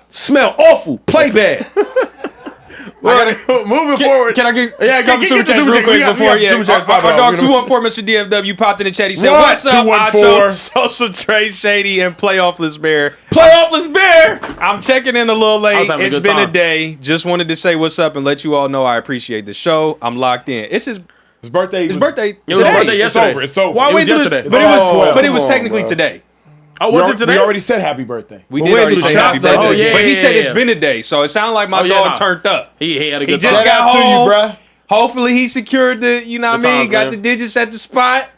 Smell awful. Play bad. Moving forward. Can I get a couple super chats real quick before? Our dog 214, Mr. DFW, popped in the chat. He said, "What's up, Acho, Social Trade Shady, and Playoffless Bear? Playoffless Bear. I'm checking in a little late. It's been a day. Just wanted to say what's up and let you all know I appreciate the show. I'm locked in. It's his birthday. It was birthday yesterday. It's over. Why we yesterday? But it was technically today. Oh, was it today? We already said happy birthday. We did already say happy birthday. Oh, yeah, but he said it's been a day, so it sounded like my dog turned up. He had a good time. He just got home. To you, bruh. Hopefully he secured the, got the digits at the spot.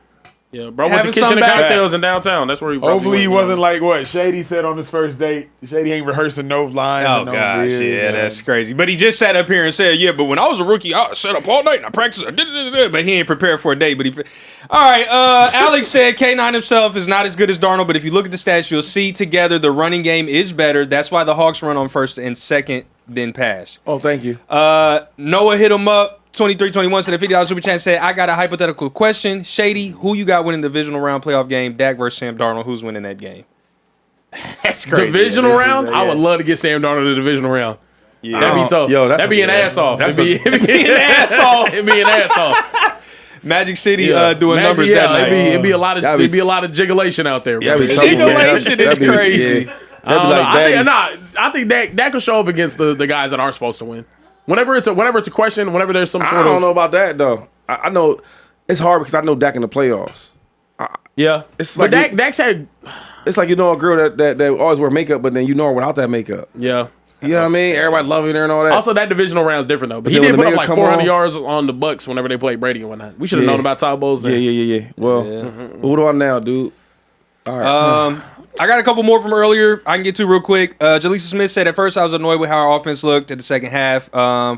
Yeah, bro went to Kitchen and Cocktails in downtown. That's where he hopefully he wasn't like what Shady said on his first date. Shady ain't rehearsing no lines. Oh, gosh, yeah, that's crazy. But he just sat up here and said, yeah, but when I was a rookie, I sat up all night and I practiced. But he ain't prepared for a day. But all right, Alex said K9 himself is not as good as Darnold, but if you look at the stats, you'll see together the running game is better. That's why the Hawks run on first and second, then pass. Oh, thank you. Noah hit him up. 2321 said a $50 super chat said, I got a hypothetical question. Shady, who you got winning the divisional round playoff game? Dak versus Sam Darnold. Who's winning that game? That's crazy. Divisional round? I would love to get Sam Darnold in the divisional round. Yeah. That'd be tough. That'd be an ass off. It'd be an ass off. It'd be an ass off. Magic City doing numbers that night. It'd be a lot of jigulation out there. Yeah, jigulation is crazy. I think Dak will show up against the guys that aren't supposed to win. Whenever it's a question, whenever there's some sort of... I don't know about that, though. I know it's hard because I know Dak in the playoffs. It's like Dak's had... It's like a girl that always wear makeup, but then her without that makeup. Yeah. You know what I mean? Everybody loving her and all that. Also, that divisional round's different, though. But he did put up like 400 yards on the Bucks whenever they played Brady and whatnot. We should have known about Todd Bowles then. Yeah. Well, who do I now, dude? All right. I got a couple more from earlier I can get to real quick. Jaleesa Smith said, at first I was annoyed with how our offense looked at the second half.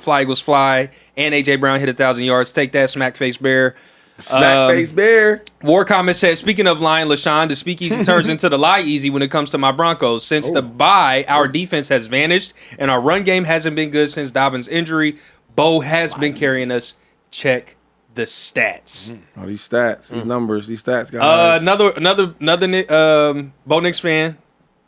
Fly Eagles fly, and A.J. Brown hit 1,000 yards. Take that, Smack Face Bear. Smack Face Bear. War Comment said, speaking of lying, LaShawn, the speakeasy turns into the lie easy when it comes to my Broncos. Since the bye, our defense has vanished, and our run game hasn't been good since Dobbins' injury. Bo has been carrying us. Check the stats. Oh, these stats, these numbers, these stats, guys. Another Bo Nix fan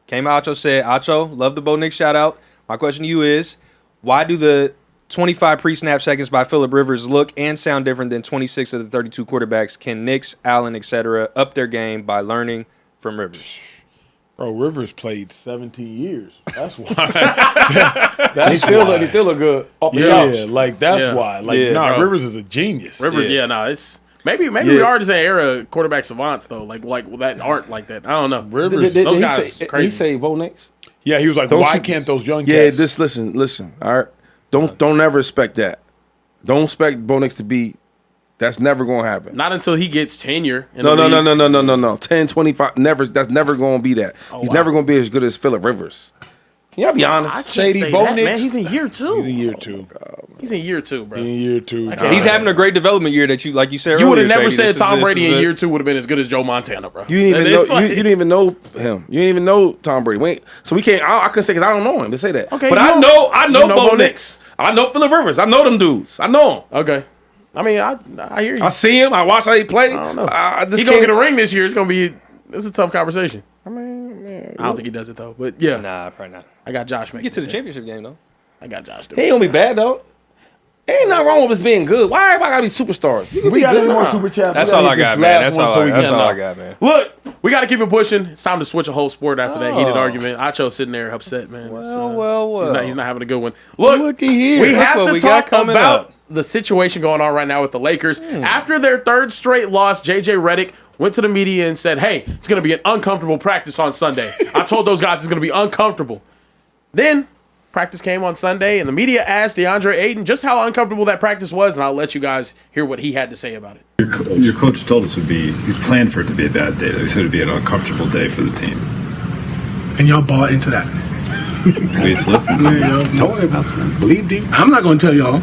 came out. Acho said, Acho, love the Bo Nix shout out. My question to you is, why do the 25 pre-snap seconds by Phillip Rivers look and sound different than 26 of the 32 quarterbacks? Can Nix, Allen, etc. up their game by learning from Rivers? Bro, Rivers played 17 years. That's why. He still look good. That's why. Rivers is a genius. Rivers, it's maybe we are just an era quarterback savants though. Like that aren't like that. I don't know. Rivers, those guys crazy. Did he say Bo Nix? Yeah, he was like, why can't those young cats? Just listen. All right, don't ever expect that. Don't expect Bo Nix to be. That's never going to happen. Not until he gets tenure. No. 10, 25, never. That's never going to be that. He's never going to be as good as Phillip Rivers. Can y'all be honest? Shady Bo Nix. Man, he's in year 2. He's in year 2, bro. He's having a great development year that you, like you said earlier. You would have never said Tom Brady in year 2 would have been as good as Joe Montana, bro. You didn't even know. You didn't even know him. You didn't even know Tom Brady. Wait, so we can't. I couldn't say because I don't know him to say that. Okay, but I know Bo Nix. I know Phillip Rivers. I know them dudes. I know him. Okay. I mean, I hear you. I see him. I watch how he play. I don't know. He's going to get a ring this year. It's a tough conversation. I mean, I don't think he does it though. But yeah, Nah, probably not. I got Josh making Get to the it. championship game though. I got Josh He doing ain't gonna be bad though. Ain't nothing wrong with us being good. Why everybody gotta be superstars? You can We be got good any more now. super chats? That's We gotta all I hit this got, man. last That's one all so I we that's can all I know. got, man. Look, we got to keep it pushing. It's time to switch a whole sport after that heated argument. Acho's sitting there upset, man. He's not having a good one. Looky here. We Look have what to we got talk coming about up. the situation going on right now with the Lakers. After their third straight loss, JJ Redick went to the media and said, hey, it's going to be an uncomfortable practice on Sunday. I told those guys it's going to be uncomfortable. Then practice came on Sunday, and the media asked DeAndre Ayton just how uncomfortable that practice was, and I'll let you guys hear what he had to say about it. Your coach told us he planned for it to be a bad day. He said it'd be an uncomfortable day for the team. And y'all bought into that. Please listen to me. Told him. Believed him. I'm not going to tell y'all.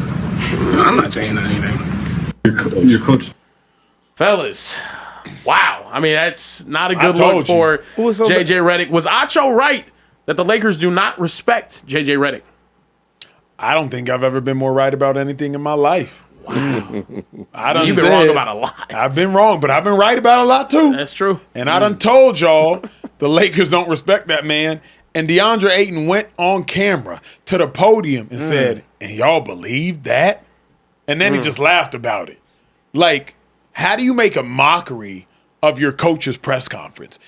I'm not saying anything. Your coach. Fellas, wow. I mean, that's not a good told look you. for was so JJ Redick. Was Acho right that the Lakers do not respect JJ Redick? I don't think I've ever been more right about anything in my life. Wow. You've been wrong about a lot. I've been wrong, but I've been right about a lot too. That's true. And I done told y'all the Lakers don't respect that man. And DeAndre Ayton went on camera to the podium and said, and y'all believe that? And then he just laughed about it. Like, how do you make a mockery of your coach's press conference?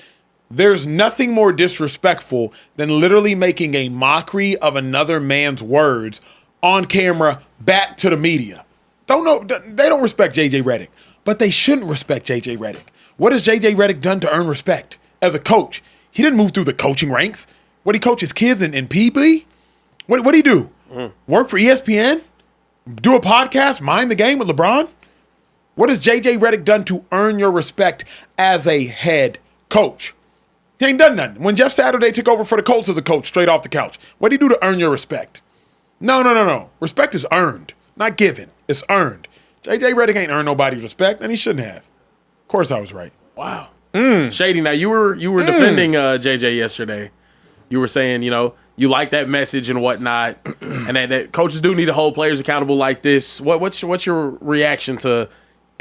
There's nothing more disrespectful than literally making a mockery of another man's words on camera back to the media. They don't respect JJ Redick, but they shouldn't respect JJ Redick. What has JJ Redick done to earn respect as a coach? He didn't move through the coaching ranks. What, he coach his kids in PB? What did he do? Work for ESPN? Do a podcast, Mind the Game with LeBron? What has JJ Redick done to earn your respect as a head coach? He ain't done nothing. When Jeff Saturday took over for the Colts as a coach, straight off the couch, what did he do to earn your respect? No. Respect is earned, not given. It's earned. JJ Redick ain't earned nobody's respect, and he shouldn't have. Of course I was right. Wow. Shady, now you were defending JJ yesterday. You were saying, you like that message and whatnot, and that coaches do need to hold players accountable like this. What's your reaction to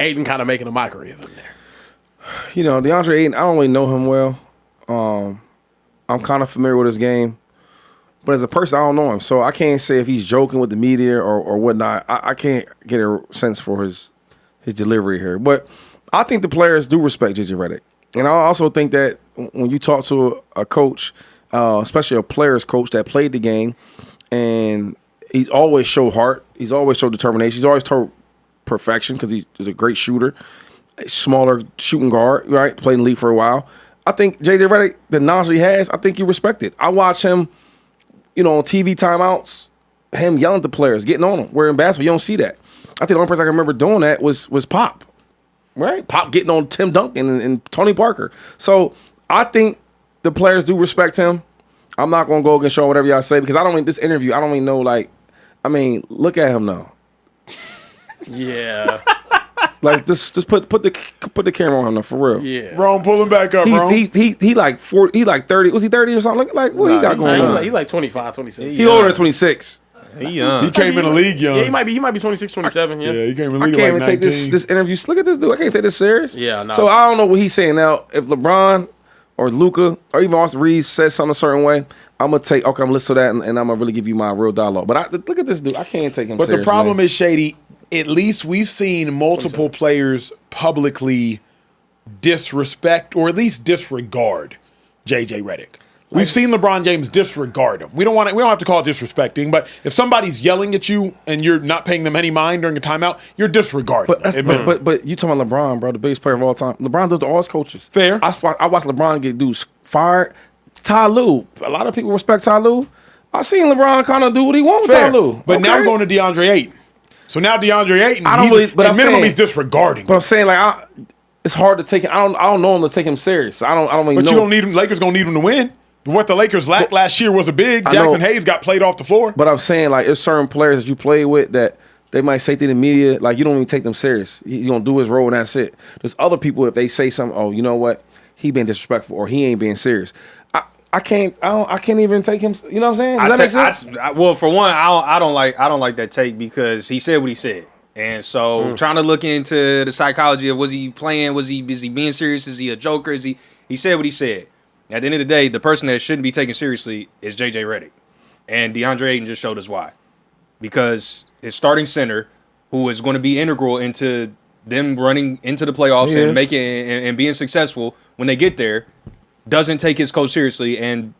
Ayton kind of making a mockery of him there? DeAndre Ayton, I don't really know him well. I'm kind of familiar with his game, but as a person, I don't know him, so I can't say if he's joking with the media or whatnot. I can't get a sense for his delivery here, but I think the players do respect JJ Redick, and I also think that when you talk to a coach, especially a player's coach that played the game, and he's always showed heart, he's always showed determination, he's always told perfection because he's a great shooter, a smaller shooting guard, right? Played in the league for a while. I think JJ Redick, the knowledge he has, I think you respect it. I watch him, on TV timeouts, him yelling at the players, getting on them. Where in basketball, you don't see that. I think the only person I can remember doing that was Pop, right? Pop getting on Tim Duncan and Tony Parker. So I think the players do respect him. I'm not going to go against y'all whatever y'all say because I don't mean this interview. I don't even know, look at him now. Yeah. Just put the camera on him now, for real. Yeah. Ron, pull him back up, bro. He like 40, he like 30. Was he 30 or something? What he got going on? He's like 25, 26. He older than 26. He young. He came in the league young. Yeah, he might be 26, 27. Yeah. Yeah, he came in the I league can't like even take 19. this interview. Look at this dude. I can't take this serious. Yeah, no. So I don't know what he's saying now. If LeBron or Luka or even Austin Reeves says something a certain way, I'm gonna listen to that and I'm gonna really give you my real dialogue. But look at this dude. I can't take him But serious. the problem man. is, Shady, at least we've seen multiple players publicly disrespect or at least disregard JJ Redick. We've seen LeBron James disregard him. We don't have to call it disrespecting, but if somebody's yelling at you and you're not paying them any mind during a timeout, you're disregarding. But you talking about LeBron, bro, the biggest player of all time. LeBron does to all his coaches. Fair. I watched LeBron get dudes fired. Ty Lue. A lot of people respect Ty Lue. I seen LeBron kind of do what he wants with Ty Lue. But now we're going to DeAndre Ayton. So now DeAndre Ayton, I don't really, but at minimum he's disregarding. But I'm saying it's hard to take him. I don't know him to take him serious. I don't really know. But you don't need him. Lakers gonna need him to win. What the Lakers lacked last year was a big. Jackson Hayes got played off the floor. But I'm saying there's certain players that you play with that they might say to the media you don't even take them serious. He's gonna do his role and that's it. There's other people if they say something, oh, you know what, he being disrespectful or he ain't being serious. I can't even take him. You know what I'm saying? Does that make sense? Well, for one, I don't like that take because he said what he said. And so trying to look into the psychology of was he playing, is he being serious, is he a joker, he said what he said. At the end of the day, the person that shouldn't be taken seriously is J.J. Redick. And DeAndre Ayton just showed us why. Because his starting center, who is going to be integral into them running into the playoffs and making and being successful when they get there, doesn't take his coach seriously and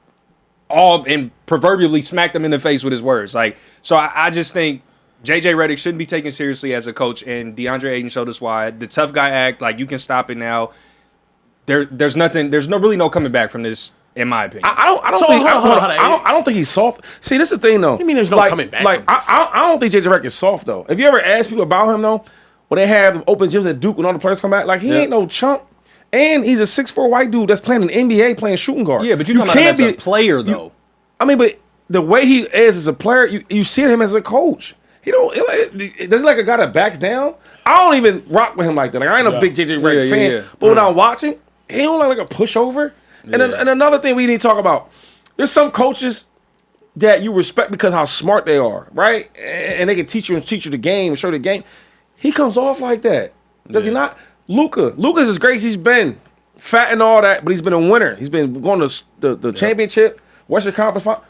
proverbially smack them in the face with his words. Like, so I just think J.J. Redick shouldn't be taken seriously as a coach, and DeAndre Ayton showed us why. The tough guy act, like, you can stop it now. There's really no coming back from this, in my opinion. I don't think he's soft. See, this is the thing, though. What do you mean there's no coming back from this? I don't think J.J. Redick is soft, though. If you ever ask people about him, though, when they have open gyms at Duke when all the players come back, like, he ain't no chump. And he's a 6'4" white dude that's playing in the NBA playing shooting guard. Yeah, but you're talking about him as a player, though. But the way he is as a player, you see him as a coach. He don't. Does he like a guy that backs down? I don't even rock with him like that. Like, I ain't a big J.J. Redick fan. But when I'm watching, he don't look like a pushover. And another thing we need to talk about, there's some coaches that you respect because how smart they are, right? And they can teach you the game and show the game. He comes off like that. Does he not? Luka's as great as he's been, fat and all that, but he's been a winner. He's been going to the championship, Western Conference Final.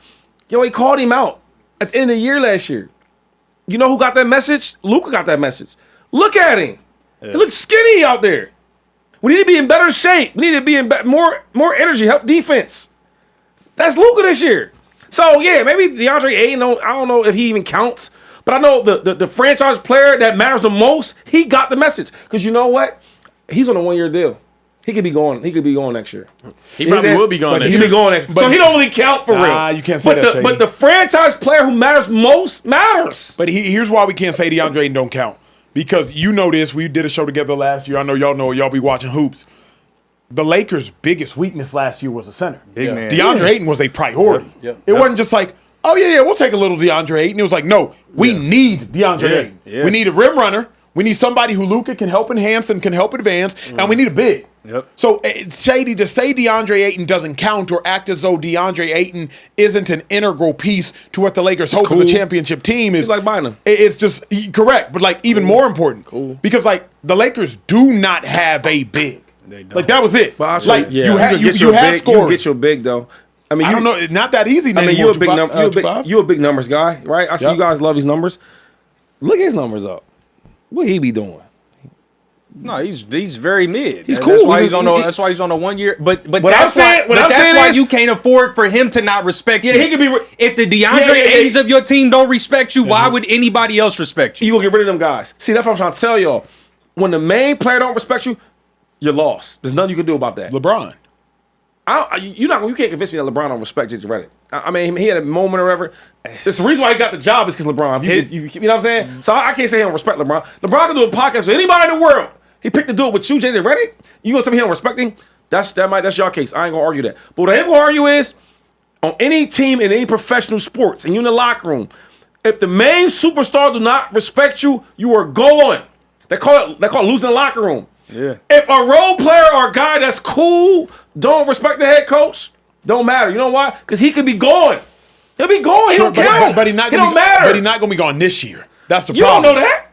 Yo, he called him out at the end of the year last year. You know who got that message? Luka got that message. Look at him. Yeah. He looks skinny out there. We need to be in better shape. We need to be in more energy, help defense. That's Luka this year. So, yeah, maybe DeAndre Ayton, I don't know if he even counts, but I know the franchise player that matters the most, he got the message. Because you know what? He's on a 1-year deal. He could be going next year. He probably will be going next year. He could be going next year. So he don't really count for real. You can't say that, Shady. But the franchise player who matters most matters. But here's why we can't say DeAndre Ayton don't count. Because you know this. We did a show together last year. I know y'all be watching hoops. The Lakers' biggest weakness last year was a center. Big man. DeAndre Ayton was a priority. It wasn't just like, oh, yeah, we'll take a little DeAndre Ayton. It was like, no, we need DeAndre Ayton. We need a rim runner. We need somebody who Luka can help enhance and can help advance. And we need a big. Yep. So, Shady, to say DeAndre Ayton doesn't count or act as though DeAndre Ayton isn't an integral piece to what the Lakers hope as a championship team is. It's like buying him. It's just correct, but like even more important. Because like the Lakers do not have a big. Like that was it. But like you have scores. You can get your big though. I mean, I don't know. It's not that easy. I mean, you're a big numbers guy, right? I see you guys love these numbers. Look at his numbers up. What he be doing? No, he's very mid. He's cool. That's why that's why he's on a 1 year. But that's why you can't afford for him to not respect you. Yeah, he could be. If the DeAndre Aytons of your team don't respect you, why would anybody else respect you? You gonna get rid of them guys. See, that's what I'm trying to tell y'all. When the main player don't respect you, you're lost. There's nothing you can do about that. LeBron. You can't convince me that LeBron don't respect J.J. Redick. I mean, he had a moment or whatever. It's the reason why he got the job is because LeBron. You know what I'm saying? So I can't say he don't respect LeBron. LeBron can do a podcast with anybody in the world. He picked to do it with you, J.J. Redick. You gonna tell me he don't respect him? That's your case. I ain't gonna argue that. But what I am gonna argue is, on any team in any professional sports, and you in the locker room, if the main superstar do not respect you, you are going. They call it losing the locker room. Yeah. If a role player or a guy that's cool don't respect the head coach, don't matter. You know why? Because he could be going. He'll be going. He don't count. But he's not gonna be gone this year. That's the problem. You don't know that.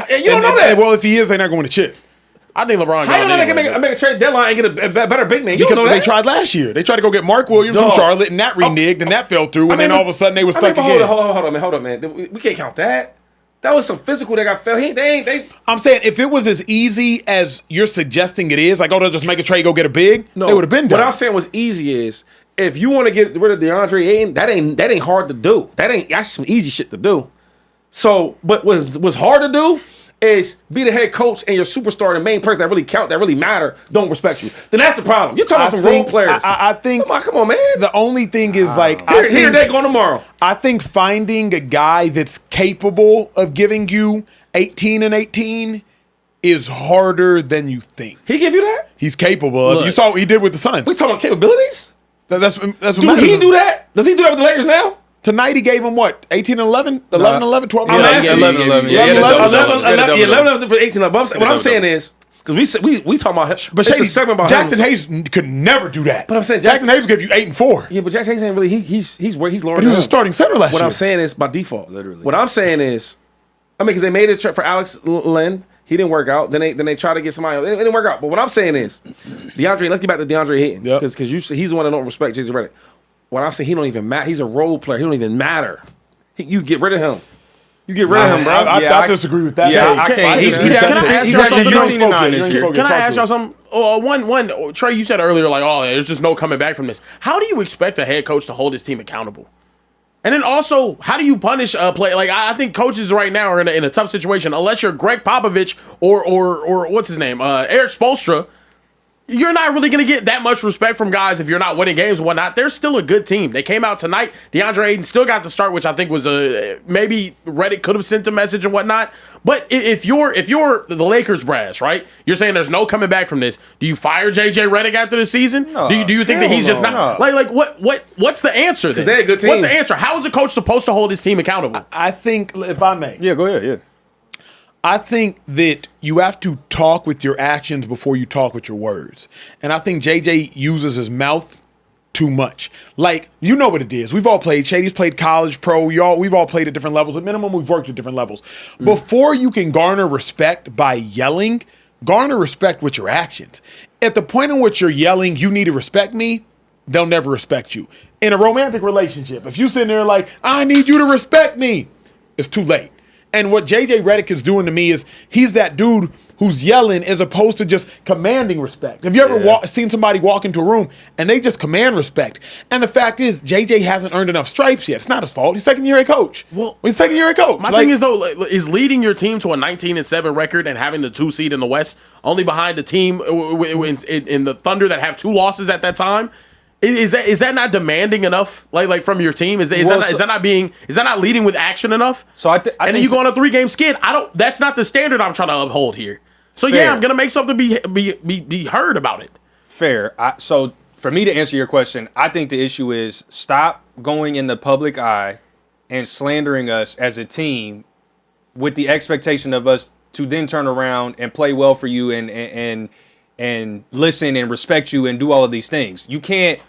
You don't know that. Well, if he is, they're not going to chip. I think LeBron. How you know they can make a trade deadline and get a better big man? You because don't know that. They tried last year. They tried to go get Mark Williams from Charlotte, and that reneged, and that fell through, and then all of a sudden they were stuck again. Hold up, man. We can't count that. That was some physical that got fell. I'm saying if it was as easy as you're suggesting it is, like, they'll just make a trade, go get a big, they would have been done. What I'm saying was easy is if you want to get rid of DeAndre Ayton, that ain't hard to do. That's some easy shit to do. So, but what's hard to do is be the head coach and your superstar, the main person that really count, that really matter, don't respect you. Then that's the problem. You're talking about some role players. I think. Come on, man. The only thing is here they go tomorrow. I think finding a guy that's capable of giving you 18 and 18 is harder than you think. He give you that? He's capable of. You saw what he did with the Suns. We talking about capabilities? That's what matters. He do that? Does he do that with the Lakers now? Tonight he gave him what? 18 and 11? 11 11, 12 11? 11 11 for 18. What I'm saying is, because we talking about him. But Jackson Hayes could never do that. But I'm saying Jackson Hayes will give you 8 and 4. Yeah, but Jackson Hayes ain't really, he's lower. But he was a starting center last year. What I'm saying is, by default, literally. What I'm saying is, because they made a trade for Alex Len. He didn't work out. Then they try to get somebody else. It didn't work out. But what I'm saying is, DeAndre, let's get back to DeAndre Ayton. Because he's the one that don't respect J.J. Redick. What I'm saying, he don't even matter. He's a role player. He don't even matter. You get rid of him. You get rid of him, bro. I disagree with that. Yeah, I can't. He's averaging 15-9 this year. Can I ask y'all something? One, Trey, you said earlier, like, oh, there's just no coming back from this. How do you expect a head coach to hold his team accountable? And then also, how do you punish a play? Like, I think coaches right now are in a tough situation. Unless you're Greg Popovich or what's his name, Eric Spoelstra, you're not really going to get that much respect from guys if you're not winning games and whatnot. They're still a good team. They came out tonight. DeAndre Ayton still got the start, which I think was maybe Redick could have sent a message and whatnot. But if you're the Lakers brass, right? You're saying there's no coming back from this. Do you fire JJ Redick after the season? No. Do you think that he's just not like what's the answer? Because they're a good team. What's the answer? How is a coach supposed to hold his team accountable? I think, if I may. Yeah, go ahead. Yeah. I think that you have to talk with your actions before you talk with your words. And I think JJ uses his mouth too much. Like, you know what it is. We've all played. Shady's played college, pro. We've all played at different levels. At minimum, we've worked at different levels. Before you can garner respect by yelling, garner respect with your actions. At the point in which you're yelling, you need to respect me, they'll never respect you. In a romantic relationship, if you sit there like, I need you to respect me, it's too late. And what JJ Redick is doing to me is he's that dude who's yelling as opposed to just commanding respect. Have you ever seen somebody walk into a room and they just command respect? And the fact is, JJ hasn't earned enough stripes yet. It's not his fault. He's second-year head coach. He's second-year head coach. My thing is, though, is leading your team to a 19-7 record and having the 2 seed in the West, only behind the team in the Thunder that have 2 losses at that time. Is that not demanding enough? Like from your team? Is that not leading with action enough? So I and then you go on a 3-game skid. That's not the standard I'm trying to uphold here. So Fair. yeah, I'm gonna make something be heard about it. Fair. So for me to answer your question, I think the issue is stop going in the public eye and slandering us as a team with the expectation of us to then turn around and play well for you and listen and respect you and do all of these things. You can't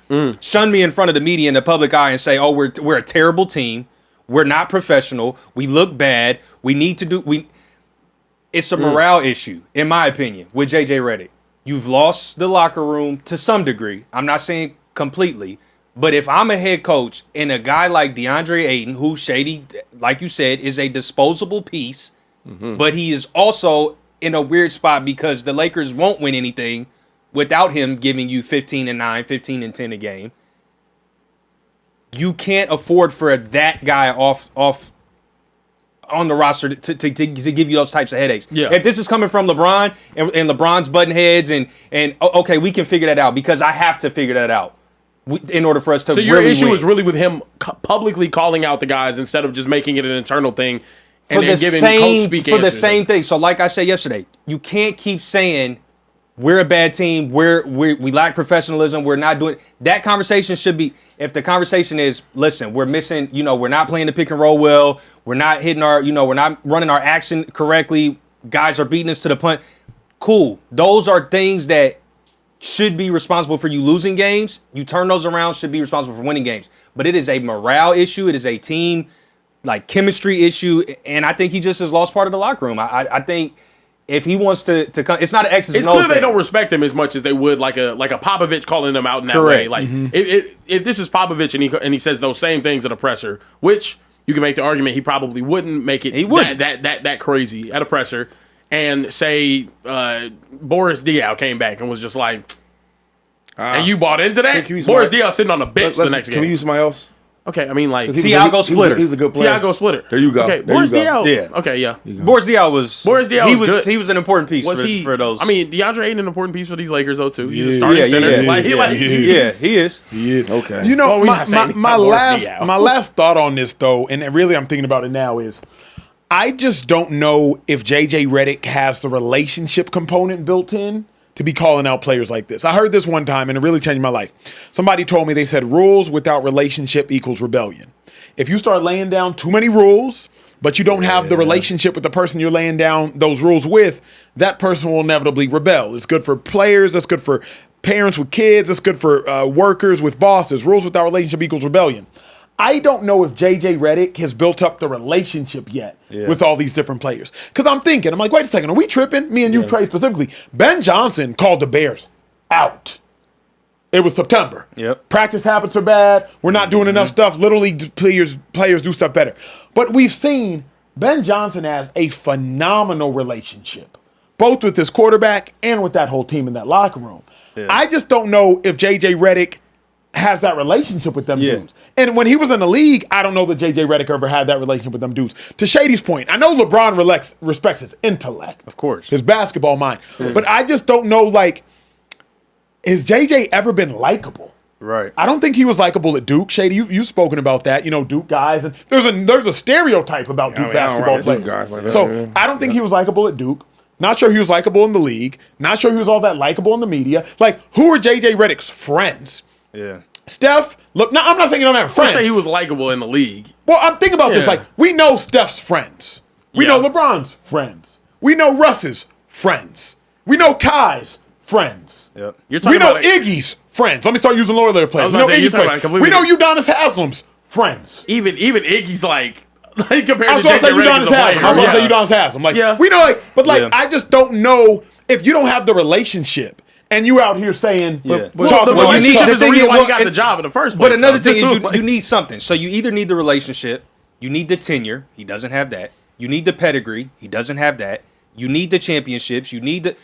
shun me in front of the media in the public eye and say, oh, we're a terrible team. We're not professional. We look bad. We need to do It's a morale issue, in my opinion, with JJ Redick. You've lost the locker room to some degree. I'm not saying completely. But if I'm a head coach and a guy like DeAndre Ayton, who Shady, like you said, is a disposable piece, but he is also in a weird spot because the Lakers won't win anything without him giving you 15-9, 15-10 a game. You can't afford for that guy off on the roster to give you those types of headaches. Yeah. If this is coming from LeBron and LeBron's button heads and okay, we can figure that out because I have to figure that out in order for us to. So your really issue win. is really with him publicly calling out the guys instead of just making it an internal thing. And then giving coach speak for the answers. same thing. So like I said yesterday, you can't keep saying we're a bad team, we lack professionalism, we're not doing that. Conversation should be, if the conversation is, listen, we're missing, we're not playing the pick and roll well, we're not hitting our, we're not running our action correctly, guys are beating us to the punt. Cool. Those are things that should be responsible for you losing games. You turn those around, should be responsible for winning games. But it is a morale issue, it is a team chemistry issue, and I think he just has lost part of the locker room. I think if he wants to come, it's not an X's and O's. It's clear they don't respect him as much as they would like a Popovich calling them out in that Correct. way. Like if this is Popovich and he says those same things at a presser, which you can make the argument he probably wouldn't make it that crazy at a presser, and say Boris Diaw came back and was just like, and you bought into that. Boris Diaw sitting on the bench the next game. Can we use somebody else? Okay, I mean, like Tiago Splitter. He's a good player. Tiago Splitter. There you go. Okay, There Boris you go. Diaw. Yeah. Okay, yeah. Boris Diaw was good. He was an important piece for those. I mean, DeAndre Ayton an important piece for these Lakers though too. He's a starting center. He is. Okay. My last thought on this though, and really I'm thinking about it now, is I just don't know if JJ Redick has the relationship component built in to be calling out players like this. I heard this one time and it really changed my life. Somebody told me, they said rules without relationship equals rebellion. If you start laying down too many rules, but you don't have the relationship with the person you're laying down those rules with, that person will inevitably rebel. It's good for players. It's good for parents with kids. It's good for workers with bosses. Rules without relationship equals rebellion. I don't know if JJ Redick has built up the relationship yet with all these different players. Because I'm like, wait a second, are we tripping? Me and you, Trey, specifically. Ben Johnson called the Bears out. It was September. Yep. Practice habits are bad. We're not doing enough stuff. Little league players do stuff better. But we've seen Ben Johnson has a phenomenal relationship, both with his quarterback and with that whole team in that locker room. Yeah. I just don't know if JJ Redick has that relationship with them dudes. And when he was in the league, I don't know that JJ Redick ever had that relationship with them dudes. To Shady's point, I know LeBron respects his intellect. Of course. His basketball mind. But I just don't know, like, has JJ ever been likable? Right. I don't think he was likable at Duke. Shady, you've spoken about that. You know, Duke guys. And there's a stereotype about Duke basketball players. Guys like that, so I don't think he was likable at Duke. Not sure he was likable in the league. Not sure he was all that likable in the media. Like, who are JJ Redick's friends? Yeah. Steph, look, now I'm not saying you don't have friends. I say he was likable in the league. Well, I'm thinking about this. Like, we know Steph's friends. We know LeBron's friends. We know Russ's friends. We know Kai's friends. Yep. We know Iggy's friends. Let me start using lower layer players. We know Iggy's friends. We know Udonis Haslam's friends. Even Iggy's like compared I was to going to say JJ Redick Udonis Haslam. I was going to say Udonis Haslam. Like, we know, like, but like, I just don't know if you don't have the relationship. And you out here saying, the relationship is the reason why you got the job in the first place. But another thing is you need something. So you either need the relationship, you need the tenure. He doesn't have that. You need the pedigree. He doesn't have that. You need the championships. You need the.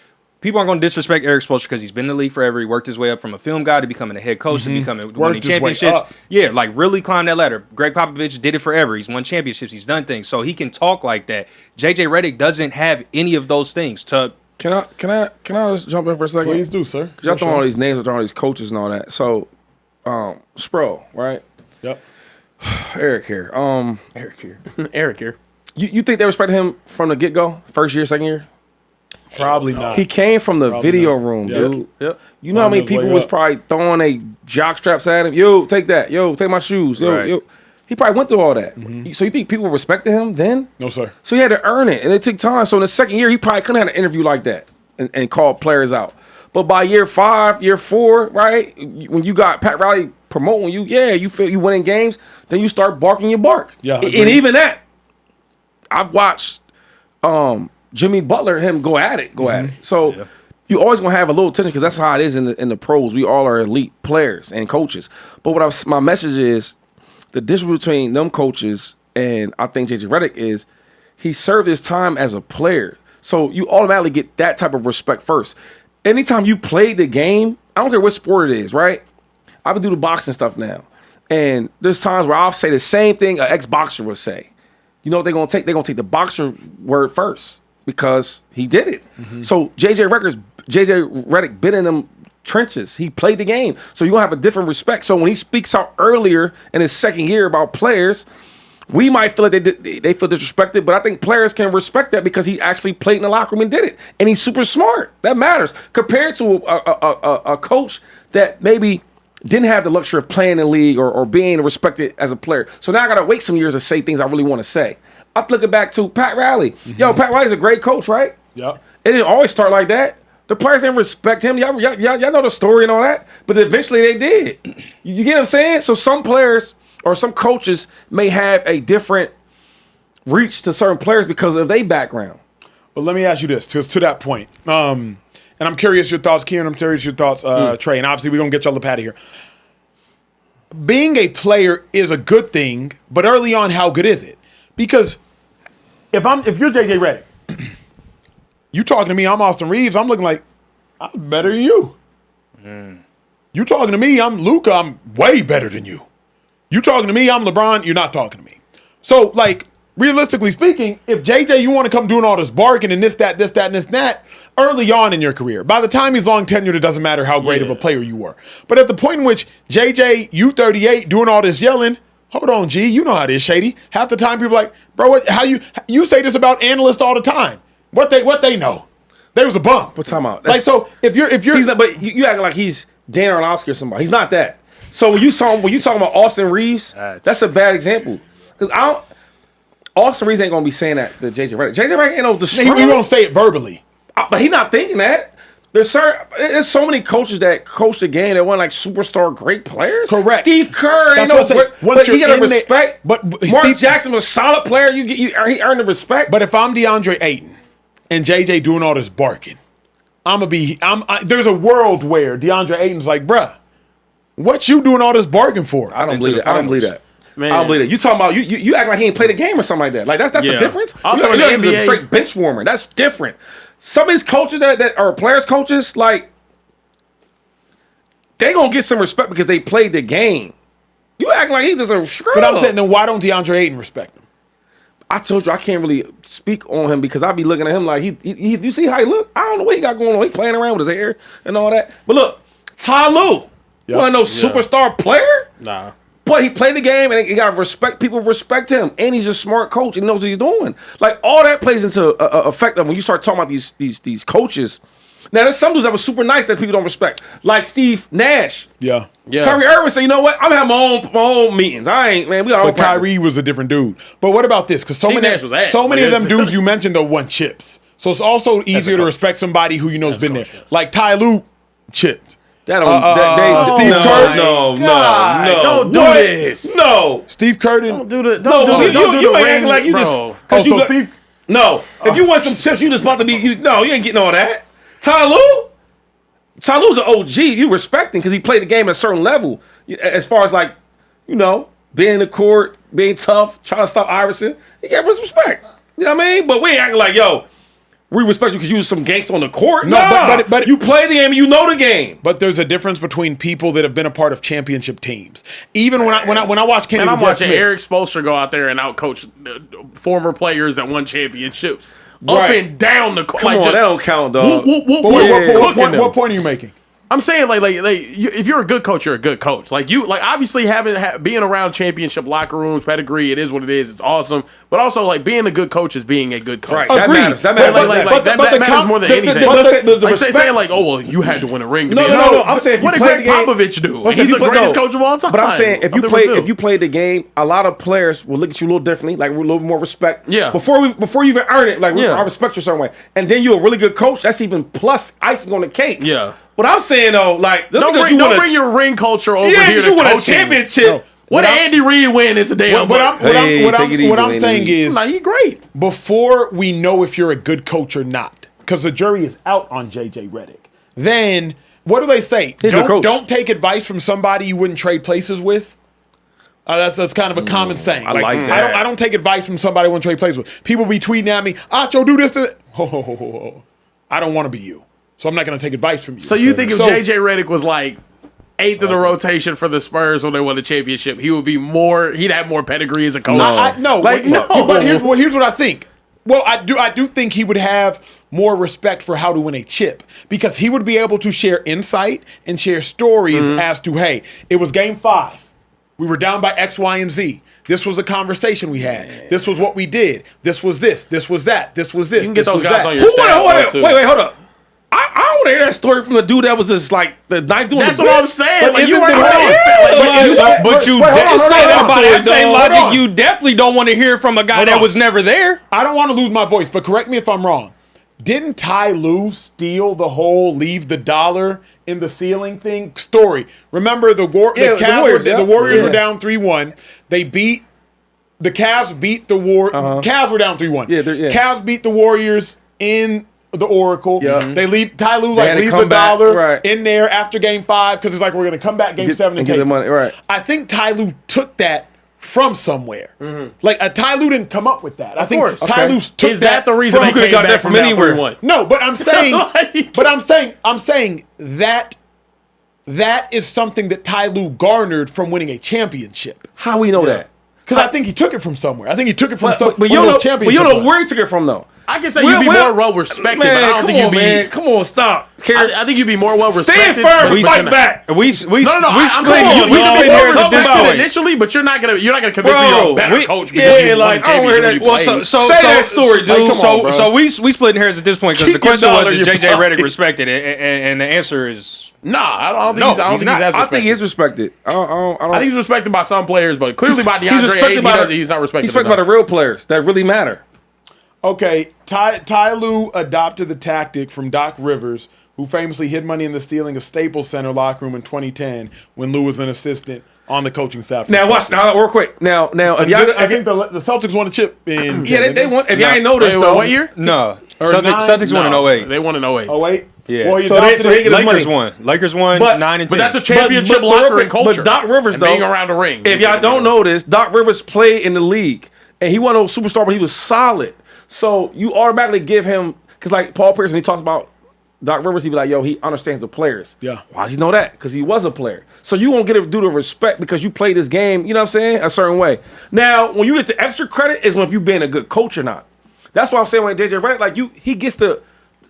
People aren't going to disrespect Eric Spoelstra because he's been in the league forever. He worked his way up from a film guy to becoming a head coach to becoming winning championships. Yeah, like really climbed that ladder. Greg Popovich did it forever. He's won championships. He's done things. So he can talk like that. JJ Redick doesn't have any of those things to. Can I just jump in for a second? Please do, sir. Because y'all throwing all these names, throwing all these coaches and all that. So, Spro, right? Yep. Eric here. Eric here. You think they respected him from the get-go? First year, second year? Probably not. He came from the video room, dude. Yep. You know how many people was probably throwing a jock straps at him? Yo, take that. Yo, take my shoes. Yo. He probably went through all that. So you think people respected him then? No, sir. So he had to earn it, and it took time. So in the second year, he probably couldn't have an interview like that and call players out. But by year 5, year 4, right, when you got Pat Riley promoting you, you feel you winning games, then you start barking your bark. Yeah, and even that, I've watched Jimmy Butler, him go at it. So you always gonna have a little tension because that's how it is in the pros. We all are elite players and coaches. But my message is the difference between them coaches and I think JJ Redick is he served his time as a player. So you automatically get that type of respect first. Anytime you play the game, I don't care what sport it is, right? I would do the boxing stuff now. And there's times where I'll say the same thing an ex-boxer would say. You know what they're gonna take? They're gonna take the boxer word first because he did it. So JJ Redick been in them trenches. He played the game. So you're gonna have a different respect. So when he speaks out earlier in his second year about players, we might feel like they feel disrespected, but I think players can respect that because he actually played in the locker room and did it. And he's super smart. That matters. Compared to a coach that maybe didn't have the luxury of playing in the league or being respected as a player. So now I got to wait some years to say things I really want to say. I'm looking back to Pat Riley. Yo, Pat Riley's a great coach, right? Yep. It didn't always start like that. The players didn't respect him. Y'all know the story and all that. But eventually they did. You get what I'm saying? So some players or some coaches may have a different reach to certain players because of their background. Well, let me ask you this, to that point. And I'm curious your thoughts, Kieran. I'm curious your thoughts, Trey. And obviously we're going to get y'all up out of here. Being a player is a good thing, but early on, how good is it? Because if you're JJ Redick, you talking to me, I'm Austin Reeves, I'm looking like, I'm better than you. You talking to me, I'm Luka, I'm way better than you. You talking to me, I'm LeBron, you're not talking to me. So, like, realistically speaking, if JJ, you want to come doing all this barking and this, that, and that, early on in your career, by the time he's long tenured, it doesn't matter how great of a player you were. But at the point in which JJ, you 38, doing all this yelling, hold on, G, you know how it is, Shady. Half the time people are like, bro, how you say this about analysts all the time. What they know. There was a bump. But time out. Like, so if you're he's not, but you acting like he's Dan Orlovsky or somebody. He's not that. So when you talking about Austin Reeves, that's a bad example. Because Austin Reeves ain't gonna be saying that to JJ Redick. JJ Redick ain't no destroyer. He won't say it verbally. But he not thinking that. There's so many coaches that coach the game that weren't like superstar great players. Correct. Steve Kerr, That's you know, what I'm saying. but you gotta in there- respect. but Mark Steve- Jackson was a solid player. He earned the respect. But if I'm DeAndre Ayton and JJ doing all this barking, there's a world where DeAndre Ayton's like, bruh, what you doing all this barking for? I don't believe that. I don't believe that. Man. I don't believe that. You talking about you act like he ain't played a game or something like that. Like that's the difference. Also, you in the he's a NBA straight bench warmer. That's different. Some of these coaches that are players coaches, like they gonna get some respect because they played the game. You act like he's just a scrub. But I'm saying, then why don't DeAndre Ayton respect him? I told you I can't really speak on him because I be looking at him like he you see how he look? I don't know what he got going on. He playing around with his hair and all that. But look, Ty Lue, wasn't no superstar player. Nah. But he played the game and he got respect. People respect him, and he's a smart coach. He knows what he's doing. Like all that plays into effect of when you start talking about these coaches. Now there's some dudes that were super nice that people don't respect, like Steve Nash. Yeah. Kyrie Irving said, "You know what? I'm having my own meetings. I ain't man. We got But Kyrie was a different dude. But what about this? Because so Steve many Nash was ass. of Like, them it's- dudes you mentioned though won chips. So it's also easier to coach. respect somebody who you know's been there. coach, yes. Like Ty Lue chipped. That don't. Steve Kerr? Don't do this. No. Steve Kerr didn't. Do the You ain't ring, acting like you bro. just. Oh, You so got, Steve. no. If you want some chips, you just about to be. You ain't getting all that. Ty Lue's an OG. You respect him because he played the game at a certain level. As far as like, being in the court, being tough, trying to stop Iverson. He gave us respect. You know what I mean? But we ain't acting like, we respect you because you was some gangster on the court. No, but you play the game and you know the game. But there's a difference between people that have been a part of championship teams. Even when I watch Kenny And I'm Jeff watching Smith, Eric Spoelstra go out there and outcoach former players that won championships. Up Right. and down the court. Come on, that don't count, dog. What point are you making? I'm saying if you're a good coach, you're a good coach. Obviously being around championship locker rooms, pedigree, it is what it is. It's awesome. But also being a good coach is being a good coach. Right. That Agreed. matters. That But matters. That matters more than anything. respect- you had to win a ring. To No, be no, a no. coach. I'm saying if you what did play Greg the game- Popovich do? But He's the if you- greatest no. coach of all time. But I'm saying if Nothing you was new. played the game, a lot of players will look at you a little differently, like with a little more respect. Yeah. Before you even earn it, like Yeah. I respect you a certain way, and then you're a really good coach. That's even plus icing on the cake. Yeah. But I'm saying though, like Don't bring your ring culture over yeah, here to you win a coaching. championship. No. What did Andy Reid win is a damn. What I'm saying is, He's great. before we know if you're a good coach or not, because the jury is out on JJ Redick, then what do they say? He's a coach. Don't take advice from somebody you wouldn't trade places with. That's kind of a common saying. I like that. I don't take advice from somebody I wouldn't trade places with. People be tweeting at me, Acho, do this. To ho. I don't want to be you. So I'm not going to take advice from you. So you think if JJ Redick was like eighth in the rotation for the Spurs when they won the championship, he'd have more pedigree as a coach? No. But here's what I think. Well, I do think he would have more respect for how to win a chip because he would be able to share insight and share stories as to, hey, it was game 5. We were down by X, Y, and Z. This was a conversation we had. This was what we did. This was this. This was that. This was this. You can get this those was guys that. on your staff. Wait, hold up. I don't want to hear that story from the dude that was just like the ninth doing That's the what I'm bench. saying. But Like you isn't weren't it- But you hold on, definitely hold on, by hold that on. same Hold logic, on. you definitely don't want to hear from a guy Hold that on. was never there. I don't want to lose my voice, but correct me if I'm wrong. Didn't Ty Lue steal the whole leave the dollar in the ceiling thing story? Remember the Warriors were down 3-1. The Cavs beat the Cavs were down 3-1. Yeah. Cavs beat the Warriors in the Oracle. Yeah. They leave Ty Lue had to leaves come the back, dollar right. in there after game 5 because it's like we're gonna come back game 7 and get the money, right. I think Ty Lue took that from somewhere. Like Ty Lue didn't come up with that. I think course. Ty Lue took Is that the reason from, they could've came got back that from down anywhere. 3-1? No, but I'm saying, Like- I'm saying that is something that Ty Lue garnered from winning a championship. How we know that? Because I think he took it from somewhere. I think he took it from But some you one don't of know. those But you championships. don't know where he took it from though. I can say you'd be more well respected, but I don't think you'd be. Man, come on, stop. I think you'd be more well respected. Stand firm. but Fight you're not. back. We No, split I'm hairs at this respected point. initially, but you're not gonna convince me you're a better coach. Because you won a I don't hear championship that. when you played. Say that story, dude. Dude, Come on, bro. so we splitting hairs at this point because the Keep your question was, dollar is in your JJ Redick pocket. respected? And the answer is Nah, I don't think No, he's. I don't he's think not. he's as I think he is respected. respected. I I think he's respected by some players, but clearly by he's DeAndre respected Ayton, by he's not respected. He's respected by the real players that really matter. Okay, Ty Lue adopted the tactic from Doc Rivers who famously hid money in the stealing of Staples Center locker room in 2010 when Lou was an assistant on the coaching staff. Now watch now real quick. Now if y'all, I think the Celtics won a chip in. Yeah, they won. If y'all ain't noticed though, what year? No. Celtics won in 08. They won in 08. Oh wait. Yeah. Well, So they get his Lakers money. won. Lakers won But- 9 and 10. But that's a championship But locker and culture. But Doc Rivers, and though, being around the ring. if y'all don't know this, Doc Rivers played in the league, and he wasn't a superstar, but he was solid. So you automatically give him, because like Paul Pierce, when he talks about Doc Rivers, he be like, yo, he understands the players. Yeah. Why does he know that? Because he was a player. So you won't get a due to respect because you play this game, you know what I'm saying, a certain way. Now, when you get the extra credit is when if you've been a good coach or not. That's why I'm saying when JJ Redick, like he gets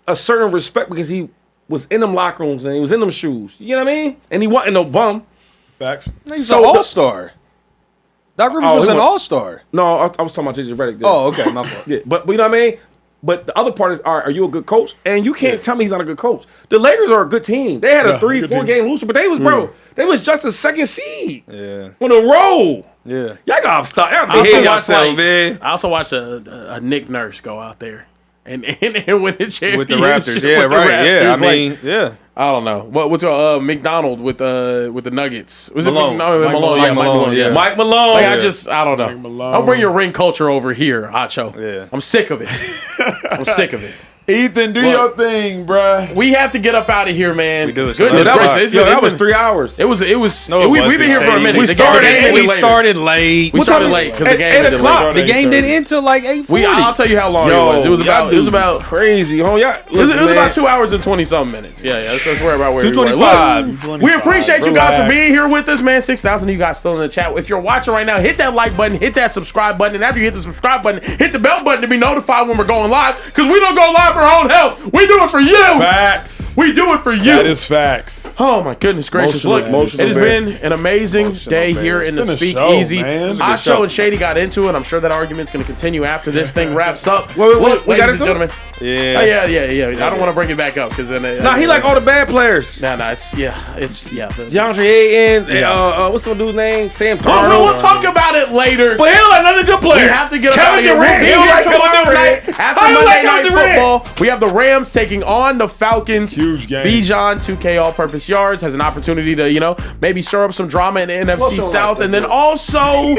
a certain respect because he was in them locker rooms and he was in them shoes. You know what I mean? And he wasn't no bum. Facts. He's an all-star. Doc Rivers was an all-star. No, I was talking about JJ Redick. Oh, okay, my fault. Yeah, but you know what I mean? But the other part is, are you a good coach? And you can't tell me he's not a good coach. The Lakers are a good team. They had a 3-4 game loser, but they was, they was just a second seed. Yeah. On a roll. Yeah. Y'all gotta stop. Y'all I behave also watched, yourself, man. I also watched a Nick Nurse go out there and win the championship With the Raptors. Yeah, with the right. Raptors. Yeah, I Like, mean, yeah. I don't know. What's McDonald with the Nuggets? Was Malone. it Malone? Mike Malone, yeah. Mike Malone. Like, I don't know. Malone. I'll bring your ring culture over here, Acho. Yeah. I'm sick of it. I'm sick of it. Ethan, do your thing, bruh. We have to get up out of here, man. We do it. Goodness that gracious. was, that was 3 hours. It was. No, it We've wasn't, been here for a Shady. minute. We The started game eight- ended We later. started late. We started late because the game Eight ended o'clock. later. The game didn't end till like 8:40. I'll tell you how long it was. It was about crazy. Y'all, It was about 2 hours and 20-something minutes. Yeah, let's worry about where 2:25. we were. We appreciate you guys for Relax. being here with us, man. 6,000 of you guys still in the chat. If you're watching right now, hit that like button, hit that subscribe button, and after you hit the subscribe button, hit the bell button to be notified when we're going live, because we don't go live for our own health. We do it for you. Facts. We do it for you. That is facts. Oh my goodness gracious! Emotional, Look, emotional it has bear. been an amazing day here in the It's been a Speakeasy. show, man. It's a good show. Acho and Shady got into it. I'm sure that argument's going to continue after this thing wraps up. Wait, Look, we got ladies and into it? gentlemen. Yeah. Yeah. I don't want to bring it back up because then. Nah, he like all the bad players. No, it's the- DeAndre Ayton, what's the dude's name? Sam Darnold. We'll talk about it later. But he don't like none of the good players. We have to get Kevin out of here. Durant. We'll be He don't here like Kevin tomorrow Durant. night after How you Monday like Night Kevin Durant? Football. We have the Rams taking on the Falcons. Huge game. Bijan, 2K all-purpose yards, has an opportunity to, maybe stir up some drama in the NFC South. And then also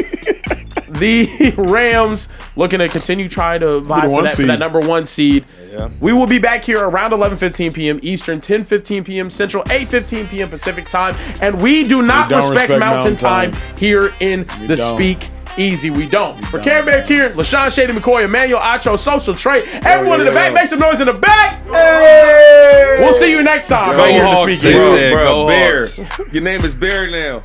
the Rams looking to continue trying to vie for that number 1 seed. Yeah. We will be back here around 11:15 p.m. Eastern, 10:15 p.m. Central, 8:15 p.m. Pacific time. And we do not We don't respect Mountain Time Time. here in the don't. Speakeasy. We don't. For Care Bear Kier, LaShawn Shady McCoy, Emmanuel Acho, Social Trey, everyone in the back, make some noise in the back. Hey! We'll see you next time. Go right here in the Hawks, Speakeasy. they said. Bro, Go Bear. Hawks. Your name is Bear now.